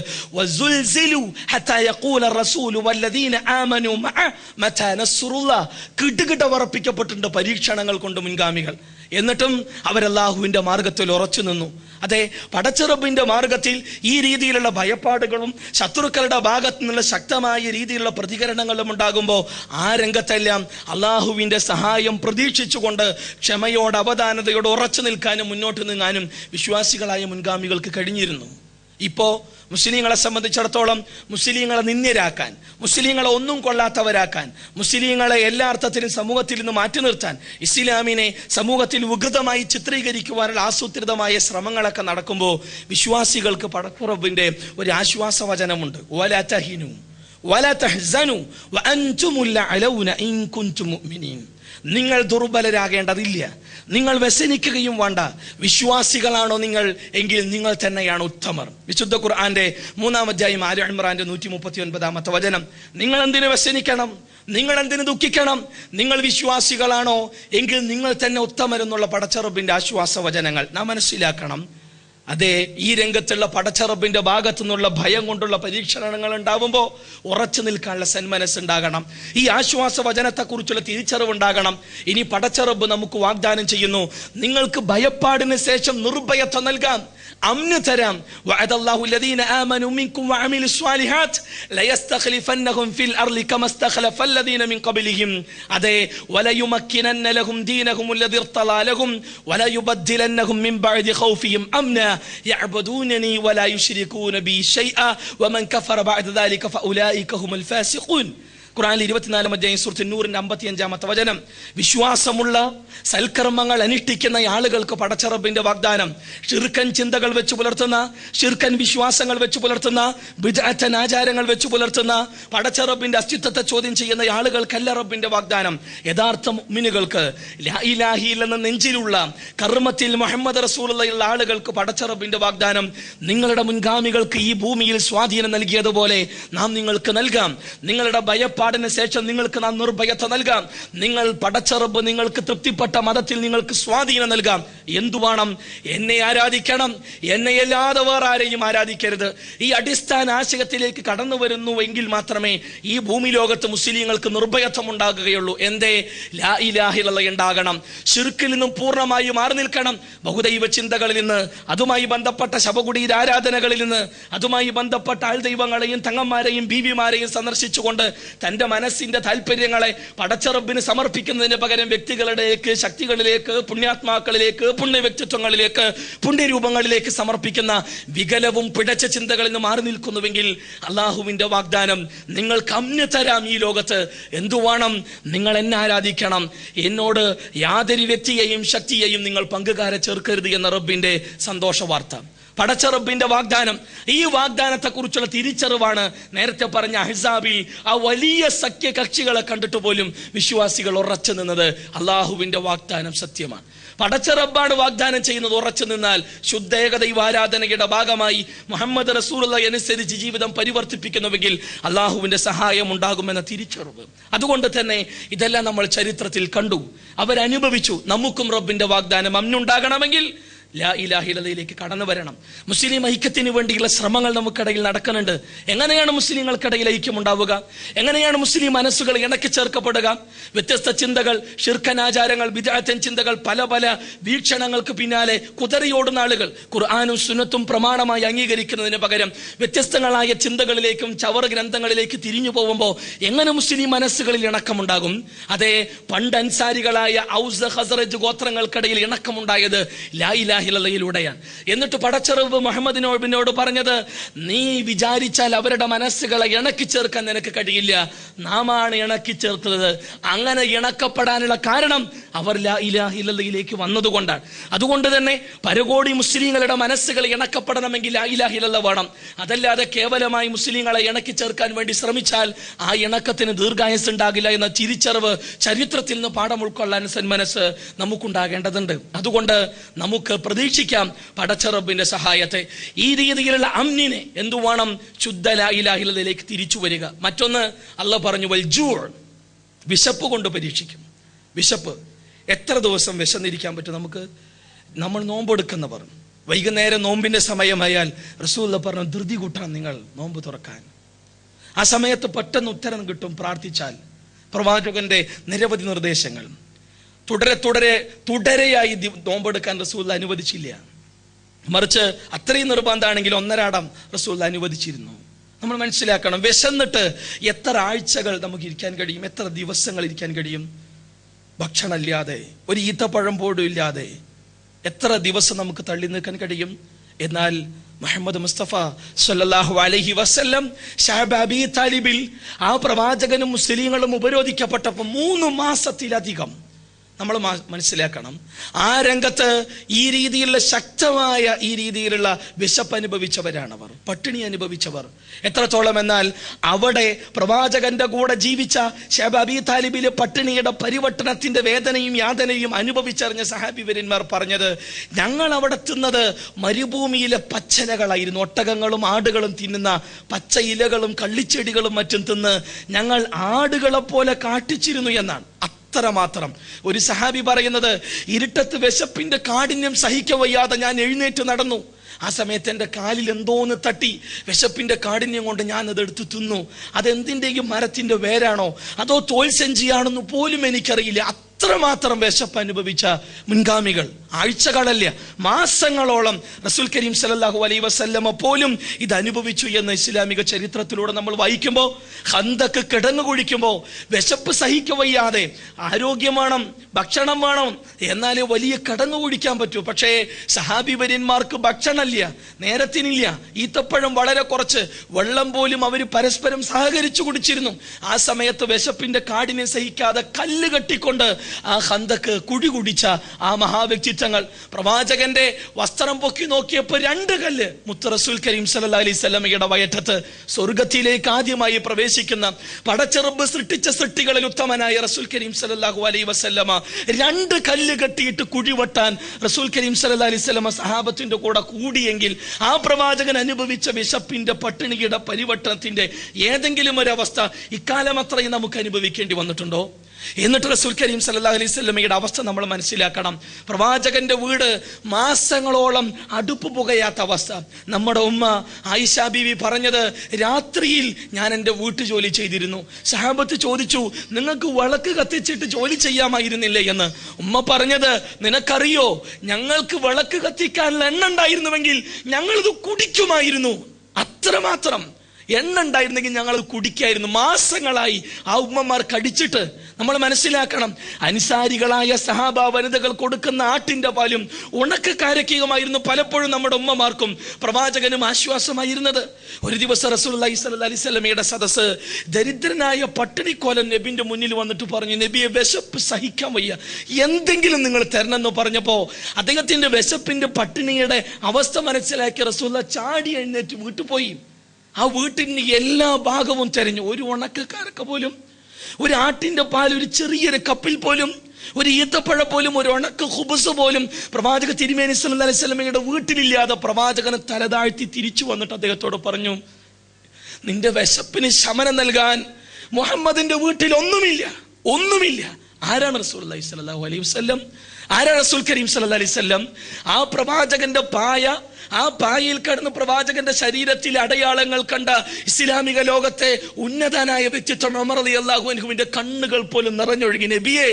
കിട്ടുകിട്ട വറപ്പിക്കപ്പെട്ടിട്ടുണ്ട് പരീക്ഷണങ്ങൾ കൊണ്ട് മുൻഗാമികൾ. എന്നിട്ടും അവരല്ലാഹുവിന്റെ മാർഗത്തിൽ ഉറച്ചു നിന്നു. അതെ, പടച്ചറബിന്റെ മാർഗത്തിൽ ഈ രീതിയിലുള്ള ഭയപ്പാടുകളും ശത്രുക്കളുടെ ഭാഗത്തു നിന്നുള്ള ശക്തമായ രീതിയിലുള്ള പ്രതികരണങ്ങളും ഉണ്ടാകുമ്പോൾ ആ രംഗത്തെല്ലാം അള്ളാഹുവിന്റെ സഹായം പ്രതീക്ഷിച്ചുകൊണ്ട് ക്ഷമയോടെ, അവധാനതയോടെ ഉറച്ചു നിൽക്കാനും മുന്നോട്ട് നീങ്ങാനും വിശ്വാസികളായ മുൻഗാമികൾക്ക് കഴിഞ്ഞിരുന്നു. ഇപ്പോ മുസ്ലിങ്ങളെ സംബന്ധിച്ചിടത്തോളം മുസ്ലിങ്ങളെ നിന്ദ്യരാക്കാൻ, മുസ്ലിങ്ങളെ ഒന്നും കൊള്ളാത്തവരാക്കാൻ, മുസ്ലിങ്ങളെ എല്ലാ അർത്ഥത്തിലും സമൂഹത്തിൽ നിന്ന് മാറ്റി നിർത്താൻ, ഇസ്ലാമിനെ സമൂഹത്തിൽ വികൃതമായി ചിത്രീകരിക്കുവാനുള്ള ആസൂത്രിതമായ ശ്രമങ്ങളൊക്കെ നടക്കുമ്പോൾ വിശ്വാസികൾക്ക് പടപ്പുറബിന്റെ ഒരു ആശ്വാസവചനമുണ്ട്. വലാ തഹിനു വലാ തഹ്സനു വഅൻതുമുൽ അലൗന ഇൻ കുൻതും മുഅ്മിനീൻ. നിങ്ങൾ ദുർബലരാകേണ്ടതില്ല, നിങ്ങൾ വ്യസനിക്കുകയും വേണ്ട. വിശ്വാസികളാണോ നിങ്ങൾ എങ്കിൽ നിങ്ങൾ തന്നെയാണ് ഉത്തമർ. വിശുദ്ധ ഖുർആന്റെ 3-ാം അധ്യായം ആല ഇംറാന്റെ 139-ാമത്തെ വചനം. നിങ്ങൾ എന്തിനു വ്യസനിക്കണം? നിങ്ങൾ എന്തിനു ദുഃഖിക്കണം? നിങ്ങൾ വിശ്വാസികളാണോ എങ്കിൽ നിങ്ങൾ തന്നെ ഉത്തമരെന്നുള്ള പടച്ചറബിന്റെ ആശ്വാസ വചനങ്ങൾ നാം മനസ്സിലാക്കണം. അതെ, ഈ രംഗത്തുള്ള പടച്ചറബിന്റെ ഭാഗത്തു നിന്നുള്ള ഭയം കൊണ്ടുള്ള പരീക്ഷണങ്ങൾ ഉണ്ടാവുമ്പോൾ ഉറച്ചു നിൽക്കാനുള്ള സന്മനസ്സുണ്ടാകണം. ഈ ആശ്വാസ വചനത്തെ കുറിച്ചുള്ള തിരിച്ചറിവുണ്ടാകണം. ഇനി പടച്ചറബ് നമുക്ക് വാഗ്ദാനം ചെയ്യുന്നു, നിങ്ങൾക്ക് ഭയപ്പാടിന് ശേഷം നിർഭയത്വം നൽകാം, അമ്ന് തരാം. വഅദല്ലാഹു അല്ലദീന ആമനൂ മിൻകും വഅമിലുസ് സ്വാലിഹാത്ത് ലയസ്തഖ്ലിഫന്നഹും ഫിൽ അർളി കമാ ഇസ്തഖ്ലഫൽ ലദീന മിൻ ഖബ്ലിഹിം. അതെ, വലയുമക്കിനന്ന ലഹും ദീനഹും അല്ലദീ ഇർതലാ ലഹും വലയുബദ്ദിലന്നഹും മിൻ ബഅദി ഖൗഫിഹിം അംനാ യഅബദൂനനി വലാ യുശ്രികൂന ബി ശൈഅ വമൻ കഫറ ബഅദ ദാലിക ഫഉലൈക ഹുമുൽ ഫാസിഖൂൻ. ഖുർആനിൽ 24-ാം അധ്യായം സൂറത്തുൻ നൂറിന്റെ 55-ാമത്തെ വചനം. വിശ്വാസമുള്ള സൽക്കർമ്മങ്ങൾ അനുഷ്ഠിക്കുന്ന ആളുകൾക്ക് പടച്ചറബിന്റെ വാഗ്ദാനം. ഷിർക്കൻ ചിന്തകൾ വെച്ച് പുലർത്തുന്ന, ഷിർക്കൻ വിശ്വാസങ്ങൾ വെച്ച് പുലർത്തുന്ന, ബിദ്അത്തൻ ആചാരങ്ങൾ വെച്ച് പുലർത്തുന്ന, പടച്ചറബിന്റെ അസ്തിത്വത്തെ ചോദ്യം ചെയ്യുന്ന ആളുകൾക്കല്ല റബ്ബിന്റെ വാഗ്ദാനം. യഥാർത്ഥ മുഅ്മിനുകൾക്ക്, ലാ ഇലാഹ ഇല്ലല്ലാഹ് നെഞ്ചിലുള്ള കർമ്മത്തിൽ മുഹമ്മദ് റസൂലുള്ളാഹിയുള്ള ആളുകൾക്ക് പടച്ചറബിന്റെ വാഗ്ദാനം, നിങ്ങളുടെ മുൻഗാമികൾക്ക് ഈ ഭൂമിയിൽ സ്വാധീനം നൽകിയതുപോലെ നാം നിങ്ങൾക്ക് നൽകാം. നിങ്ങളുടെ ഭയപ്പാടിന് ശേഷം നിങ്ങൾക്ക് നാം നിർഭയത്വം നൽകാം. നിങ്ങൾ പടച്ചറബ് നിങ്ങൾക്ക് തൃപ്തിപ്പെട്ട മതത്തിൽ നിങ്ങൾക്ക് സ്വാധീനം നൽകാം. എന്തു വേണം? എന്നെ ആരാധിക്കണം, എന്നെ അല്ലാതെ വേറെ ആരെയും ആരാധിക്കരുത്. ഈ അടിസ്ഥാന ആശയത്തിലേക്ക് കടന്നു വരുന്നു എങ്കിൽ മാത്രമേ ഈ ഭൂമി ലോകത്ത് മുസ്ലിങ്ങൾക്ക് നിർഭയത്വം ഉണ്ടാകുകയുള്ളൂ. എന്തേ? ലാ ഇലാഹ ഇല്ലല്ലാഹ് ഉണ്ടാകണം. ശിർക്കിൽ നിന്നും പൂർണ്ണമായി മാറി നിൽക്കണം. ബഹുദൈവ ചിന്തകളിൽ നിന്ന്, അതുമായി ബന്ധപ്പെട്ട ശവകുടീര ആരാധനകളിൽ നിന്ന്, അതുമായി ബന്ധപ്പെട്ട ആൾദൈവങ്ങളെയും തങ്ങന്മാരെയും ബീവിമാരെയും സന്ദർശിച്ചുകൊണ്ട് തന്റെ മനസ്സിന്റെ താല്പര്യങ്ങളെ പടച്ചറബിന് സമർപ്പിക്കുന്നതിന് പകരം വ്യക്തികളിലേക്ക്, ശക്തികളിലേക്ക്, പുണ്യാത്മാക്കളിലേക്ക്, പുണ്യ വ്യക്തിത്വങ്ങളിലേക്ക്, പുണ്യരൂപങ്ങളിലേക്ക് സമർപ്പിക്കുന്ന വികലവും പിഴച്ച ചിന്തകളിൽ നിന്ന് മാറി നിൽക്കുന്നുവെങ്കിൽ അള്ളാഹുവിന്റെ വാഗ്ദാനം, നിങ്ങൾക്ക് അമ്ന് തരാം ഈ ലോകത്ത്. എന്തു വേണം? നിങ്ങൾ എന്നെ ആരാധിക്കണം, എന്നോട് യാതൊരു വ്യക്തിയെയും ശക്തിയെയും നിങ്ങൾ പങ്കുകാരെ ചേർക്കരുത് എന്ന റബ്ബിന്റെ സന്തോഷ വാർത്ത, പടച്ചറബിന്റെ വാഗ്ദാനം. ഈ വാഗ്ദാനത്തെ കുറിച്ചുള്ള തിരിച്ചറിവാണ് നേരത്തെ പറഞ്ഞ അഹ്സാബിൽ ആ വലിയ സഖ്യ കക്ഷികളെ കണ്ടിട്ട് പോലും വിശ്വാസികൾ ഉറച്ചു നിന്നത്. അള്ളാഹുവിന്റെ വാഗ്ദാനം സത്യമാണ്. പടച്ച റബ്ബാണ് വാഗ്ദാനം ചെയ്യുന്നത്. ഉറച്ചു നിന്നാൽ ശുദ്ധ ഏകദൈവാരാധനയുടെ ഭാഗമായി മുഹമ്മദ് റസൂലുള്ളാഹി അനുസരിച്ച് ജീവിതം പരിവർത്തിപ്പിക്കുന്നുവെങ്കിൽ അള്ളാഹുവിന്റെ സഹായം ഉണ്ടാകുമെന്ന തിരിച്ചറിവ്. അതുകൊണ്ട് തന്നെ ഇതെല്ലാം നമ്മൾ ചരിത്രത്തിൽ കണ്ടു, അവരനുഭവിച്ചു. നമുക്കും റബ്ബിന്റെ വാഗ്ദാനം അന്നുണ്ടാകണമെങ്കിൽ ലാ ഇലാഹ ഇല്ലല്ലാഹിലേക്ക് കടന്നു വരണം. മുസ്ലിം ഐക്യത്തിന് വേണ്ടിയുള്ള ശ്രമങ്ങൾ നമുക്കിടയിൽ നടക്കുന്നുണ്ട്. എങ്ങനെയാണ് മുസ്ലിങ്ങൾക്കിടയിൽ ഐക്യം ഉണ്ടാവുക? എങ്ങനെയാണ് മുസ്ലിം മനസ്സുകൾ ഇണക്കി ചേർക്കപ്പെടുക? വ്യത്യസ്ത ചിന്തകൾ, ഷിർക്കനാചാരങ്ങൾ, ബിദ്അത്തൻ ചിന്തകൾ, പല പല വീക്ഷണങ്ങൾക്ക് പിന്നാലെ കുതറിയോടുന്ന ആളുകൾ ഖുർആനും സുന്നത്തും പ്രമാണമായി അംഗീകരിക്കുന്നതിന് പകരം വ്യത്യസ്തങ്ങളായ ചിന്തകളിലേക്കും ചവർ ഗ്രന്ഥങ്ങളിലേക്ക് തിരിഞ്ഞു പോകുമ്പോൾ എങ്ങനെ മുസ്ലിം മനസ്സുകളിൽ ഇണക്കമുണ്ടാകും? അതേ പണ്ട് അൻസാരികളായ ഔസ് ഖസ്റജ് ഗോത്രങ്ങൾക്കിടയിൽ ഇണക്കമുണ്ടായത് ലാ ഇലാഹ ഇല്ലല്ലയിലൂടെയാണ്. എന്നിട്ട് പടച്ചറബ് മുഹമ്മദിനോട് പറഞ്ഞത്, നീ വിചാരിച്ചാൽ അവരുടെ മനസ്സുകളെ ഇണക്കി ചേർക്കാൻ നിനക്ക് കഴിയില്ല, നാമാണ് ഇണക്കി ചേർത്തത്. അങ്ങനെ ഇണക്കപ്പെടാനുള്ള കാരണം അവർ ലാ ഇലാഹ ഇല്ലല്ലയിലേക്ക് വന്നതുകൊണ്ടാണ്. അതുകൊണ്ട് തന്നെ പരകോടി മുസ്ലിങ്ങളുടെ മനസ്സുകൾ ഇണക്കപ്പെടണമെങ്കിൽ ലാ ഇലാഹ ഇല്ലല്ലാഹ് വേണം. അതല്ലാതെ കേവലമായി മുസ്ലിങ്ങളെ ഇണക്കി ചേർക്കാൻ വേണ്ടി ശ്രമിച്ചാൽ ആ ഇണക്കത്തിന് ദീർഘായുസ് ഉണ്ടാകില്ല എന്ന തിരിച്ചറിവ് ചരിത്രത്തിൽ നിന്ന് പാഠം ഉൾക്കൊള്ളാൻ സന്മനസ് നമുക്കുണ്ടാകേണ്ടതുണ്ട്. അതുകൊണ്ട് നമുക്ക് പ്രതീക്ഷിക്കാം പടച്ച റബ്ബിന്റെ സഹായത്തെ. ഈ രീതിയിലുള്ള അമ്നിനെ എന്തു വേണം? ശുദ്ധ ലാ ഇലാഹ ഇല്ലല്ലയിലേക്ക് തിരിച്ചു വരിക. മറ്റൊന്ന് അല്ലാഹ് പറഞ്ഞു, വൽ ജൂ, വിശപ്പ് കൊണ്ട് പരീക്ഷിക്കും. വിശപ്പ്, എത്ര ദിവസം വിശന്നിരിക്കാൻ പറ്റും നമുക്ക്? നമ്മൾ നോമ്പെടുക്കുന്നവർ വൈകുന്നേരം നോമ്പിന്റെ സമയമായാൽ റസൂലുള്ളാഹി പറഞ്ഞു, ധൃതി കൂട്ടാൻ നിങ്ങൾ നോമ്പ് തുറക്കാൻ. ആ സമയത്ത് പെട്ടെന്ന് ഉത്തരം കിട്ടും പ്രാർത്ഥിച്ചാൽ. പ്രവാചകന്റെ നിരവധി നിർദ്ദേശങ്ങൾ തുടരെയായി നോമ്പെടുക്കാൻ റസൂലുള്ളാഹി അനുവദിച്ചില്ല. മറിച്ച് അത്രയും നിർബന്ധമാണെങ്കിൽ ഒന്നരാടം റസൂലുള്ളാഹി അനുവദിച്ചിരുന്നു. നമ്മൾ മനസ്സിലാക്കണം, വിശന്നിട്ട് എത്ര ആഴ്ചകൾ നമുക്ക് ഇരിക്കാൻ കഴിയും? എത്ര ദിവസങ്ങൾ ഇരിക്കാൻ കഴിയും? ഭക്ഷണമില്ലാതെ, ഒരു ഈത്തപ്പഴം പോലും ഇല്ലാതെ എത്ര ദിവസം നമുക്ക് തള്ളി നിൽക്കാൻ കഴിയും? എന്നാൽ മുഹമ്മദ് മുസ്തഫ സല്ലല്ലാഹു അലൈഹി വസല്ലം ശഅബ് അബീ താലിബിൽ ആ പ്രവാചകനും മുസ്ലിങ്ങളും ഉപരോധിക്കപ്പെട്ടപ്പോൾ 3 മാസത്തിലധികം നമ്മൾ മനസ്സിലാക്കണം, ആ രംഗത്ത് ഈ രീതിയിലുള്ള ശക്തമായ ഈ രീതിയിലുള്ള വിശപ്പ് അനുഭവിച്ചവരാണവർ, പട്ടിണി അനുഭവിച്ചവർ. എത്രത്തോളം എന്നാൽ അവിടെ പ്രവാചകന്റെ കൂടെ ജീവിച്ച ശഅബ് അബീ താലിബിലെ പട്ടിണിയുടെ പരിവർത്തനത്തിന്റെ വേദനയും യാതനയും അനുഭവിച്ചറിഞ്ഞ സഹാബിവര്യന്മാർ പറഞ്ഞത്, ഞങ്ങൾ അവിടെ തിന്നത് മരുഭൂമിയിലെ പച്ചിലകളായിരുന്നു. ഒട്ടകങ്ങളും ആടുകളും തിന്നുന്ന പച്ച ഇലകളും കള്ളിച്ചെടികളും മറ്റും തിന്ന് ഞങ്ങൾ ആടുകളെ പോലെ കാട്ടിച്ചിരുന്നു എന്നാണ്. അത്രമാത്രം. ഒരു സഹാബി പറയുന്നത്, ഇരുട്ടത്ത് വിശപ്പിന്റെ കാഠിന്യം സഹിക്കവയ്യാതെ ഞാൻ എഴുന്നേറ്റ് നടന്നു. ആ സമയത്ത് എൻ്റെ കാലിൽ എന്തോന്ന് തട്ടി. വിശപ്പിന്റെ കാഠിന്യം കൊണ്ട് ഞാൻ അതെടുത്ത് തിന്നു. അതെന്തിൻ്റെയും മരത്തിന്റെ വേരാണോ അതോ തോൽസഞ്ചിയാണെന്ന് പോലും എനിക്കറിയില്ല. അത്രമാത്രം വിശപ്പ് അനുഭവിച്ച മുൻഗാമികൾ ആഴ്ചകളല്ല, മാസങ്ങളോളം റസൂൽ കരീം സല്ലല്ലാഹു അലൈഹി വസല്ലമ പോലും ഇത് അനുഭവിച്ചു എന്ന് ഇസ്ലാമിക ചരിത്രത്തിലൂടെ നമ്മൾ വായിക്കുമ്പോൾ, ഖന്തക്ക് കിടങ്ങു കുഴിക്കുമ്പോൾ വിശപ്പ് സഹിക്കവയ്യാതെ ആരോഗ്യം വേണം, ഭക്ഷണം വേണം, എന്നാലേ വലിയ കിടങ്ങു കുഴിക്കാൻ പറ്റൂ. പക്ഷേ സഹാബി വര്യന്മാർക്ക് ഭക്ഷണമില്ല, നേരത്തിനില്ല, ഈത്തപ്പഴം വളരെ കുറച്ച്, വെള്ളം പോലും അവർ പരസ്പരം സഹകരിച്ചു കുടിച്ചിരുന്നു. ആ സമയത്ത് വിശപ്പിന്റെ കാഠിന്യം സഹിക്കാതെ കല്ല് കെട്ടിക്കൊണ്ട് ആ ഖന്തക്ക് കുഴി കുടിച്ച ആ മഹാവ്യക്തിത്വങ്ങൾ. പ്രവാചകന്റെ വസ്ത്രം പൊക്കി നോക്കിയപ്പോൾ 2 കല്ല്. മുത്ത് റസൂൽ കരീം സല്ലല്ലാഹു അലൈഹി വസല്ലമയുടെ വയറ്റത്ത് സ്വർഗത്തിലേക്ക് ആദ്യമായി പ്രവേശിക്കുന്ന പടച്ചറബ് സൃഷ്ടിച്ച സൃഷ്ടികളിൽ ഉത്തമനായ റസൂൽ കരീം സല്ലല്ലാഹു അലൈഹി വസല്ലമ 2 കല്ല് കെട്ടിയിട്ട് കുഴിവെട്ടാൻ റസൂൽ കരീം സല്ലല്ലാഹു അലൈഹി വസല്ലമ സഹാബത്തിന്റെ കൂടെ കൂടിയെങ്കിൽ ആ പ്രവാചകൻ അനുഭവിച്ച വിശപ്പിന്റെ പട്ടിണിയുടെ പരിവർത്തനത്തിന്റെ ഏതെങ്കിലും ഒരു അവസ്ഥ ഇക്കാലം അത്രയും നമുക്ക് അനുഭവിക്കേണ്ടി വന്നിട്ടുണ്ടോ? എന്നിട്ട് റസൂൽ കരീം സല്ലല്ലാഹു അലൈഹി വസല്ലമയുടെ അവസ്ഥ നമ്മൾ മനസ്സിലാക്കണം. പ്രവാചകന്റെ വീട് മാസങ്ങളോളം അടുപ്പ് പുകയാത്ത അവസ്ഥ. നമ്മുടെ ഉമ്മ ആയിഷ ബീവി പറഞ്ഞത്, രാത്രിയിൽ ഞാൻ എൻ്റെ വീട്ടു ജോലി ചെയ്തിരുന്നു. സഹാബത്ത് ചോദിച്ചു, നിങ്ങൾക്ക് വിളക്ക് കത്തിച്ചിട്ട് ജോലി ചെയ്യാമായിരുന്നില്ലേ എന്ന്. ഉമ്മ പറഞ്ഞത്, നിനക്കറിയോ, ഞങ്ങൾക്ക് വിളക്ക് കത്തിക്കാനുള്ള എണ്ണ ഉണ്ടായിരുന്നുവെങ്കിൽ ഞങ്ങളിത് കുടിക്കുമായിരുന്നു. അത്രമാത്രം എണ്ണ ഉണ്ടായിരുന്നെങ്കിൽ ഞങ്ങൾ കുടിക്കായിരുന്നു. മാസങ്ങളായി ആ ഉമ്മമാർ കടിച്ചിട്ട്. നമ്മൾ മനസ്സിലാക്കണം, അൻസാരികളായ സഹാബ വനിതകൾ കൊടുക്കുന്ന ആട്ടിന്റെ പാലും ഉണക്കക്കാരക്കീയമായിരുന്നു പലപ്പോഴും നമ്മുടെ ഉമ്മമാർക്കും പ്രവാചകനും ആശ്വാസമായിരുന്നത്. ഒരു ദിവസം റസൂലുള്ളാഹി സ്വല്ലല്ലാഹു അലൈഹി വസല്ലമയുടെ സദസ്സ് ദരിദ്രനായ പട്ടിണിക്കോലൻ നബിന്റെ മുന്നിൽ വന്നിട്ട് പറഞ്ഞു, നബിയെ, വിശപ്പ് സഹിക്കാൻ വയ്യ, എന്തെങ്കിലും നിങ്ങൾ തരണമെന്ന് പറഞ്ഞപ്പോ അദ്ദേഹത്തിന്റെ വിശപ്പിന്റെ പട്ടിണിയുടെ അവസ്ഥ മനസ്സിലാക്കിയ റസൂലുള്ളാഹി ചാടി എഴുന്നേറ്റ് വീട്ടിൽ പോയി. ആ വീട്ടിന് എല്ലാ ഭാഗവും തെരഞ്ഞു. ഒരു ഉണക്കക്കാരൊക്കെ പോലും ഒരു ആട്ടിന്റെ പാൽ, ഒരു ചെറിയൊരു കപ്പിൽ പോലും, ഒരു ഈത്തപ്പഴ പോലും, ഒരു ഉണക്ക ഖുബ്സ് പോലും പ്രവാചക തിരുമേനി സല്ലല്ലാഹു അലൈഹി വസല്ലമയുടെ വീട്ടിലില്ലാതെ പ്രവാചകനെ തലതാഴ്ത്തി തിരിച്ചു വന്നിട്ട് അദ്ദേഹത്തോട് പറഞ്ഞു, നിന്റെ വിശപ്പിന് ശമനം നൽകാൻ മുഹമ്മദിന്റെ വീട്ടിൽ ഒന്നുമില്ല. ആരാണ് റസൂലുള്ളാഹി സ്വല്ലല്ലാഹു അലൈഹി വസല്ലം? ആരാണ് റസൂൽ കരീം സല്ലല്ലാഹു അലൈഹി വസല്ലം? ആ പ്രവാചകന്റെ പായ, ആ പായയിൽ കടന്ന് പ്രവാചകന്റെ ശരീരത്തിലെ അടയാളങ്ങൾ കണ്ട ഇസ്ലാമിക ലോകത്തെ ഉന്നതനായ വ്യക്തിത്വം ഉമർ റളിയല്ലാഹു അൻഹുവിന്റെ കണ്ണുകൾ പോലും നിറഞ്ഞൊഴുകി. നബിയെ,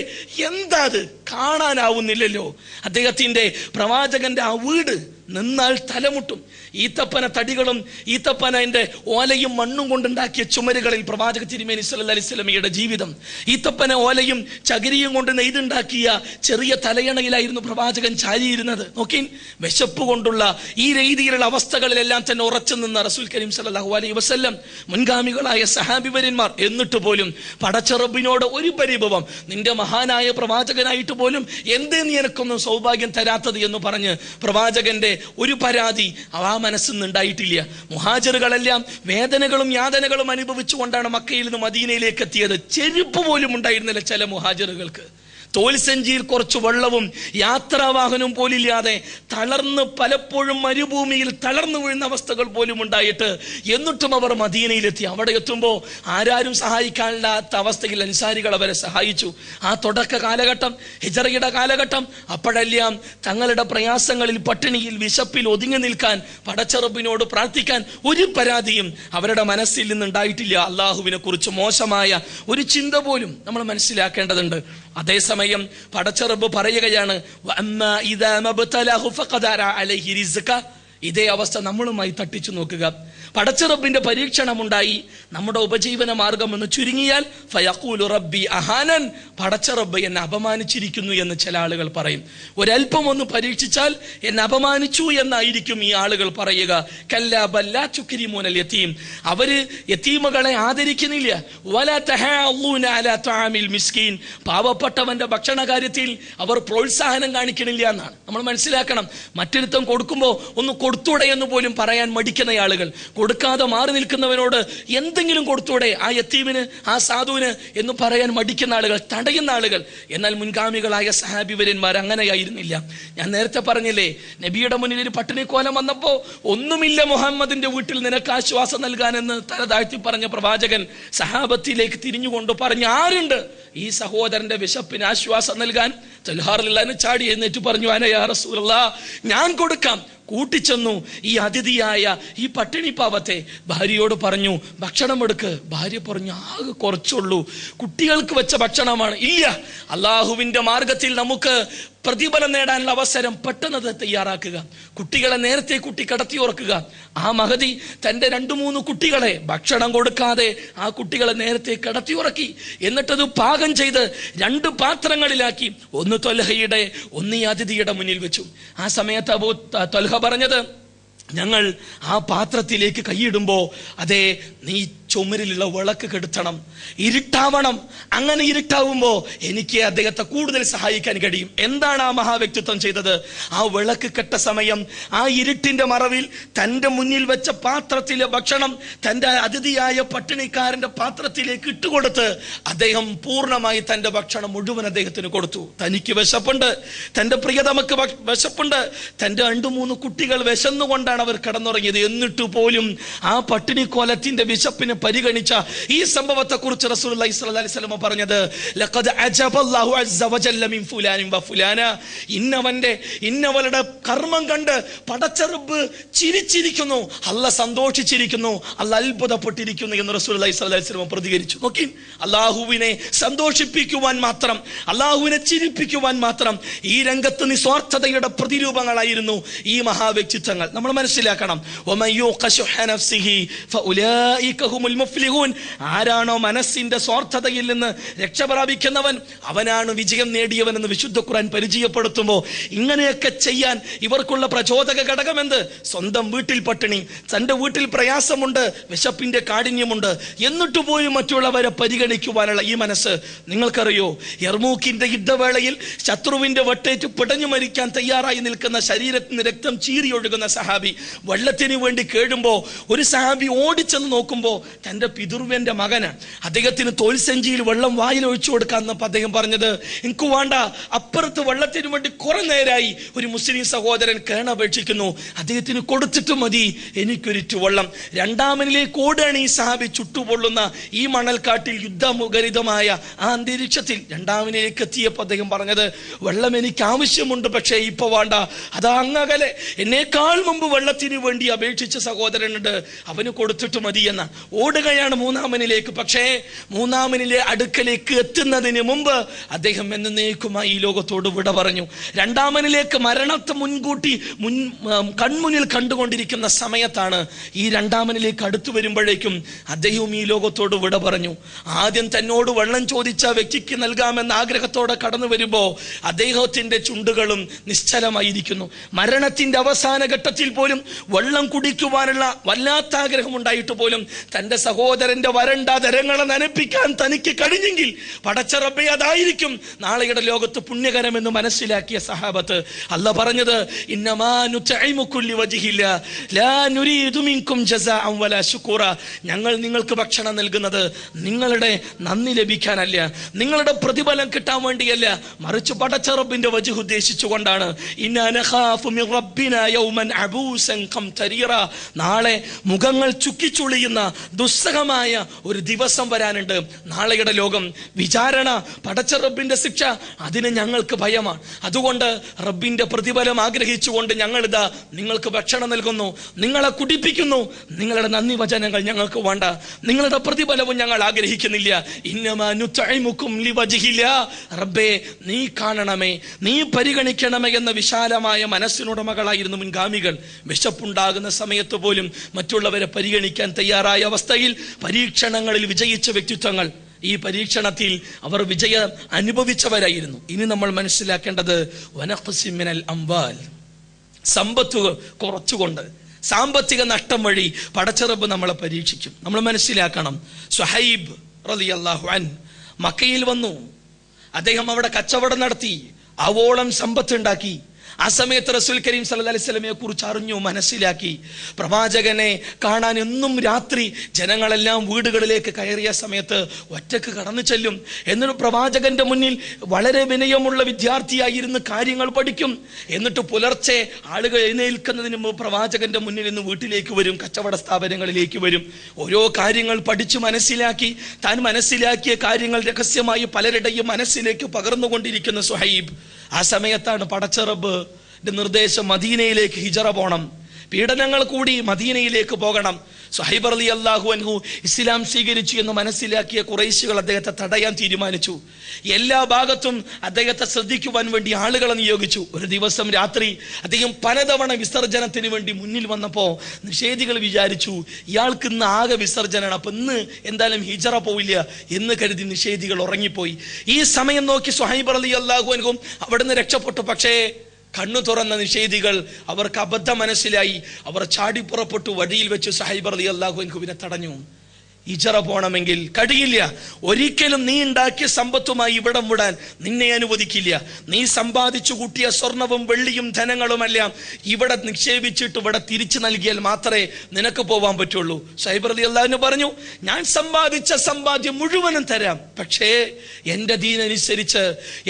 എന്താ അത്? കാണാനാവുന്നില്ലല്ലോ. അദ്ദേഹത്തിന്റെ പ്രവാചകന്റെ ആ വീട് നിന്നാൽ തലമുട്ടും. ഈത്തപ്പന തടികളും ഈത്തപ്പനന്റെ ഓലയും മണ്ണും കൊണ്ടുണ്ടാക്കിയ ചുമരുകളിൽ പ്രവാചക തിരുമേനി സല്ലല്ലാഹു അലൈഹി വസല്ലമയുടെ ജീവിതം. ഈത്തപ്പന ഓലയും ചകിരിയും കൊണ്ട് നെയ്തുണ്ടാക്കിയ ചെറിയ തലയണയിലായിരുന്നു പ്രവാചകൻ ചാരിയിരുന്നത്. നോക്കി, വിശപ്പ് കൊണ്ടുള്ള ഈ രീതിയിലുള്ള അവസ്ഥകളിലെല്ലാം തന്നെ ഉറച്ചു നിന്ന റസൂൽ കരീം സല്ലല്ലാഹു അലൈഹി വസല്ലം, മുൻഗാമികളായ സഹാബിവര്യന്മാർ, എന്നിട്ട് പോലും പടച്ച റബ്ബിനോട് ഒരു പരിഭവം, നിന്റെ മഹാനായ പ്രവാചകനായിട്ട് പോലും എന്തേ നീ എനക്കൊന്നും സൗഭാഗ്യം തരാത്തത് എന്ന് പറഞ്ഞ് പ്രവാചകന്റെ ഒരു പരാതി ആ മനസ്സിൽ നിന്നുണ്ടായിട്ടില്ല. മുഹാജിറുകളെല്ലാം വേദനകളും യാതനകളും അനുഭവിച്ചുകൊണ്ടാണ് മക്കയിൽ നിന്ന് മദീനയിലേക്ക് എത്തിയത്. ചെരുപ്പ് പോലും ഉണ്ടായിരുന്നില്ല ചില മുഹാജിറുകൾക്ക്. തോൽസഞ്ചിയിൽ കുറച്ച് വെള്ളവും യാത്രാവാഹനവും പോലില്ലാതെ തളർന്ന് പലപ്പോഴും മരുഭൂമിയിൽ തളർന്നു വീഴുന്ന അവസ്ഥകൾ പോലും ഉണ്ടായിട്ട് എന്നിട്ടും അവർ മദീനയിലെത്തി. അവിടെ എത്തുമ്പോൾ ആരാരും സഹായിക്കാനില്ലാത്ത അവസ്ഥയിൽ അൻസാരികൾ അവരെ സഹായിച്ചു. ആ തുടക്ക കാലഘട്ടം, ഹിജറയുടെ കാലഘട്ടം, അപ്പോഴെല്ലാം തങ്ങളുടെ പ്രയാസങ്ങളിൽ, പട്ടിണിയിൽ, വിശപ്പിൽ ഒതുങ്ങി നിൽക്കാൻ, പടച്ചറബിനോട് പ്രാർത്ഥിക്കാൻ ഒരു പരാതിയും അവരുടെ മനസ്സിൽ നിന്നുണ്ടായിട്ടില്ല. അള്ളാഹുവിനെ കുറിച്ച് മോശമായ ഒരു ചിന്ത പോലും നമ്മൾ മനസ്സിലാക്കേണ്ടതുണ്ട്. അതേസമയം പടച്ചറബ് പറയുകയാണ്, ഇതേ അവസ്ഥ നമ്മളുമായി തട്ടിച്ചു നോക്കുക. പടച്ചറബിന്റെ പരീക്ഷണമുണ്ടായി, നമ്മുടെ ഉപജീവന മാർഗം എന്ന് ചുരുങ്ങിയാൽ ഫയഖൂലു റബ്ബി അഹാനൻ, പടച്ചറബ് എന്നെ അപമാനിച്ചിരിക്കുന്നു എന്ന് ചില ആളുകൾ പറയും. ഒരൽപ്പം ഒന്ന് പരീക്ഷിച്ചാൽ എന്നെ അപമാനിച്ചു എന്നായിരിക്കും ഈ ആളുകൾ പറയുക. കല്ലാ ബൽ ലാ തുക്രിമൂനൽ യതീം, അവര് യതീമുകളെ ആദരിക്കുന്നില്ല. വലാ തഹാളൂന അലാ തആമിൽ മിസ്കീൻ, പാവപ്പെട്ടവന്റെ ഭക്ഷണ കാര്യത്തിൽ അവർ പ്രോത്സാഹനം കാണിക്കണില്ല എന്നാണ്. നമ്മൾ മനസ്സിലാക്കണം, മറ്റൊരുത്തം കൊടുക്കുമ്പോൾ ഒന്ന് കൊടുത്തൂടെ എന്ന് പോലും പറയാൻ മടിക്കുന്ന ആളുകൾ, കൊടുക്കാതെ മാറി നിൽക്കുന്നവനോട് എന്തെങ്കിലും കൊടുത്തൂടെ ആ യത്തീമിന്, ആ സാധുവിന് എന്ന് പറയാൻ മടിക്കുന്ന ആളുകൾ, തടയുന്ന ആളുകൾ. എന്നാൽ മുൻഗാമികളായ സഹാബിവര്യന്മാർ അങ്ങനെയായിരുന്നില്ല. ഞാൻ നേരത്തെ പറഞ്ഞില്ലേ, നബിയുടെ മുന്നിൽ ഒരു പട്ടിണിക്കോലം വന്നപ്പോ ഒന്നുമില്ല മുഹമ്മദിന്റെ വീട്ടിൽ നിനക്ക് ആശ്വാസം നൽകാനെന്ന് തല താഴ്ത്തി പറഞ്ഞ പ്രവാചകൻ സഹാബത്തിലേക്ക് തിരിഞ്ഞുകൊണ്ട് പറഞ്ഞു, ആരുണ്ട് ഈ സഹോദരന്റെ വിശപ്പിന് ആശ്വാസം നൽകാൻ? തൽഹാറിൽ ചാടി എന്നിട്ട് പറഞ്ഞു, അന യാ റസൂലല്ലാഹ്, ഞാൻ കൊടുക്കാം. കൂട്ടിച്ചെന്നു ഈ അതിഥിയായ ഈ പട്ടിണി പാവത്തെ ഭാര്യയോട് പറഞ്ഞു, ഭക്ഷണം എടുക്ക്. ഭാര്യ പറഞ്ഞു, ആകെ കുറച്ചുള്ളൂ, കുട്ടികൾക്ക് വെച്ച ഭക്ഷണമാണ്. ഇല്ല, അള്ളാഹുവിന്റെ മാർഗത്തിൽ നമുക്ക് പ്രതിഫലം നേടാനുള്ള അവസരം പെട്ടെന്ന് തയ്യാറാക്കുക. കുട്ടികളെ നേരത്തെ കുട്ടി കടത്തി ഉറക്കുക. ആ മഹദി തന്റെ 2-3 കുട്ടികളെ ഭക്ഷണം കൊടുക്കാതെ ആ കുട്ടികളെ നേരത്തെ കടത്തി ഉറക്കി. എന്നിട്ടത് പാകം ചെയ്ത് 2 പാത്രങ്ങളിലാക്കി, ഒന്ന് ത്വൽഹയുടെ, ഒന്ന് ഈ അതിഥിയുടെ മുന്നിൽ വെച്ചു. ആ സമയത്ത് അബൂ ത്വൽഹ പറഞ്ഞത്, ഞങ്ങൾ ആ പാത്രത്തിലേക്ക് കൈയിടുമ്പോ അതേ നീ ചുമരിലുള്ള വിളക്ക് കെടുത്തണം, ഇരുട്ടാവണം. അങ്ങനെ ഇരുട്ടാവുമ്പോ എനിക്ക് അദ്ദേഹത്തെ കൂടുതൽ സഹായിക്കാൻ കഴിയും. എന്താണ് ആ മഹാവ്യക്തിത്വം ചെയ്തത്? ആ വിളക്ക് കെട്ട സമയം ആ ഇരുട്ടിന്റെ മറവിൽ തന്റെ മുന്നിൽ വെച്ച പാത്രത്തിലെ ഭക്ഷണം തന്റെ അതിഥിയായ പട്ടിണിക്കാരന്റെ പാത്രത്തിലേക്ക് ഇട്ടുകൊടുത്ത് അദ്ദേഹം പൂർണ്ണമായി തന്റെ ഭക്ഷണം മുഴുവൻ അദ്ദേഹത്തിന് കൊടുത്തു. തനിക്ക് വിശപ്പുണ്ട്, തന്റെ പ്രിയതമക്ക് വിശപ്പുണ്ട്, തന്റെ 2-3 കുട്ടികൾ വിശന്നുകൊണ്ടാണ് അവർ കിടന്നുറങ്ങിയത്. എന്നിട്ട് പോലും ആ പട്ടിണിക്കോലത്തിന്റെ വിശപ്പിന് പരിഗണിച്ച ഈ സംഭവത്തെ കുറിച്ച് റസൂലുള്ളാഹി സ്വല്ലല്ലാഹു അലൈഹി വസല്ലം പറഞ്ഞത്, ലഖദ് അജബല്ലാഹു അസ്സ വജല്ല മിൻ ഫുലാനിൻ വഫുലാന, ഇന്നവളുടെ കർമ്മം കണ്ട് പടച്ച റബ്ബ് ചിരിച്ചിരിക്കുന്നു, അല്ലാഹ് സന്തോഷിച്ചിരിക്കുന്നു, അല്ലാഹ് അത്ഭുതപ്പെട്ടിരിക്കുന്നു എന്ന് റസൂലുള്ളാഹി സ്വല്ലല്ലാഹു അലൈഹി വസല്ലം പ്രതികരിച്ചു. നോക്കി, അല്ലാഹുവിനെ സന്തോഷിപ്പിക്കുവാൻ മാത്രം, അല്ലാഹുവിനെ ചിരിപ്പിക്കുവാൻ മാത്രം ഈ രംഗത്ത് നിസ്വാർത്ഥതയുടെ പ്രതിരൂപങ്ങളായിരുന്നു ഈ മഹാവ്യക്തിത്വങ്ങൾ. നമ്മൾ മനസ്സിലാക്കണം, വമൻ യൂഖ ശുഹ നഫ്സിഹി ഫഉലൈക ഹുമുൽ മുഫ്ലിഹൂൻ, ആരാണോ മനസ്സിന്റെ സ്വാർത്ഥതയിൽ നിന്ന് രക്ഷപ്രാപിക്കുന്നവൻ അവനാണ് വിജയം നേടിയവനെന്ന് വിശുദ്ധ ഖുർആൻ പരിചയപ്പെടുത്തുമ്പോൾ ഇങ്ങനെയൊക്കെ ചെയ്യാൻ ഇവർക്കുള്ള പ്രചോദക ഘടകമെന്ത്? സ്വന്തം വീട്ടിൽ പട്ടിണി, തന്റെ വീട്ടിൽ പ്രയാസമുണ്ട്, വിശപ്പിന്റെ കാഠിന്യമുണ്ട്, എന്നിട്ട് പോലും മറ്റുള്ളവരെ പരിഗണിക്കുവാനുള്ള ഈ മനസ്സ്. നിങ്ങൾക്കറിയോ, യർമൂക്കിന്റെ യുദ്ധവേളയിൽ ശത്രുവിന്റെ വെട്ടേറ്റ് പിടഞ്ഞു മരിക്കാൻ തയ്യാറായി നിൽക്കുന്ന, ശരീരത്തിന് രക്തം ചീറി ഒഴുകുന്ന സഹാബി വെള്ളത്തിന് വേണ്ടി കേഴുമ്പോ ഒരു സഹാബി ഓടിച്ചെന്ന് നോക്കുമ്പോ തൻ്റെ പിതൃവ്യന്റെ മകനാണ്, അദ്ദേഹത്തിന് തോൽസഞ്ചിയിൽ വെള്ളം വായിൽ ഒഴിച്ചു കൊടുക്കാന്നപ്പോൾ അദ്ദേഹം പറഞ്ഞത്, എനിക്ക് വേണ്ട, അപ്പുറത്ത് വെള്ളത്തിന് വേണ്ടി കുറെ നേരമായി ഒരു മുസ്ലിം സഹോദരൻ കേണപേക്ഷിക്കുന്നു, അദ്ദേഹത്തിന് കൊടുത്തിട്ട് മതി എനിക്കൊരിറ്റു വെള്ളം. രണ്ടാമനിലേക്ക് ഓടുകയാണ് ഈ സഹാബി, ചുട്ടുപൊള്ളുന്ന ഈ മണൽക്കാട്ടിൽ യുദ്ധമുഖരിതമായ ആ അന്തരീക്ഷത്തിൽ. രണ്ടാമനിലേക്ക് എത്തിയപ്പോൾ അദ്ദേഹം പറഞ്ഞത്, വെള്ളം എനിക്ക് ആവശ്യമുണ്ട്, പക്ഷേ ഇപ്പൊ വേണ്ട, അതാ അങ്ങകലെ എന്നേക്കാൾ മുമ്പ് വെള്ളത്തിന് വേണ്ടി അപേക്ഷിച്ച സഹോദരനുണ്ട്, അവന് കൊടുത്തിട്ട് മതി എന്ന. ഓടുകയാണ് മൂന്നാമനിലേക്ക്. പക്ഷേ മൂന്നാമനിലെ അടുക്കലേക്ക് എത്തുന്നതിന് മുമ്പ് അദ്ദേഹം എന്നേക്കുമായി ഈ ലോകത്തോട് വിട പറഞ്ഞു. രണ്ടാമനിലേക്ക് മരണത്തെ മുൻകൂട്ടി കൺമുന്നിൽ കണ്ടുകൊണ്ടിരിക്കുന്ന സമയത്താണ് ഈ രണ്ടാമനിലേക്ക് അടുത്തു വരുമ്പോഴേക്കും അദ്ദേഹവും ഈ ലോകത്തോട് വിട പറഞ്ഞു. ആദ്യം തന്നോട് വെള്ളം ചോദിച്ച വ്യക്തിക്ക് നൽകാമെന്ന ആഗ്രഹത്തോടെ കടന്നു വരുമ്പോ അദ്ദേഹത്തിന്റെ ചുണ്ടുകളും നിശ്ചലമായിരിക്കുന്നു. മരണത്തിന്റെ അവസാന ഘട്ടത്തിൽ പോലും വെള്ളം കുടിക്കുവാനുള്ള വല്ലാത്ത ആഗ്രഹം ഉണ്ടായിട്ട് പോലും തന്റെ സഹോദരന്റെ വരണ്ട ധരങ്ങളെ നനപ്പിക്കാൻ തനിക്ക് കഴിഞ്ഞെങ്കിൽ പടച്ച റബ്ബേ അതായിരിക്കും നാളെയുടെ ലോകത്ത് പുണ്യകരമെന്ന് മനസ്സിലാക്കിയ സഹാബത്ത് അല്ലാഹ് പറഞ്ഞത്, ഇന്നമാ നുതഇമുകും ലിവജ്ഹില്ലാ ലാ നുരീദു മിൻകും ജസാഅൻ വലാ ശുകൂറ. ഞങ്ങൾ നിങ്ങൾക്ക് ഭക്ഷണം നൽകുന്നത് നിങ്ങളുടെ നന്ദി ലഭിക്കാനല്ല, നിങ്ങളുടെ പ്രതിഫലം കിട്ടാൻ വേണ്ടിയല്ല, മറിച്ച് പടച്ച റബ്ബിന്റെ വജ്ഹ് ഉദ്ദേശിച്ചുകൊണ്ടാണ്. ഇന്നാ നഖാഫു മിൻ റബ്ബിനാ യൗമൻ അബൂസൻ ഖംതരീറ. നാളെ മുഖങ്ങൾ ചുക്കിച്ചുളിയുന്ന ദുസ്സഹമായ ഒരു ദിവസം വരാനുണ്ട്. നാളെയുടെ ലോകം, വിചാരണ, പടച്ച റബ്ബിന്റെ ശിക്ഷ, അതിന് ഞങ്ങൾക്ക് ഭയമാണ്. അതുകൊണ്ട് റബ്ബിന്റെ പ്രതിഫലം ആഗ്രഹിച്ചുകൊണ്ട് ഞങ്ങൾ ഇതാ നിങ്ങൾക്ക് ഭക്ഷണം നൽകുന്നു, നിങ്ങളെ കുടിപ്പിക്കുന്നു. നിങ്ങളുടെ നന്ദി വചനങ്ങൾ ഞങ്ങൾക്ക് വേണ്ട, നിങ്ങളുടെ പ്രതിഫലവും ഞങ്ങൾ ആഗ്രഹിക്കുന്നില്ല. ഇന്നമാ നുതഇമുകും ലിവജ്ഹില്ലാ. റബ്ബേ നീ കാണണമേ, നീ പരിഗണിക്കണമേ എന്ന വിശാലമായ മനസ്സിനുടമകളായിരുന്നു മുൻഗാമികൾ. വിശപ്പുണ്ടാകുന്ന സമയത്ത് പോലും മറ്റുള്ളവരെ പരിഗണിക്കാൻ തയ്യാറായ അവസ്ഥയിൽ പരീക്ഷണങ്ങളിൽ വിജയിച്ച വ്യക്തിത്വങ്ങൾ. ഈ പരീക്ഷണത്തിൽ അവർ വിജയം അനുഭവിച്ചവരായിരുന്നു. ഇനി നമ്മൾ മനസ്സിലാക്കേണ്ടത് വനഖ്സിൻ മിനൽ അംവാൽ, സമ്പത്ത് കുറച്ചുകൊണ്ട്, സാമ്പത്തിക നഷ്ടം വഴി പടച്ച റബ്ബ് നമ്മളെ പരീക്ഷിക്കും. നമ്മൾ മനസ്സിലാക്കണം, സുഹൈബ് റളിയല്ലാഹു അൻഹു മക്കയിൽ വന്നു, അദ്ദേഹം അവിടെ കച്ചവടം നടത്തി, ആവോളം സമ്പത്ത് ഉണ്ടാക്കി. ആ സമയത്ത് റസൂൽ കരീം സല്ലല്ലാഹു അലൈഹി വസല്ലമയെ കുറിച്ച് അറിഞ്ഞു, മനസ്സിലാക്കി. പ്രവാചകനെ കാണാൻ എന്നും രാത്രി ജനങ്ങളെല്ലാം വീടുകളിലേക്ക് കയറിയ സമയത്ത് ഒറ്റക്ക് കടന്നു ചെല്ലും. എന്നിട്ട് പ്രവാചകന്റെ മുന്നിൽ വളരെ വിനയമുള്ള വിദ്യാർത്ഥിയായിരുന്ന് കാര്യങ്ങൾ പഠിക്കും. എന്നിട്ട് പുലർച്ചെ ആളുകൾ എഴുന്നേൽക്കുന്നതിന് മുമ്പ് പ്രവാചകന്റെ മുന്നിൽ നിന്ന് വീട്ടിലേക്ക് വരും, കച്ചവട സ്ഥാപനങ്ങളിലേക്ക് വരും. ഓരോ കാര്യങ്ങൾ പഠിച്ചു മനസ്സിലാക്കി, താൻ മനസ്സിലാക്കിയ കാര്യങ്ങൾ രഹസ്യമായി പലരുടെയും മനസ്സിലേക്ക് പകർന്നുകൊണ്ടിരിക്കുന്ന സുഹൈബ്. ആ സമയത്താണ് പടച്ച റബ്ബ് നിർദ്ദേശം, മദീനയിലേക്ക് ഹിജറ പോകണം, പീഡനങ്ങൾ കൂടി മദീനയിലേക്ക് പോകണം. സുഹൈബ് റളിയല്ലാഹു അൻഹു ഇസ്ലാം സ്വീകരിച്ചു എന്ന് മനസ്സിലാക്കിയ ഖുറൈശികൾ അദ്ദേഹത്തെ തടയാൻ തീരുമാനിച്ചു. എല്ലാ ഭാഗത്തും അദ്ദേഹത്തെ ശ്രദ്ധിക്കുവാൻ വേണ്ടി ആളുകളെ നിയോഗിച്ചു. ഒരു ദിവസം രാത്രി അദ്ദേഹം പലതവണ വിസർജനത്തിന് വേണ്ടി മുന്നിൽ വന്നപ്പോ നിഷേധികൾ വിചാരിച്ചു ഇയാൾക്ക് ഇന്ന് ആകെ വിസർജനാണ്, അപ്പൊ ഇന്ന് എന്തായാലും ഹിജറ പോവില്ല എന്ന് കരുതി നിഷേധികൾ ഉറങ്ങിപ്പോയി. ഈ സമയം നോക്കി സുഹൈബ് റളിയല്ലാഹു അൻഹു അവിടുന്ന് രക്ഷപ്പെട്ടു. പക്ഷേ കണ്ണു തുറന്ന നിഷേധികൾ, അവർക്ക് അബദ്ധം മനസ്സിലായി. അവർ ചാടി പുറപ്പെട്ടു. വഴിയിൽ വെച്ച് സുഹൈബ് റളിയല്ലാഹു അൻഹുവിനെ തടഞ്ഞു. ഹിജറ പോണമെങ്കിൽ കഴിയില്ല, ഒരിക്കലും നീ ഉണ്ടാക്കിയ സമ്പത്തുമായി ഇവിടം വിടാൻ നിന്നെ അനുവദിക്കില്ല. നീ സമ്പാദിച്ചു കൂട്ടിയ സ്വർണവും വെള്ളിയും ധനങ്ങളുമെല്ലാം ഇവിടെ നിക്ഷേപിച്ചിട്ട് ഇവിടെ തിരിച്ചു നൽകിയാൽ മാത്രമേ നിനക്ക് പോവാൻ പറ്റുള്ളൂ. സുഹൈബ് റളിയല്ലാഹു അൻഹു പറഞ്ഞു, ഞാൻ സമ്പാദിച്ച സമ്പാദ്യം മുഴുവനും തരാം, പക്ഷേ എന്റെ ദീനനുസരിച്ച്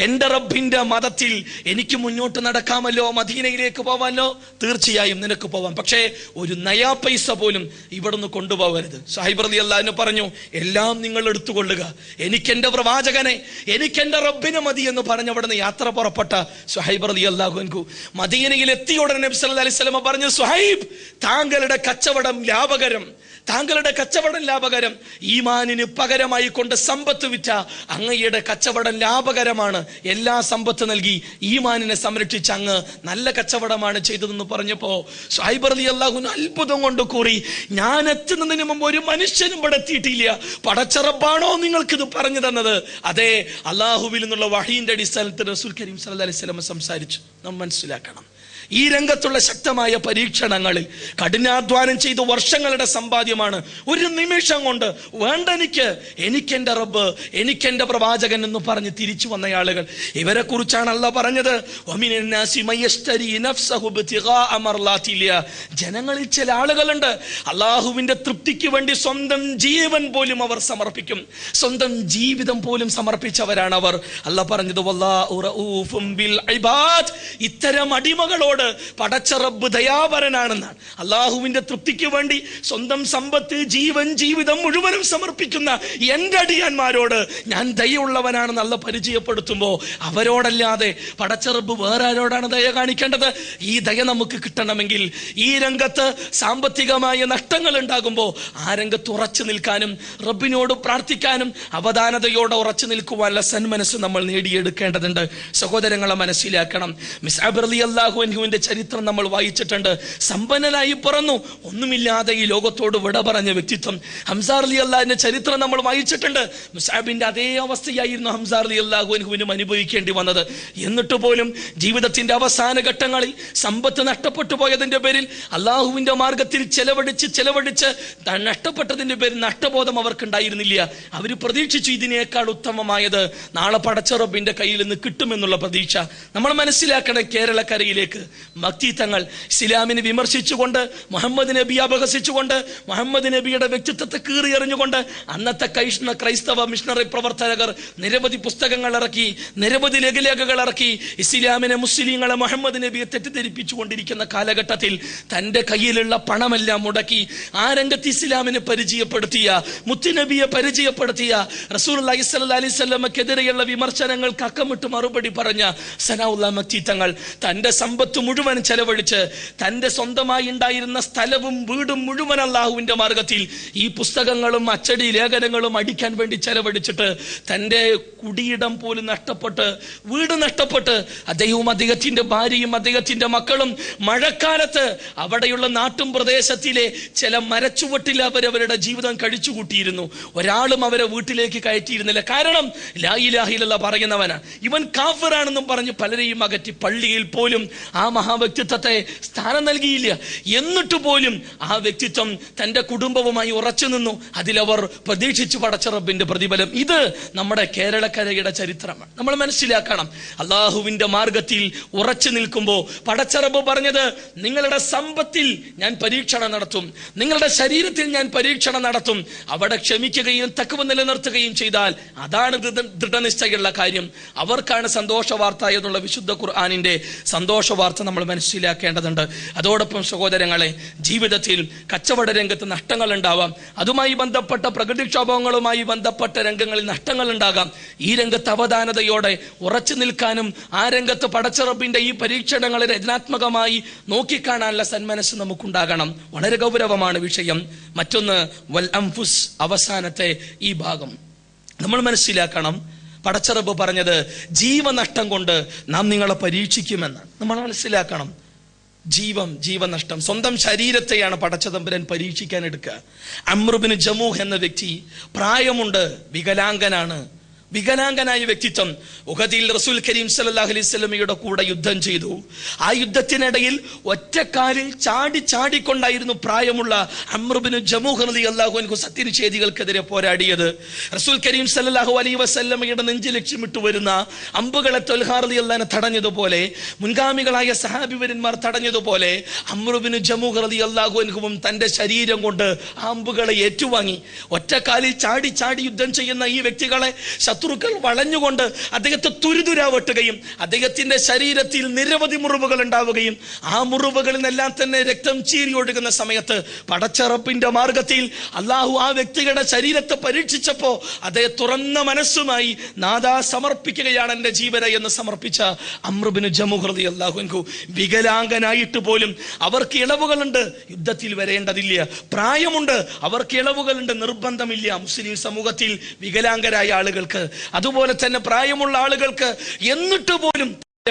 എന്റെ റബ്ബിന്റെ മതത്തിൽ എനിക്ക് മുന്നോട്ട് നടക്കാമല്ലോ, മദീനയിലേക്ക് പോവാമല്ലോ, തീർച്ചയായും നിനക്ക് പോവാം, പക്ഷേ ഒരു നയാ പൈസ പോലും ഇവിടുന്ന് കൊണ്ടുപോകരുത്. സുഹൈബ് റളിയല്ലാഹു പറഞ്ഞു, എല്ലാം നിങ്ങൾ എടുത്തുകൊള്ളുക, എനിക്കെന്റെ പ്രവാചകനെ, എനിക്കെന്റെ റബ്ബിനെ മതി എന്ന് പറഞ്ഞ് അവിടുന്ന് യാത്ര പുറപ്പെട്ട സുഹൈബ് റളിയല്ലാഹു അൻഹു മദീനയിൽ എത്തിയ ഉടനെ നബി സല്ലല്ലാഹു അലൈഹി വസല്ലം പറഞ്ഞു, സുഹൈബ് താങ്കളുടെ കച്ചവടം ലാഭകരം, താങ്കളുടെ കച്ചവടം ലാഭകരം. ഈമാനിന് പകരമായി കൊണ്ട് സമ്പത്ത് വിറ്റ അങ്ങയുടെ കച്ചവടം ലാഭകരമാണ്. എല്ലാ സമ്പത്ത് നൽകി ഈമാനിനെ സംരക്ഷിച്ച അങ്ങ് നല്ല കച്ചവടമാണ് ചെയ്തതെന്ന് പറഞ്ഞപ്പോ സുഹൈബ് റളിയല്ലാഹു അൻഹു അത്ഭുതം കൊണ്ട് കൂറി, ഞാൻ എത്തുന്നതിന് മുമ്പ് ഒരു മനുഷ്യനും ഇവിടെ എത്തിയിട്ടില്ല, പടച്ച റബ്ബാണോ നിങ്ങൾക്കിത് പറഞ്ഞു തന്നത്? അതെ, അള്ളാഹുവിൽ നിന്നുള്ള വഹീന്റെ അടിസ്ഥാനത്തിൽ റസൂൽ കരീം സല്ലല്ലാഹു അലൈഹി വസല്ലം സംസാരിച്ചു. നാം മനസ്സിലാക്കണം, ഈ രംഗത്തുള്ള ശക്തമായ പരീക്ഷണങ്ങളിൽ കഠിനാധ്വാനം ചെയ്ത് വർഷങ്ങളുടെ സമ്പാദ്യമാണ് ഒരു നിമിഷം കൊണ്ട് വേണ്ട എനിക്കെന്റെ റബ്ബ്, എനിക്കെന്റെ പ്രവാചകൻ എന്ന് പറഞ്ഞ് തിരിച്ചു വന്ന ആളുകൾ. ഇവരെ കുറിച്ചാണ് അല്ലാഹ് പറഞ്ഞത്, ജനങ്ങളിൽ ചില ആളുകളുണ്ട് അള്ളാഹുവിന്റെ തൃപ്തിക്ക് വേണ്ടി സ്വന്തം ജീവൻ പോലും അവർ സമർപ്പിക്കും, സ്വന്തം ജീവിതം പോലും സമർപ്പിച്ചവരാണ് അവർ. അല്ലാഹ് പറഞ്ഞത് വല്ലാഹു റഊഫും ബിൽ ഇബാദ്, ഇത്തരം അടിമകളോട് പടച്ച റബ്ബ് ദയാപരനാണെന്നാണ്. അള്ളാഹുവിന്റെ തൃപ്തിക്ക് വേണ്ടി സ്വന്തം സമ്പത്ത്, ജീവൻ, ജീവിതം മുഴുവനും സമർപ്പിക്കുന്ന എന്റെ അടിയാന്മാരോട് ഞാൻ ദയുള്ളവനാണെന്ന് അല്ലാഹ് പരിചയപ്പെടുത്തുമ്പോ അവരോടല്ലാതെ പടച്ച റബ്ബ് വേറെ ആരോടാണ് ദയ കാണിക്കേണ്ടത്? ഈ ദയ നമുക്ക് കിട്ടണമെങ്കിൽ ഈ രംഗത്ത് സാമ്പത്തികമായ നഷ്ടങ്ങൾ ഉണ്ടാകുമ്പോൾ ആ രംഗത്ത് ഉറച്ചു നിൽക്കാനും റബ്ബിനോട് പ്രാർത്ഥിക്കാനും അവധാനതയോടെ ഉറച്ചു നിൽക്കുവാനുള്ള സന്മനസ് നമ്മൾ നേടിയെടുക്കേണ്ടതുണ്ട്. സഹോദരങ്ങളെ മനസ്സിലാക്കണം, മിസ്അബ് റളിയല്ലാഹു അൻഹുവിന്റെ ചരിത്രം നമ്മൾ വായിച്ചിട്ടുണ്ട്. സമ്പന്നനായി പിറന്നു, ഒന്നുമില്ലാതെ ഈ ലോകത്തോട് വിട പറഞ്ഞ വ്യക്തിത്വം. ഹംസ റളിയല്ലാഹുവിന്റെ ചരിത്രം നമ്മൾ വായിച്ചിട്ടുണ്ട്. മുസ്അബിന്റെ അതേ അവസ്ഥയായിരുന്നു ഹംസ റളിയല്ലാഹു അൻഹുവിനും അനുഭവിക്കേണ്ടി വന്നത്. എന്നിട്ട് പോലും ജീവിതത്തിന്റെ അവസാന ഘട്ടങ്ങളിൽ സമ്പത്ത് നഷ്ടപ്പെട്ടു പോയതിന്റെ പേരിൽ അള്ളാഹുവിന്റെ മാർഗത്തിൽ ചെലവഴിച്ച് നഷ്ടപ്പെട്ടതിന്റെ പേരിൽ നഷ്ടബോധം അവർക്കുണ്ടായിരുന്നില്ല. അവർ പ്രതീക്ഷിച്ചു ഇതിനേക്കാൾ ഉത്തമമായത് നാളെ പടച്ച റബ്ബിന്റെ കയ്യിൽ നിന്ന് കിട്ടുമെന്നുള്ള പ്രതീക്ഷ. നമ്മൾ മനസ്സിലാക്കണം, കേരളക്കരയിലേക്ക് മക്തി തങ്ങൾ ഇസ്ലാമിനെ വിമർശിച്ചുകൊണ്ട്, മുഹമ്മദ് നബിയെ അപഹസിച്ചുകൊണ്ട്, മുഹമ്മദ് നബിയുടെ വ്യക്തിത്വത്തെ കീറിയെറിഞ്ഞുകൊണ്ട് അന്നത്തെ ക്രൈസ്തവ മിഷണറി പ്രവർത്തകർ നിരവധി പുസ്തകങ്ങൾ ഇറക്കി, നിരവധി ലഘുലേഖകൾ ഇറക്കി. ഇസ്ലാമിനെ, മുസ്ലിങ്ങളെ, മുഹമ്മദ് നബിയെ തെറ്റിദ്ധരിപ്പിച്ചു കൊണ്ടിരിക്കുന്ന കാലഘട്ടത്തിൽ തന്റെ കയ്യിലുള്ള പണമെല്ലാം മുടക്കി ആ രംഗത്ത് ഇസ്ലാമിനെ പരിചയപ്പെടുത്തിയ, മുത്തുനബിയെ പരിചയപ്പെടുത്തിയ, റസൂലുള്ളാഹി സ്വല്ലല്ലാഹി അലൈഹി വസല്ലമക്കെതിരെയുള്ള വിമർശനങ്ങൾക്ക് അക്കമിട്ട് മറുപടി പറഞ്ഞ സനാഉല്ലാഹ് മക്തി തങ്ങൾ തന്റെ സമ്പത്ത് മുഴുവൻ ചെലവഴിച്ച് തന്റെ സ്വന്തമായി ഉണ്ടായിരുന്ന സ്ഥലവും വീടും മുഴുവൻ അള്ളാഹുവിന്റെ മാർഗത്തിൽ ഈ പുസ്തകങ്ങളും അച്ചടി ലേഖനങ്ങളും അടിക്കാൻ വേണ്ടി ചെലവഴിച്ചിട്ട് തന്റെ കുടിയിടം പോലും നഷ്ടപ്പെട്ട്, വീട് നഷ്ടപ്പെട്ട്, അദ്ദേഹവും അദ്ദേഹത്തിന്റെ ഭാര്യയും അദ്ദേഹത്തിന്റെ മക്കളും മഴക്കാലത്ത് അവിടെയുള്ള നാട്ടും പ്രദേശത്തിലെ ചില മരച്ചുവട്ടിൽ അവരവരുടെ ജീവിതം കഴിച്ചുകൂട്ടിയിരുന്നു. ഒരാളും അവരെ വീട്ടിലേക്ക് കയറ്റിയിരുന്നില്ല. കാരണം ലാ ഇലാഹ ഇല്ലല്ലാഹ് പറയുന്നവനാണ്. ഇവൻ കാഫിറാണെന്നും പറഞ്ഞ് പലരെയും അകറ്റി പള്ളിയിൽ പോലും ആ മഹാവ്യക്തിത്വത്തെ സ്ഥാനം നൽകിയില്ല. എന്നിട്ട് പോലും ആ വ്യക്തിത്വം തന്റെ കുടുംബവുമായി ഉറച്ചു നിന്നു. അതിലവർ പ്രതീക്ഷിച്ചു പടച്ച റബ്ബിന്റെ പ്രതിഫലം. ഇത് നമ്മുടെ കേരളക്കരയുടെ ചരിത്രമാണ്. നമ്മൾ മനസ്സിലാക്കണം, അള്ളാഹുവിന്റെ മാർഗത്തിൽ ഉറച്ചു നിൽക്കുമ്പോൾ പടച്ച റബ്ബ് പറഞ്ഞത്, നിങ്ങളുടെ സമ്പത്തിൽ ഞാൻ പരീക്ഷണം നടത്തും, നിങ്ങളുടെ ശരീരത്തിൽ ഞാൻ പരീക്ഷണം നടത്തും. അവിടെ ക്ഷമിക്കുകയും തഖ്വ നിലനിർത്തുകയും ചെയ്താൽ അതാണ് ദൃഢനിശ്ചയമുള്ള കാര്യം. അവർക്കാണ് സന്തോഷ വാർത്ത എന്നുള്ള വിശുദ്ധ ഖുർആനിന്റെ സന്തോഷ വാർത്ത നമ്മൾ മനസ്സിലാക്കേണ്ടതുണ്ട്. അതോടൊപ്പം സഹോദരങ്ങളെ, ജീവിതത്തിൽ കച്ചവട രംഗത്ത് നഷ്ടങ്ങൾ ഉണ്ടാവാം, അതുമായി ബന്ധപ്പെട്ട പ്രകൃതിക്ഷോഭങ്ങളുമായി ബന്ധപ്പെട്ട രംഗങ്ങളിൽ നഷ്ടങ്ങൾ ഉണ്ടാകാം. ഈ രംഗത്ത് അവധാനതയോടെ ഉറച്ചു നിൽക്കാനും ആ രംഗത്ത് പടച്ച റബ്ബിന്റെ ഈ പരീക്ഷണങ്ങളെ രചനാത്മകമായി നോക്കിക്കാണാനുള്ള സന്മനസ് നമുക്കുണ്ടാകണം. വളരെ ഗൗരവമാണ് വിഷയം. മറ്റൊന്ന് വൽ അൻഫുസ്, അവസാനത്തെ ഈ ഭാഗം നമ്മൾ മനസ്സിലാക്കണം. പടച്ച റബ്ബ് പറഞ്ഞത് ജീവനഷ്ടം കൊണ്ട് നാം നിങ്ങളെ പരീക്ഷിക്കുമെന്ന് നമ്മൾ മനസ്സിലാക്കണം. ജീവനഷ്ടം, സ്വന്തം ശരീരത്തെയാണ് പടച്ച തമ്പുരാൻ പരീക്ഷിക്കാൻ എടുക്കുക. അംർ ഇബ്നു ജമൂഹ് എന്ന വ്യക്തി പ്രായമുണ്ട്, വികലാംഗനായ വ്യക്തിത്വം ഉഹദിൽ റസൂൽ കരീം സല്ലല്ലാഹു അലൈഹി വസല്ലമയുടെ കൂടെ യുദ്ധം ചെയ്തു. ആ യുദ്ധത്തിനിടയിൽ ഒറ്റക്കാലിൽ ചാടിക്കൊണ്ടായിരുന്നു പ്രായമുള്ള അംർ ഇബ്നു ജമൂഹ് റളിയല്ലാഹു അൻഹു സത്യനിഷേധികൾക്കെതിരെ പോരാടിയത്. റസൂൽ കരീം സല്ലല്ലാഹു അലൈഹി വസല്ലമയുടെ നെഞ്ചിൽ ലക്ഷ്യമിട്ട് വരുന്ന അമ്പുകളെ ത്വൽഹാ റളിയല്ലാഹു അൻഹു തടഞ്ഞതുപോലെ, മുൻഗാമികളായ സഹാബിവരന്മാർ തടഞ്ഞതുപോലെ അംർ ഇബ്നു ജമൂഹ് റളിയല്ലാഹു അൻഹുവും തന്റെ ശരീരം കൊണ്ട് ആ അമ്പുകളെ ഏറ്റുവാങ്ങി. ഒറ്റക്കാലിൽ ചാടി യുദ്ധം ചെയ്യുന്ന ഈ വ്യക്തികളെ ശത്രുക്കൾ വളഞ്ഞുകൊണ്ട് അദ്ദേഹത്തെ തുരുതുരാ വെട്ടുകയും അദ്ദേഹത്തിന്റെ ശരീരത്തിൽ നിരവധി മുറിവുകൾ ഉണ്ടാവുകയും ആ മുറിവുകളിൽ നിന്നെല്ലാം തന്നെ രക്തം ചീറി ഒഴുകുന്ന സമയത്ത് പടച്ച റബ്ബിന്റെ മാർഗത്തിൽ അള്ളാഹു ആ വ്യക്തിയുടെ ശരീരത്തെ പരീക്ഷിച്ചപ്പോ അദ്ദേഹം തുറന്ന മനസ്സുമായി നാദാ സമർപ്പിക്കുകയാണ് എന്റെ ജീവന എന്ന് സമർപ്പിച്ച അംർ ഇബ്നു ജമൂഹ് റളിയല്ലാഹു അൻഹു വികലാംഗനായിട്ട് പോലും അവർക്ക് ഇളവുകളുണ്ട്, യുദ്ധത്തിൽ വരേണ്ടതില്ല. പ്രായമുണ്ട്, അവർക്ക് ഇളവുകളുണ്ട്, നിർബന്ധമില്ല. മുസ്ലിം സമൂഹത്തിൽ വികലാംഗരായ ആളുകൾക്ക്, അതുപോലെ തന്നെ പ്രായമുള്ള ആളുകൾക്ക്, എന്നിട്ട് പോലും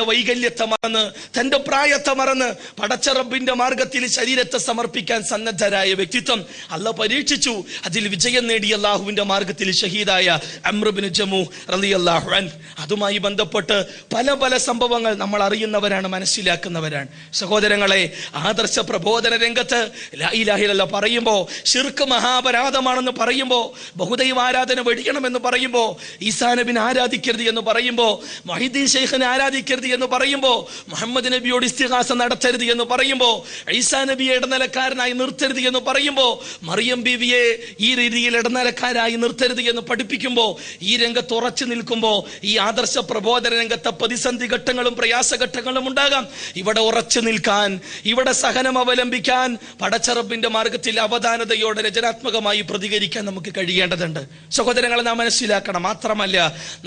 വൈകല്യത്തെ മറന്ന്, തന്റെ പ്രായത്തെ മറന്ന് പടച്ച റബ്ബിന്റെ മാർഗത്തിൽ ശരീരത്തെ സമർപ്പിക്കാൻ സന്നദ്ധരായ വ്യക്തിത്വം അല്ലാഹു പരീക്ഷിച്ചു. അതിൽ വിജയം നേടി അല്ലാഹുവിന്റെ മാർഗത്തിൽ ഷഹീദായ അംർ ഇബ്നു ജമൂഹ് റളിയല്ലാഹു അൻഹു. അതുമായി ബന്ധപ്പെട്ട് പല പല സംഭവങ്ങൾ നമ്മൾ അറിയുന്നവരാണ്, മനസ്സിലാക്കുന്നവരാണ്. സഹോദരങ്ങളെ, ആദർശ പ്രബോധന രംഗത്ത് ലാ ഇലാഹ ഇല്ലല്ലാഹ് പറയുമ്പോൾ, ശിർക്ക് മഹാപരാധമാണെന്ന് പറയുമ്പോൾ, ബഹുദൈവ ആരാധന വെടിയണമെന്ന് പറയുമ്പോൾ, ഈസാ നബിനെ ആരാധിക്കരുത് എന്ന് പറയുമ്പോൾ, മുഹീദ്ദീൻ ശൈഖിനെ ആരാധിക്കരുത് എന്ന് പറയുമ്പോ, മുഹമ്മദ് നബിയോട് ഇസ്തിഗാസ നടത്തരുത് എന്ന് പറയുമ്പോ, ഈസാ നബിയെ ഇടനിലക്കാരനായി നിർത്തരുത് എന്ന് പറയുമ്പോ, മറിയം ബീവിയെ ഈ രീതിയിൽ ഇടനിലക്കാരായി നിർത്തരുത് എന്ന് പഠിപ്പിക്കുമ്പോ, ഈ രംഗത്ത് ഉറച്ചു നിൽക്കുമ്പോ, ഈ ആദർശ പ്രബോധന രംഗത്തെ പ്രതിസന്ധി ഘട്ടങ്ങളും പ്രയാസഘട്ടങ്ങളും ഉണ്ടാകാം. ഇവിടെ ഉറച്ചു നിൽക്കാൻ, ഇവിടെ സഹനം അവലംബിക്കാൻ, പടച്ച റബ്ബിന്റെ മാർഗത്തിൽ അവധാനതയോടെ രചനാത്മകമായി പ്രതികരിക്കാൻ നമുക്ക് കഴിയേണ്ടതുണ്ട്. സഹോദരങ്ങളെ, നാം മനസ്സിലാക്കണം. മാത്രമല്ല,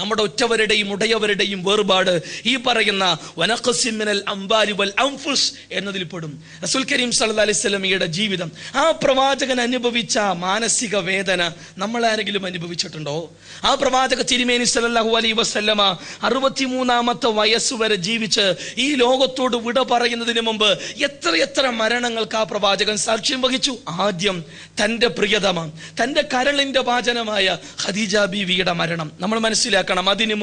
നമ്മുടെ ഒറ്റവരുടെയും ഉടയവരുടെയും വേർപാട് ഈ പറയുന്ന വനഖസിൻ മിനൽ അംവാലി വൽ അൻഫുസ് എന്നതിൽ പെടും. റസൂൽ കരീം സല്ലല്ലാഹു അലൈഹി വസല്ലമയുടെ ജീവിതം, ആ പ്രവാചകൻ അനുഭവിച്ച മാനസിക വേദന നമ്മൾ ആരെങ്കിലും അനുഭവിച്ചിട്ടുണ്ടോ? ആ പ്രവാചക തിരുമേനി സല്ലല്ലാഹു അലൈഹി വസല്ലമ 63-ാമത്തെ വയസ്സ് വരെ ജീവിച്ച് ഈ ലോകത്തോട് വിട പറയുന്നതിന് മുമ്പ് എത്ര മരണങ്ങൾക്ക് ആ പ്രവാചകൻ സാക്ഷ്യം വഹിച്ചു. ആദ്യം തന്റെ പ്രിയതമ, തന്റെ കരളിന്റെ വാചനമായ ഖദീജ ബീവിയുടെ മരണം നമ്മൾ മനസ്സിലാക്കണം. അതിനു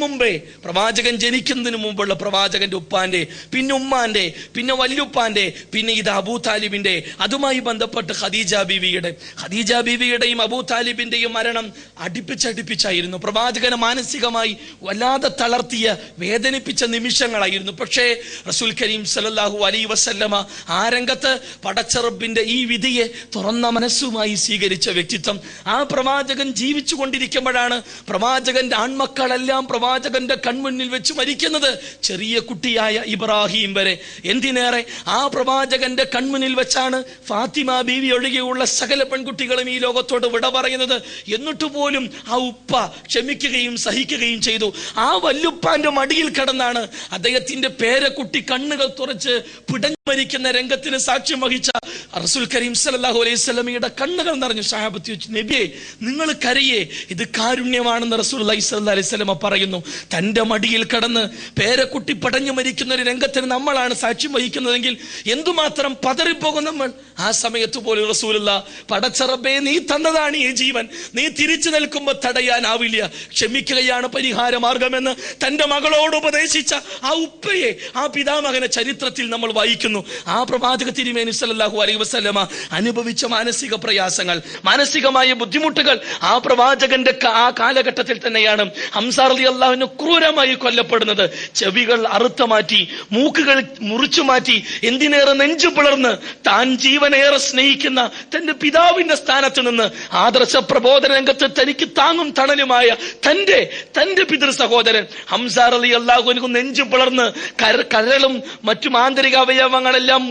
മുമ്പേ പ്രവാചകൻ ജനിക്കുന്നതിന് മുമ്പുള്ള പ്രവാചകന്റെ ഉപ്പാന്റെ, പിന്നെ ഉമ്മാന്റെ, പിന്നെ വല്യുപ്പാന്റെ, പിന്നെ ഇത് അബൂ താലിബിന്റെ, അതുമായി ബന്ധപ്പെട്ട് ഖദീജ ബീവിയുടെയും അബൂ താലിബിന്റെയും മരണം അടുപ്പിച്ചടുപ്പിച്ചായിരുന്നു. പ്രവാചകനെ മാനസികമായി വല്ലാതെ തളർത്തിയ, വേദനിപ്പിച്ച നിമിഷങ്ങളായിരുന്നു. പക്ഷേ റസൂൽ കരീം സല്ലല്ലാഹു അലൈഹി വസല്ലമ ആ രംഗത്ത് പടച്ച റബ്ബിന്റെ ഈ വിധിയെ തുറന്ന മനസ്സുമായി സ്വീകരിച്ച വ്യക്തിത്വം. ആ പ്രവാചകൻ ജീവിച്ചു കൊണ്ടിരിക്കുമ്പോഴാണ് പ്രവാചകന്റെ ആൺമക്കളെല്ലാം പ്രവാചകന്റെ കൺമുന്നിൽ വെച്ച് മരിക്കുന്നത്. ചെറിയ കുട്ടിയായ ഇബ്രാഹിം വരെ. എന്തിനേറെ, ആ പ്രവാചകന്റെ കൺമുന്നിൽ വെച്ചാണ് ഫാത്തിമ ബീവി ഒഴികെയുള്ള സകല പെൺകുട്ടികളും ഈ ലോകത്തോട് വിട പറയുന്നത്. എന്നിട്ട് പോലും ആ ഉപ്പ ക്ഷമിക്കുകയും സഹിക്കുകയും ചെയ്തു. ആ വല്ലുപ്പാന്റെ മടിയിൽ കിടന്നാണ് അദ്ദേഹത്തിന്റെ പേരക്കുട്ടി കണ്ണുകൾ തുറച്ച് പിടഞ്ഞു മരിക്കുന്ന രംഗത്തിന് സാക്ഷ്യം വഹിച്ച റസൂൽ കരീം സല്ലല്ലാഹു അലൈഹി വസല്ലമയുടെ കണ്ണുകൾ നിറഞ്ഞു. സഹാബത്ത് ചോദിച്ചു, നബിയെ നിങ്ങൾ കരയേ, ഇത് കാരുണ്യമാണെന്ന് റസൂലുള്ളാഹി സ്വല്ലല്ലാഹു അലൈഹി വസല്ലമ പറയുന്നു. തന്റെ മടിയിൽ കടന്ന് പേരക്കുട്ടി പടഞ്ഞു മരിക്കുന്ന ഒരു രംഗത്തിന് നമ്മളാണ് സാക്ഷ്യം വഹിക്കുന്നതെങ്കിൽ എന്തുമാത്രം പതറിപ്പോകും നമ്മൾ. ആ സമയത്ത് പോലും റസൂലുള്ളാഹ്, പടച്ച റബ്ബേ, നീ തന്നതാണ് ഈ ജീവൻ, നീ തിരിച്ചു നിൽക്കുമ്പോൾ തടയാനാവില്ല, ക്ഷമിക്കുകയാണ് പരിഹാര മാർഗമെന്ന് തന്റെ മകളോട് ഉപദേശിച്ച ആ ഉപ്പയെ, ആ പിതാമകനെ ചരിത്രത്തിൽ നമ്മൾ വായിക്കുന്നു. ആ പ്രവാചക തിരുമേനി സല്ലല്ലാഹു അലൈഹി വസല്ലമ അനുഭവിച്ച മാനസിക പ്രയാസങ്ങൾ, മാനസികമായ ബുദ്ധിമുട്ടുകൾ ആ പ്രവാചകന്റെ ആ കാലഘട്ടത്തിൽ തന്നെയാണ് ഹംസ റളിയല്ലാഹു അൻഹു ക്രൂരമായി കൊല്ലപ്പെടുന്നത്. ചെവികൾ അറുത്തു മാറ്റി, മൂക്കുകൾ മുറിച്ചു മാറ്റി, എന്തിനേറെ നെഞ്ചു പിളർന്ന് താൻ ജീവനേറെ സ്നേഹിക്കുന്ന തന്റെ പിതാവിന്റെ സ്ഥാനത്ത് നിന്ന് ആദർശ പ്രബോധന രംഗത്ത് തനിക്ക് താങ്ങും തണലുമായ തന്റെ പിതൃ സഹോദരൻ ഹംസ റളിയല്ലാഹു അൻഹു നെഞ്ചു പിളർന്ന് കരളും മറ്റു ആന്തരിക അവയവങ്ങളെല്ലാം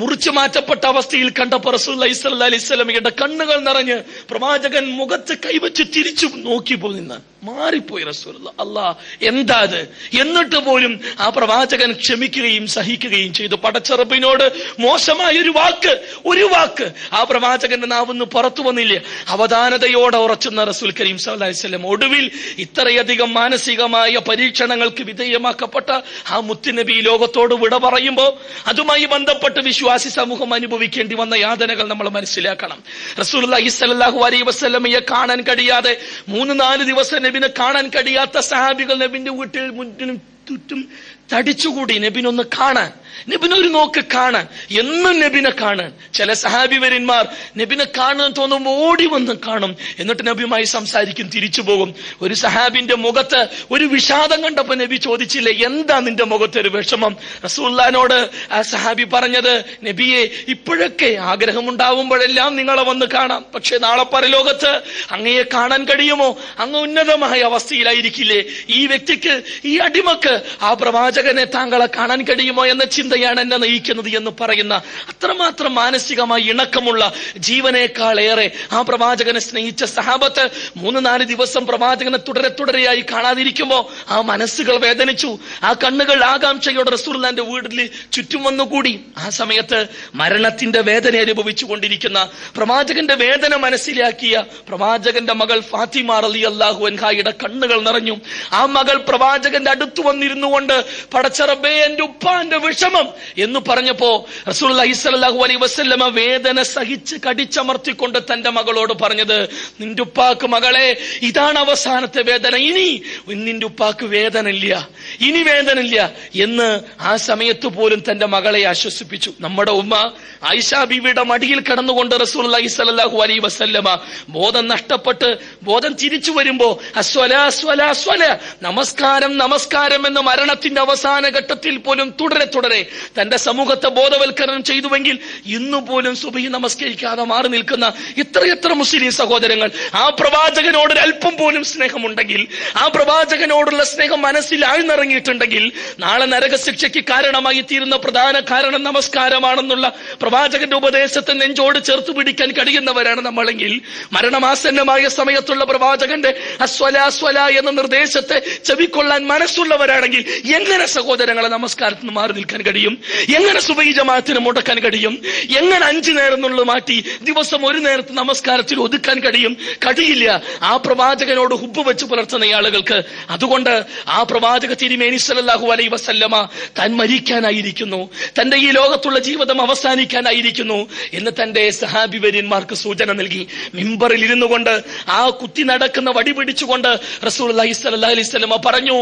മുറിച്ചു മാറ്റപ്പെട്ട അവസ്ഥയിൽ കണ്ടപ്പോൾ റസൂലുള്ളാഹി സ്വല്ലല്ലാഹു അലൈഹി വസല്ലമയുടെ കണ്ണുകൾ നിറഞ്ഞ് പ്രവാചകൻ മുഖത്ത് കൈവച്ച് തിരിച്ചു നോക്കിപ്പോയി നിന്ന് മാറിപ്പോയി. റസൂലുള്ളാഹി, അല്ലാഹ് എന്താ അത്? എന്നിട്ട് പോലും ആ പ്രവാചകൻ ക്ഷമിക്കുകയും സഹിക്കുകയും ചെയ്തു. പടച്ച റബ്ബിനോട് മോശമായ ഒരു വാക്ക് ആ പ്രവാചകന്റെ നാവിന്ന് പുറത്തു വന്നില്ല. അവധാനതയോടെ ഉറച്ചുന്ന റസൂൽ കരീം സല്ലല്ലാഹു അലൈഹി വസല്ലം ഒടുവിൽ ഇത്രയധികം മാനസികമായ പരീക്ഷണങ്ങൾക്ക് വിധേയമാക്കപ്പെട്ട ആ മുത്തുനബി ലോകത്തോട് വിട പറയുമ്പോൾ അതുമായി ബന്ധപ്പെട്ട് വിശ്വാസി സമൂഹം അനുഭവിക്കേണ്ടി വന്ന യാതനകൾ നമ്മൾ മനസ്സിലാക്കണം. റസൂലുള്ളാഹി സ്വല്ലല്ലാഹു അലൈഹി വസല്ലമയെ കാണാൻ കഴിയാതെ 3-4 ദിവസം നബിനെ കാണാൻ കഴിയാത്ത സഹാബികൾ നബിന്റെ വീട്ടിൽ മുന്നിലും ചുറ്റും തടിച്ചുകൂടി നബിനൊന്ന് കാണാൻ, നബിനൊരു നോക്ക് കാണാൻ, എന്നും നബിനെ കാണാൻ. ചില സഹാബിവര്യന്മാർ നബിനെ കാണാൻ തോന്നുമ്പോൾ ഓടി വന്ന് കാണും, എന്നിട്ട് നബിയുമായി സംസാരിക്കും, തിരിച്ചു പോകും. ഒരു സഹാബിന്റെ മുഖത്ത് ഒരു വിഷാദം കണ്ടപ്പോ നബി ചോദിച്ചില്ലേ, എന്താ നിന്റെ മുഖത്തൊരു വിഷമം? റസൂലുള്ളാഹിനോട് ആ സഹാബി പറഞ്ഞത്, നബിയെ, ഇപ്പോഴൊക്കെ ആഗ്രഹമുണ്ടാവുമ്പോഴെല്ലാം നിങ്ങളെ വന്ന് കാണാം, പക്ഷെ നാളെ പരലോകത്ത് അങ്ങയെ കാണാൻ കഴിയുമോ? അങ്ങ് ഉന്നതമായ അവസ്ഥയിലായിരിക്കില്ലേ? ഈ വ്യക്തിക്ക്, ഈ അടിമക്ക് ആ പ്രവാചകൻ പ്രവാചകനെ താങ്കളെ കാണാൻ കഴിയുമോ എന്ന ചിന്തയാണ് എന്നെ നയിക്കുന്നത് എന്ന് പറയുന്ന അത്രമാത്രം മാനസികമായി ഇണക്കമുള്ള, ജീവനേക്കാളേറെ ആ പ്രവാചകനെ സ്നേഹിച്ച സഹാബത്ത് 3-4 ദിവസം പ്രവാചകനെ തുടരെയായി കാണാതിരിക്കുമ്പോ ആ മനസ്സുകൾ വേദനിച്ചു. ആ കണ്ണുകൾ ആകാംക്ഷയോടെ റസൂലുള്ളാഹിന്റെ വീട്ടിൽ ചുറ്റും വന്നുകൂടി. ആ സമയത്ത് മരണത്തിന്റെ വേദന അനുഭവിച്ചു കൊണ്ടിരിക്കുന്ന, പ്രവാചകന്റെ വേദന മനസ്സിലാക്കിയ പ്രവാചകന്റെ മകൾ ഫാത്തിമ റളിയല്ലാഹു അൻഹായുടെ കണ്ണുകൾ നിറഞ്ഞു. ആ മകൾ പ്രവാചകന്റെ അടുത്ത് വന്നിരുന്നു കൊണ്ട് പടച്ച റബ്ബേ എന്റെ ഉപ്പാന്റെ വിഷമം എന്ന് പറഞ്ഞപ്പോ റസൂലുള്ളാഹി സ്വല്ലല്ലാഹു അലൈഹി വസല്ലമ വേദന സഹിച്ച് കടിച്ചമർത്തിക്കൊണ്ട് തന്റെ മകളോട് പറഞ്ഞത്, നിന്റെ ഉപ്പാക്ക് മകളെ ഇതാണ് അവസാനത്തെ വേദന, ഇനി നിന്റെ ഉപ്പാക്ക് വേദന ഇല്ല, ഇനി വേദന ഇല്ല എന്ന് ആ സമയത്ത് പോലും തന്റെ മകളെ ആശ്വസിപ്പിച്ചു. നമ്മുടെ ഉമ്മ ആയിഷ ബീവിയുടെ മടിയിൽ കിടന്നുകൊണ്ട് റസൂലുള്ളാഹി സ്വല്ലല്ലാഹു അലൈഹി വസല്ലമ ബോധം നഷ്ടപ്പെട്ട് ബോധം തിരിച്ചു വരുമ്പോ അസ്വലാ അസ്വലാ അസ്വലാ, നമസ്കാരം നമസ്കാരം എന്ന് മരണത്തിന്റെ അവസാന ഘട്ടത്തിൽ പോലും തുടരെ തന്റെ സമൂഹത്തെ ബോധവൽക്കരണം ചെയ്തുവെങ്കിൽ ഇന്നു പോലും സുബഹി നമസ്കരിക്കാതെ മാറി നിൽക്കുന്ന എത്രയെത്ര മുസ്ലിം സഹോദരങ്ങൾ. ആ പ്രവാചകനോട് അല്പം പോലും സ്നേഹമുണ്ടെങ്കിൽ, ആ പ്രവാചകനോടുള്ള സ്നേഹം മനസ്സിൽ ആഴ്ന്നിറങ്ങിയിട്ടുണ്ടെങ്കിൽ, നാളെ നരകശിക്ഷയ്ക്ക് കാരണമായി തീരുന്ന പ്രധാന കാരണം നമസ്കാരമാണെന്നുള്ള പ്രവാചകന്റെ ഉപദേശത്തെ നെഞ്ചോട് ചേർത്ത് പിടിക്കാൻ കഴിയുന്നവരാണ് നമ്മളെങ്കിൽ, മരണമാസന്നമായ സമയത്തുള്ള പ്രവാചകന്റെ അസ്വലാ അസ്വലാ എന്ന നിർദ്ദേശത്തെ ചെവിക്കൊള്ളാൻ മനസ്സുള്ളവരാണെങ്കിൽ എങ്ങനെ സഹോദരങ്ങളെ നമസ്കാരത്തിന് മാറി നിൽക്കാൻ കഴിയും? എങ്ങനെ സുബഹി ജമാഅത്തിന് മുടക്കാൻ കഴിയും? എങ്ങനെ 5 നേരം എന്നുള്ളത് മാറ്റി ദിവസം 1 നേരത്തെ നമസ്കാരത്തിൽ ഒതുക്കാൻ കഴിയും? കഴിയില്ല. ആ പ്രവാചകനോട് ഹുബ്ബ് വെച്ച് പുലർത്തുന്ന ആളുകൾക്ക്. അതുകൊണ്ട് ആ പ്രവാചക തിരുമേനി സല്ലല്ലാഹു അലൈഹി വസല്ലമ താൻ മരിക്കാനായിരിക്കുന്നു, തന്റെ ഈ ലോകത്തുള്ള ജീവിതം അവസാനിക്കാനായിരിക്കുന്നു എന്ന് തന്റെ സഹാബി വര്യന്മാർക്ക് സൂചന നൽകി. മിമ്പറിൽ ഇരുന്നു കൊണ്ട് ആ കുത്തി നടക്കുന്ന വടി പിടിച്ചുകൊണ്ട് റസൂലുള്ളാഹി സ്വല്ലല്ലാഹു അലൈഹി വസല്ലമ പറഞ്ഞു,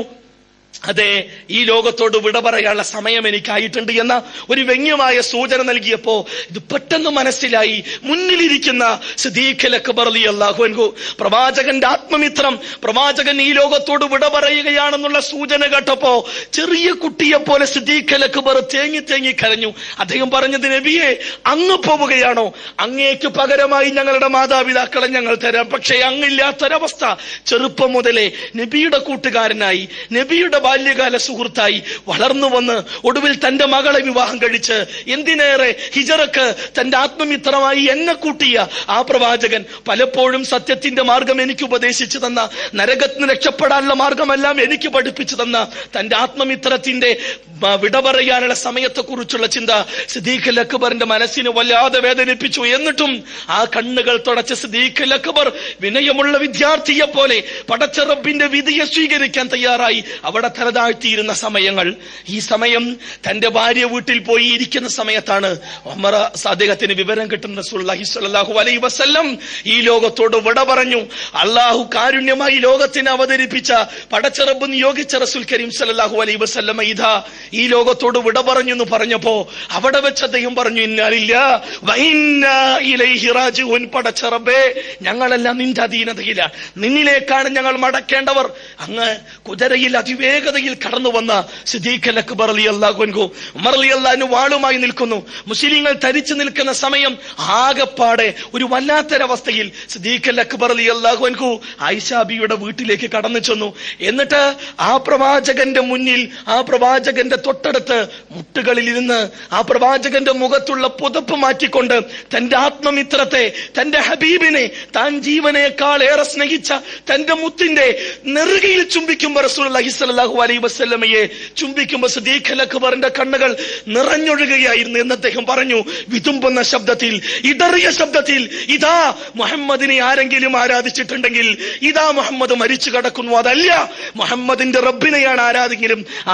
അതെ, ഈ ലോകത്തോട് വിട പറയാനുള്ള സമയം എനിക്കായിട്ടുണ്ട് എന്ന ഒരു വ്യംഗ്യമായ സൂചന നൽകിയപ്പോ ഇത് പെട്ടെന്ന് മനസ്സിലായി. മുന്നിലിരിക്കുന്ന സിദ്ദീഖുൽ അക്ബർ റളിയല്ലാഹു അൻഹു, പ്രവാചകന്റെ ആത്മമിത്രം, പ്രവാചകൻ ഈ ലോകത്തോട് വിട പറയുകയാണെന്നുള്ള സൂചന കേട്ടപ്പോ ചെറിയ കുട്ടിയെ പോലെ സിദ്ദീഖുൽ അക്ബർ തേങ്ങി കരഞ്ഞു. അദ്ദേഹം പറഞ്ഞത്, നബിയെ അങ്ങ് പോവുകയാണോ? അങ്ങേക്ക് പകരമായി ഞങ്ങളുടെ മാതാപിതാക്കളെ ഞങ്ങൾ തരാം, പക്ഷേ അങ്ങില്ലാത്തൊരവസ്ഥ. ചെറുപ്പം മുതലേ നബിയുടെ കൂട്ടുകാരനായി, നബിയുടെ ബാല്യകാല സുഹൃത്തായി വളർന്നു വന്ന് ഒടുവിൽ തന്റെ മകളെ വിവാഹം കഴിച്ച് എന്തിനേറെ ഹിജറക്ക് തന്റെ ആത്മമിത്രമായി എന്നെ കൂട്ടിയ ആ പ്രവാചകൻ പലപ്പോഴും സത്യത്തിന്റെ മാർഗം എനിക്ക് ഉപദേശിച്ചു തന്ന, നരകത്തിന് രക്ഷപ്പെടാനുള്ള മാർഗമെല്ലാം എനിക്ക് പഠിപ്പിച്ചു തന്ന തന്റെ ആത്മമിത്രത്തിന്റെ വിട പറയാനുള്ള സമയത്തെ കുറിച്ചുള്ള ചിന്ത സിദ്ദീഖുൽ അക്ബറിന്റെ മനസ്സിനെ വല്ലാതെ വേദനിപ്പിച്ചു. എന്നിട്ടും ആ കണ്ണുകൾ തുടച്ച സിദ്ദീഖുൽ അക്ബർ വിനയമുള്ള വിദ്യാർത്ഥിയെ പോലെ പടച്ച റബ്ബിന്റെ വിധിയെ സ്വീകരിക്കാൻ തയ്യാറായി അവിടെ തലതാഴ്ത്തിയിരുന്ന സമയങ്ങൾ. ഈ സമയം തന്റെ ഭാര്യ വീട്ടിൽ പോയി ഇരിക്കുന്ന സമയത്താണ് ഉമർ അദ്ദേഹത്തിന് വിവരം കിട്ടുന്ന റസൂലുള്ളാഹി സ്വല്ലല്ലാഹു അലൈഹി വസല്ലം ഈ ലോകത്തോട് വിട പറഞ്ഞു. അള്ളാഹു കാരുണ്യമായി ലോകത്തിന് അവതരിപ്പിച്ച പടച്ച റബ്ബ് നിയോഗിച്ച റസൂൽ കരീം സ്വല്ലല്ലാഹു അലൈഹി വസല്ലം ഇതാ ഈ ലോകത്തോട് വിട പറഞ്ഞു എന്ന് പറഞ്ഞപ്പോ അവിടെ വെച്ച് അദ്ദേഹം പറഞ്ഞു, ഇന്നാ ലില്ലാഹി വ ഇന്നാ ഇലൈഹി റാജിഊൻ. പടച്ച റബ്ബേ, ഞങ്ങളെല്ലാം നിന്റെ അധീനതയിലാണ്, നിന്നിലേക്കാണ് ഞങ്ങൾ മടക്കേണ്ടവർ. അങ്ങ് കുതിരയിൽ അതിവേഗതയിൽ കടന്നു വന്ന സിദ്ദീഖുൽ അക്ബർ റളിയല്ലാഹു അൻഹു, ഉമർ റളിയല്ലാഹു അൻഹു വാളുമായി നിൽക്കുന്നു. മുസ്ലിങ്ങൾ തരിച്ചു നിൽക്കുന്ന സമയം ആകപ്പാടെ ഒരു വല്ലാത്തൊരവസ്ഥയിൽ സിദ്ദീഖുൽ അക്ബർ റളിയല്ലാഹു അൻഹു ആയിഷ ബീവിയുടെ വീട്ടിലേക്ക് കടന്നു ചെന്നു. എന്നിട്ട് ആ പ്രവാചകന്റെ മുന്നിൽ, ആ പ്രവാചകന്റെ തൊട്ടടുത്ത് മുട്ടുകളിൽ ഇരുന്ന് ആ പ്രവാചകന്റെ മുഖത്തുള്ള പുതപ്പ് മാറ്റിക്കൊണ്ട് തന്റെ ആത്മമിത്രത്തെ, തന്റെ ഹബീബിനെ, താൻ ജീവനേക്കാൾ ഏറെ സ്നേഹിച്ച തന്റെ മുത്തിന്റെ നെറുകയിൽ ചുംബിക്കുമ്പോൾ റസൂലുള്ളാഹി സ്വല്ലല്ലാഹു അലൈഹി വസല്ലമയെ ചുംബിക്കുമ്പോൾ സിദ്ദീഖുൽ അക്ബറിന്റെ കണ്ണുകൾ നിറഞ്ഞൊഴുകുകയായിരുന്നു എന്ന് അദ്ദേഹം പറഞ്ഞു. വിതുമ്പുന്ന ശബ്ദത്തിൽ, ഇടറിയ ശബ്ദത്തിൽ, ഇതാ മുഹമ്മദിനെ ആരെങ്കിലും ആരാധിച്ചിട്ടുണ്ടെങ്കിൽ ഇതാ മുഹമ്മദ് മരിച്ചു കിടക്കുന്നു, അതല്ല മുഹമ്മദിന്റെ റബ്ബിനെയാണ്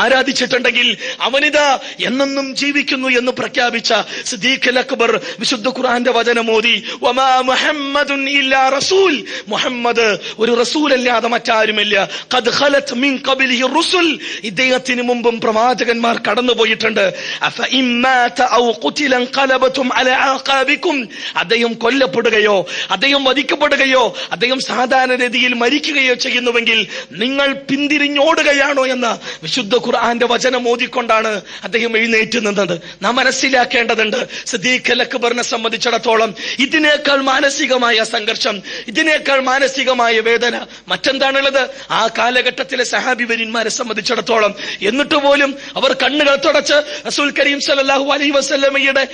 ആരാധിച്ചിട്ടുണ്ടെങ്കിൽ അവനിതാ എന്നെന്നും ജീവിക്കുന്നു എന്ന് പ്രഖ്യാപിച്ച സിദ്ദീഖുൽ അക്ബർ വിശുദ്ധ ഖുർആന്റെ വചനം ഓതി, വമാ മുഹമ്മദുൻ ഇല്ലാ റസൂൽ, മുഹമ്മദ് ഒരു റസൂലല്ലാതെ മറ്റാരുമില്ല, ഖദ് ഖലത് മിൻ ഖബ്ലിഹി റുസുൽ, ഇദ്ദേഹത്തിന് മുമ്പും പ്രവാചകന്മാർ കടന്നുപോയിട്ടുണ്ട്. അഫ ഇമ്മാത ഔ ഖുതില ഖലബതും അലാ അഖാബികും, അദ്ദേഹം കൊല്ലപ്പെടുകയോ അദ്ദേഹം വധിക്കപ്പെടുകയോ അദ്ദേഹം സാധാരണ രീതിയിൽ മരിക്കുകയോ ചെയ്യുന്നുവെങ്കിൽ നിങ്ങൾ പിന്തിരിഞ്ഞോടുകയാണോ എന്ന വിശുദ്ധ ഖുർആന്റെ വചനം ഓതിക്കൊണ്ടാണ് അദ്ദേഹം എഴുന്നേറ്റ് നിന്നത്. നാം മനസ്സിലാക്കേണ്ടതുണ്ട്, സിദ്ദീഖുൽ അക്ബറിനെ സംബന്ധിച്ചിടത്തോളം ഇതിനേക്കാൾ മാനസികമായ സംഘർഷം, ഇതിനേക്കാൾ മാനസികമായ വേദന മറ്റെന്താണുള്ളത്? ആ കാലഘട്ടത്തിലെ സഹാബി വര്യന്മാരെ സംബന്ധിച്ചിടത്തോളം. എന്നിട്ട് പോലും അവർ കണ്ണുകൾ തുടച്ച് റസൂൽ കരീം സല്ലല്ലാഹു അലൈഹി വസല്ലമയുടെ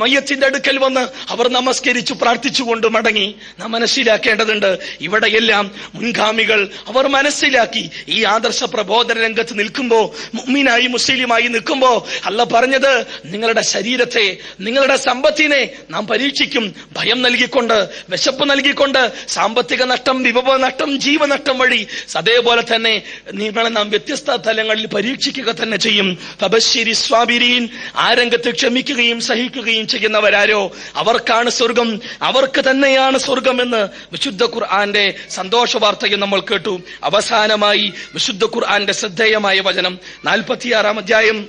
മയ്യത്തിന്റെ അടുക്കൽ വന്ന് അവർ നമസ്കരിച്ചു പ്രാർത്ഥിച്ചുകൊണ്ട് മടങ്ങി. നാം മനസ്സിലാക്കേണ്ടതുണ്ട്, ഇവിടെയെല്ലാം മുൻഗാമികൾ അവർ മനസ്സിലാക്കി ഈ ആദർശ പ്രബോധന രംഗത്ത് നിൽക്കുമ്പോ, മുഅ്മിനായി മുസ്ലിമായി നിൽക്കുമ്പോ അല്ലാഹ് പറഞ്ഞത്, നിങ്ങളുടെ ശരീരത്തെ, നിങ്ങളുടെ സമ്പത്തിനെ നാം പരീക്ഷിക്കും. ഭയം നൽകിക്കൊണ്ട്, വിശപ്പ് നൽകിക്കൊണ്ട്, സാമ്പത്തിക നഷ്ടം, വിഭവ നഷ്ടം, ജീവനഷ്ടം വഴി അതേപോലെ തന്നെ നിങ്ങളെ നാം വ്യത്യസ്ത തലങ്ങളിൽ പരീക്ഷിക്കുക തന്നെ ചെയ്യും. ഫബശ്ശിരി സ്വാബിരീൻ, ആ രംഗത്ത് ക്ഷമിക്കുകയും സഹിക്കുകയും ചെയ്യുന്നവരാരോ അവർക്കാണ് സ്വർഗം, അവർക്ക് തന്നെയാണ് സ്വർഗമെന്ന് വിശുദ്ധ ഖുർആന്റെ സന്തോഷ വാർത്തയും നമ്മൾ കേട്ടു. അവസാനമായി വിശുദ്ധ ഖുർആന്റെ ശ്രദ്ധേയമായ വചനം 46-ാം അധ്യായം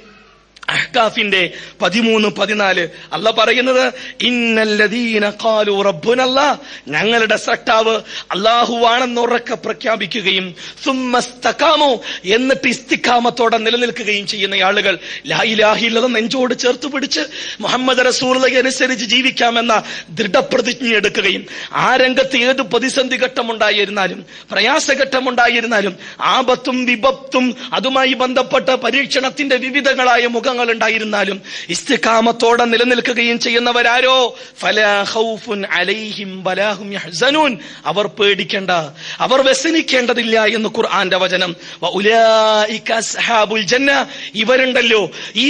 അഹ്കാഫിന്റെ 13-14 അല്ലാഹ് പറയുന്നത്, ഇന്നല്ലദീന ഖാലു റബ്ബുനല്ലാഹ്, ഞങ്ങളുടെ സൃഷ്ടാവ് അല്ലാഹുവാണെന്ന് ഉറക്കെ പ്രഖ്യാപിക്കുകയും സുമ്മസ്തഖാമു, എന്നിട്ട് ഇസ്തിഖാമത്തോടെ നിലനിൽക്കുകയും ചെയ്യുന്ന ആളുകൾ, ലാ ഇലാഹ ഇല്ലല്ലാഹ് നെഞ്ചോട് ചേർത്ത് പിടിച്ച് മുഹമ്മദ് റസൂലുള്ളാഹി അനുസരിച്ച് ജീവിക്കാമെന്ന ദൃഢപ്രതിജ്ഞ എടുക്കുകയും, ആ രംഗത്ത് ഏത് പ്രതിസന്ധി ഘട്ടമുണ്ടായിരുന്നാലും പ്രയാസഘട്ടമുണ്ടായിരുന്നാലും ആപത്തും വിപത്തും അതുമായി ബന്ധപ്പെട്ട പരീക്ഷണത്തിന്റെ വിവിധങ്ങളായ മുഖങ്ങൾ ഉണ്ടായിരുന്നാലും ഇസ്തിഖാമത്തോടെ നിലനിൽക്കുകയും ചെയ്യുന്നവരാരോ, ഫലാ ഖൗഫുൻ അലൈഹിം വലാ ഹും യഹ്സനൂൻ, അവർ പേടിക്കേണ്ട, അവർ വ്യസനിക്കേണ്ടതില്ല എന്ന് ഖുർആന്റെ വചനം. വഉലൈക അസ്ഹാബുൽ ജന്ന, ഇവരുണ്ടല്ലോ ഈ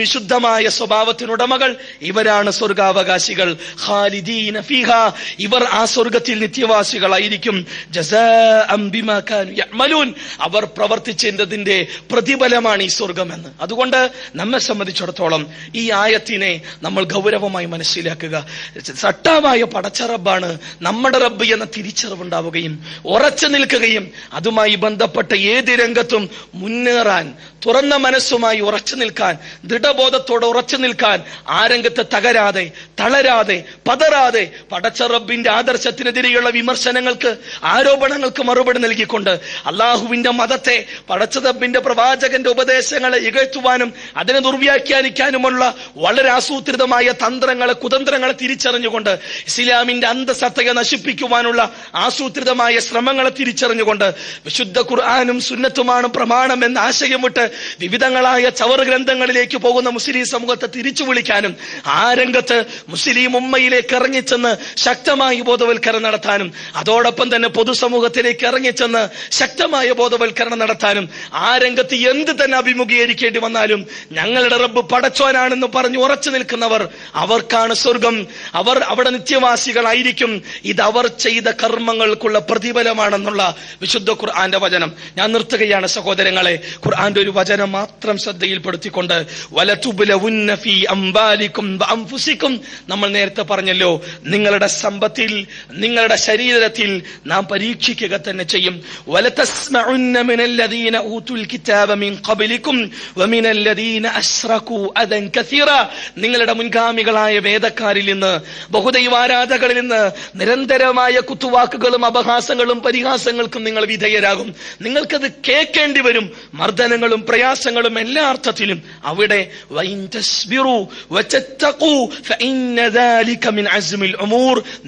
വിശുദ്ധമായ സ്വഭാവത്തിനുടമകൾ, ഇവരാണ് സ്വർഗാവകാശികൾ. ഖാലിദീന ഫീഹാ, ഇവർ ആ സ്വർഗത്തിൽ നിത്യവാസികളായിരിക്കും. ജസാഅൻ ബിമാ കാനൂ യഅമലൂൻ, അവർ പ്രവർത്തിച്ചതിന്റെ പ്രതിഫലമാണ് ഈ സ്വർഗമെന്ന്. അതുകൊണ്ട് നമ്മെ സംബന്ധിച്ചിടത്തോളം ഈ ആയത്തിനെ നമ്മൾ ഗൗരവമായി മനസ്സിലാക്കുക. സട്ടാവായ പടച്ച റബ്ബാണ് നമ്മുടെ റബ്ബ് എന്ന തിരിച്ചറിവുണ്ടാവുകയും ഉറച്ചു നിൽക്കുകയും അതുമായി ബന്ധപ്പെട്ട ഏത് രംഗത്തും മുന്നേറാൻ തുറന്ന മനസ്സുമായി ഉറച്ചു നിൽക്കാൻ, ദൃഢബോധത്തോടെ ഉറച്ചു നിൽക്കാൻ, ആ രംഗത്ത് തകരാതെ, തളരാതെ, പതറാതെ, പടച്ച റബ്ബിന്റെ ആദർശത്തിനെതിരെയുള്ള വിമർശനങ്ങൾക്ക്, ആരോപണങ്ങൾക്ക് മറുപടി നൽകിക്കൊണ്ട് അള്ളാഹുവിന്റെ മതത്തെ, പടച്ച റബ്ബിന്റെ പ്രവാചകന്റെ ഉപദേശങ്ങളെ ഇകഴ്ത്തുവാനും അതിനെ ദുർവ്യാഖ്യാനിക്കാനുമുള്ള വളരെ ആസൂത്രിതമായ തന്ത്രങ്ങളെ, കുതന്ത്രങ്ങളെ തിരിച്ചറിഞ്ഞുകൊണ്ട് ഇസ്ലാമിന്റെ അന്തസത്തയെ നശിപ്പിക്കുവാനുള്ള ആസൂത്രിതമായ ശ്രമങ്ങളെ തിരിച്ചറിഞ്ഞുകൊണ്ട് വിശുദ്ധ ഖുർആനും സുന്നത്തുമാണ് പ്രമാണം എന്ന ആശയം വിട്ട് വിവിധങ്ങളായ ചവറ് ഗ്രന്ഥങ്ങളിലേക്ക് പോകുന്ന മുസ്ലിം സമൂഹത്തെ തിരിച്ചു വിളിക്കാനും, ആ രംഗത്ത് മുസ്ലിം ഉമ്മയിലേക്ക് ഇറങ്ങിച്ചെന്ന് ശക്തമായ ബോധവൽക്കരണം നടത്താനും, അതോടൊപ്പം തന്നെ പൊതുസമൂഹത്തിലേക്ക് ഇറങ്ങിച്ചെന്ന് ശക്തമായ ബോധവൽക്കരണം നടത്താനും, ആ രംഗത്ത് എന്ത് തന്നെ അഭിമുഖീകരിക്കേണ്ടി വന്നാലും ഞങ്ങളുടെ റബ്ബ് പടച്ചോനാണെന്ന് പറഞ്ഞ് ഉറച്ചു നിൽക്കുന്നവർ, അവർക്കാണ് സ്വർഗം, അവർ അവിടെ നിത്യവാസികളായിരിക്കും. ഇത് അവർ ചെയ്ത കർമ്മങ്ങൾക്കുള്ള പ്രതിഫലമാണെന്നുള്ള വിശുദ്ധ ഖുർആന്റെ വചനം. ഞാൻ നിർത്തുകയാണ് സഹോദരങ്ങളെ. ഖുർആന്റെ ഒരു വചനം മാത്രം ശ്രദ്ധയിൽപ്പെടുത്തിക്കൊണ്ട്, വലതുബ്ലവുന്ന ഫീ അംവാലികും വഅൻഫുസികും, നമ്മൾ നേരത്തെ പറഞ്ഞല്ലോ, നിങ്ങളുടെ സമ്പത്തിൽ, നിങ്ങളുടെ ശരീരത്തിൽ നാം പരീക്ഷിക്കുക തന്നെ ചെയ്യും. വലതസ്മഉന്ന മിനല്ലദീന ഊതുൽ കിതാബ മിൻ ഖബ്ലികും വമിനല്ലദീന അശ്റകൂ അദൻ കസീറ, നിങ്ങളുടെ മുൻഗാമികളായ വേദക്കാരിൽ നിന്ന്, ബഹുദൈവാരാധകരിൽ നിന്ന് നിരന്തരമായ കുത്തുവാക്കുകളും അപഹാസങ്ങളും പരിഹാസങ്ങൾക്കും നിങ്ങൾ വിധേയരാകും. നിങ്ങൾക്കത് കേൾക്കേണ്ടി വരും. മർദ്ദനങ്ങളും പ്രയാസങ്ങളും എല്ലാ അർത്ഥത്തിലും. അവിടെ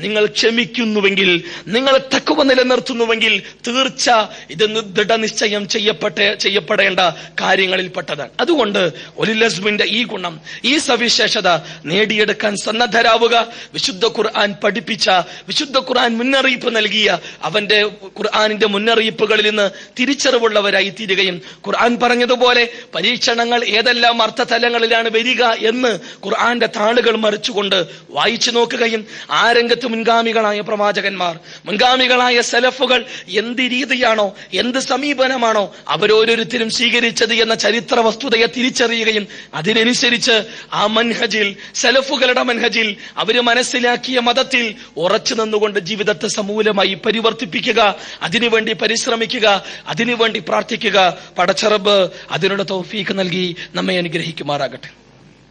നിങ്ങൾ ക്ഷമിക്കുന്നുവെങ്കിൽ, നിങ്ങൾ തഖ്വ നിലനിർത്തുന്നുവെങ്കിൽ തീർച്ച ഇത് ദൃഢനിശ്ചയം ചെയ്യപ്പെടേണ്ട കാര്യങ്ങളിൽപ്പെട്ടതാണ്. അതുകൊണ്ട് ഉലുൽ അസ്മിന്റെ ഈ ഗുണം, ഈ സവിശേഷത നേടിയെടുക്കാൻ സന്നദ്ധരാവുക. വിശുദ്ധ ഖുർആൻ പഠിപ്പിച്ച, വിശുദ്ധ ഖുർആൻ മുന്നറിയിപ്പ് നൽകിയ അവന്റെ ഖുർആനിന്റെ മുന്നറിയിപ്പുകളിൽ നിന്ന് തിരിച്ചറിവുള്ളവരായി തീരുകയും, ഖുർആൻ പറഞ്ഞതുപോലെ പരീക്ഷണങ്ങൾ ഏതെല്ലാം അർത്ഥതലങ്ങളിലാണ് വരിക എന്ന് ഖുർആന്റെ താളുകൾ മറിച്ചുകൊണ്ട് വായിച്ചു നോക്കുകയും, ആ രംഗത്ത് മുൻഗാമികളായ പ്രവാചകന്മാർ, മുൻഗാമികളായ സലഫുകൾ എന്ത് രീതിയാണോ, എന്ത് സമീപനമാണോ അവരോരോരുത്തരും സ്വീകരിച്ചത് എന്ന ചരിത്ര വസ്തുതയെ തിരിച്ചറിയുകയും അതിനനുസരിച്ച് ആ മൻഹജിൽ, സലഫുകളുടെ മൻഹജിൽ, അവര് മനസ്സിലാക്കിയ മതത്തിൽ ഉറച്ചു നിന്നുകൊണ്ട് ജീവിതത്തെ സമൂലമായി പരിവർത്തിപ്പിക്കുക, അതിനുവേണ്ടി പരിശ്രമിക്കുക, അതിനുവേണ്ടി പ്രാർത്ഥിക്കുക. പടച്ച റബ്ബ് അതിനുള്ള തൗഫീഖ് നൽകി നമ്മെ അനുഗ്രഹിക്കുമാറാകട്ടെ.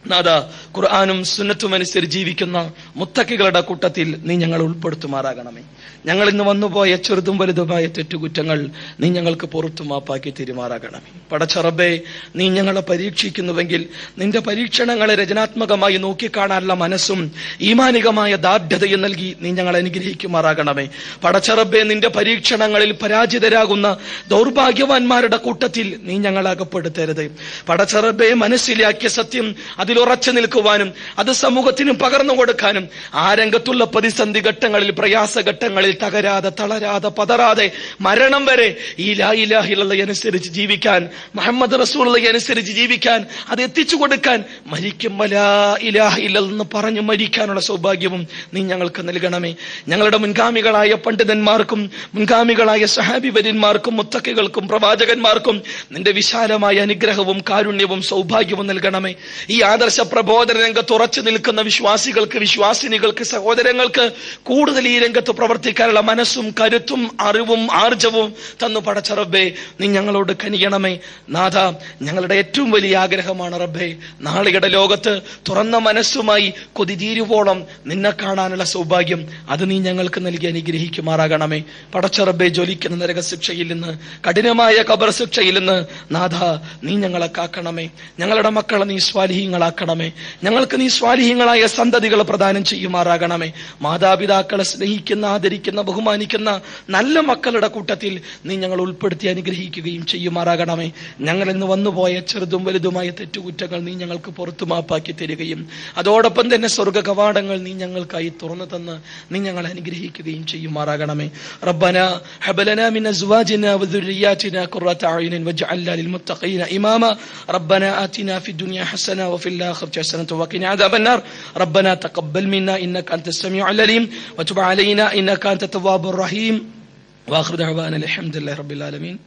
നാഥ, ഖുർആനും സുന്നത്തും അനുസരിച്ച് ജീവിക്കുന്ന മുത്തക്കികളുടെ കൂട്ടത്തിൽ നീ ഞങ്ങൾ ഉൾപ്പെടുത്തുമാറാകണമേ. ഞങ്ങൾ ഇന്ന് വന്നുപോയ ചെറുതും വലുതുമായ തെറ്റുകുറ്റങ്ങൾ നീ ഞങ്ങൾക്ക് പുറത്തു മാപ്പാക്കി തീരുമാറാകണമേ. പടച്ച റബ്ബേ, നീ ഞങ്ങളെ പരീക്ഷിക്കുന്നുവെങ്കിൽ നിന്റെ പരീക്ഷണങ്ങളെ രചനാത്മകമായി നോക്കിക്കാണാനുള്ള മനസ്സും ഈമാനികമായ ദാർഢ്യതയും നൽകി നീ ഞങ്ങളെ അനുഗ്രഹിക്കുമാറാകണമേ. പടച്ച റബ്ബേ, നിന്റെ പരീക്ഷണങ്ങളിൽ പരാജിതരാകുന്ന ദൗർഭാഗ്യവാന്മാരുടെ കൂട്ടത്തിൽ നീ ഞങ്ങളെ അകപ്പെടുത്തരുത്. പടച്ച റബ്ബേ, മനസ്സിലാക്കിയ സത്യം അതിലുറച്ചു നിൽക്കുവാനും അത് സമൂഹത്തിന് പകർന്നു കൊടുക്കാനും ആ രംഗത്തുള്ള പ്രതിസന്ധി ഘട്ടങ്ങളിൽ, പ്രയാസഘട്ടങ്ങളിൽ തകരാതെ, തളരാതെ, പതറാതെ മരണം വരെ ഈ ലാ ഇലാഹ ഇല്ലല്ലാഹ് അനുസരിച്ച് ജീവിക്കാൻ, മുഹമ്മദ് റസൂലുള്ളാഹി അനുസരിച്ച് ജീവിക്കാൻ, അത് എത്തിച്ചു കൊടുക്കാൻ, മരിക്കുമ്പോൾ ലാ ഇലാഹ ഇല്ലല്ലാഹ് എന്ന് പറഞ്ഞു മരിക്കാനുള്ള സൗഭാഗ്യവും നീ ഞങ്ങൾക്ക് നൽകണമേ. ഞങ്ങളുടെ മുൻഗാമികളായ പണ്ഡിതന്മാർക്കും മുൻഗാമികളായ സഹാബിവര്യന്മാർക്കും മുത്തക്കികൾക്കും പ്രവാചകന്മാർക്കും നിന്റെ വിശാലമായ അനുഗ്രഹവും കാരുണ്യവും സൗഭാഗ്യവും നൽകണമേ. ഈ ആദർശ പ്രബോധന രംഗത്ത് ഉറച്ചു നിൽക്കുന്ന വിശ്വാസികൾക്ക്, വിശ്വാസിനികൾക്ക്, സഹോദരങ്ങൾക്ക് കൂടുതൽ ഈ രംഗത്ത് പ്രവർത്തിക്കാനുള്ള മനസ്സും കരുത്തും അറിവും ആർജവും തന്നു പടച്ച റബ്ബേ, നീ ഞങ്ങളോട് കനിയണമേ. നാഥ, ഞങ്ങളുടെ ഏറ്റവും വലിയ ആഗ്രഹമാണ് റബ്ബേ, നാളെയുടെ ലോകത്ത് തുറന്ന മനസ്സുമായി കൊതിതീരുവോളം നിന്നെ കാണാനുള്ള സൗഭാഗ്യം അത് നീ ഞങ്ങൾക്ക് നൽകി അനുഗ്രഹിക്കുമാറാകണമേ. പടച്ച റബ്ബേ, ജ്വലിക്കുന്ന നരകശിക്ഷയിൽ നിന്ന്, കഠിനമായ ഖബർ ശിക്ഷയിൽ നിന്ന് നാഥ നീ ഞങ്ങളെ കാക്കണമേ. ഞങ്ങളുടെ മക്കളെ നീ സ്വാലിഹീങ്ങളാക്കണമേ. ഞങ്ങൾക്ക് നീ സ്വാലിഹീങ്ങളായ സന്തതികളെ പ്രദാനം ചെയ്യുമാറാകണമേ. മാതാപിതാക്കളെ സ്നേഹിക്കുന്ന, ആദരിക്കുന്ന, ബഹുമാനിക്കുന്ന നല്ല മക്കളുടെ കൂട്ടത്തിൽ നീ ഞങ്ങൾ ഉൾപ്പെടുത്തി അനുഗ്രഹിക്കുകയും ചെയ്യുമാറാകണമേ. ഞങ്ങൾ ഇന്ന് വന്നുപോയ ചെറുതും വലുതുമായ തെറ്റുകുറ്റങ്ങൾ നീ ഞങ്ങൾക്ക് പുറത്തു മാപ്പാക്കി തരികയും അതോടൊപ്പം തന്നെ സ്വർഗ കവാടങ്ങൾ നീ ഞങ്ങൾക്കായി തുറന്നു തന്ന് നീ ഞങ്ങളെ അനുഗ്രഹിക്കുകയും ചെയ്യുമാറാകണമേ. റബ്ബന ഹബ് ലനാ മിൻ അസ്വാജിനാ വദുരിയാതിനാ ഖുറത അയുനിൻ വജ്അൽനാ ലിൽമുത്തഖീന ഇമാമ. റബ്ബന ആതിനാ ഫിദ് ദുനിയാ ഹസന വഫിൽ ആഖിറതി ഹസനത വഖിനാ അദാബന്നാർ. റബ്ബന തഖബ്ബൽ മിന്നാ ഇന്നക അൻതസ് സമീഉൽ അലീം വതുബ് അലൈനാ ഇന്നക അൻത തവ്വാബുർ റഹീം. വാഖിറു ദഅവാനാ അൽഹംദുലില്ലാഹി റബ്ബിൽ ആലമീൻ.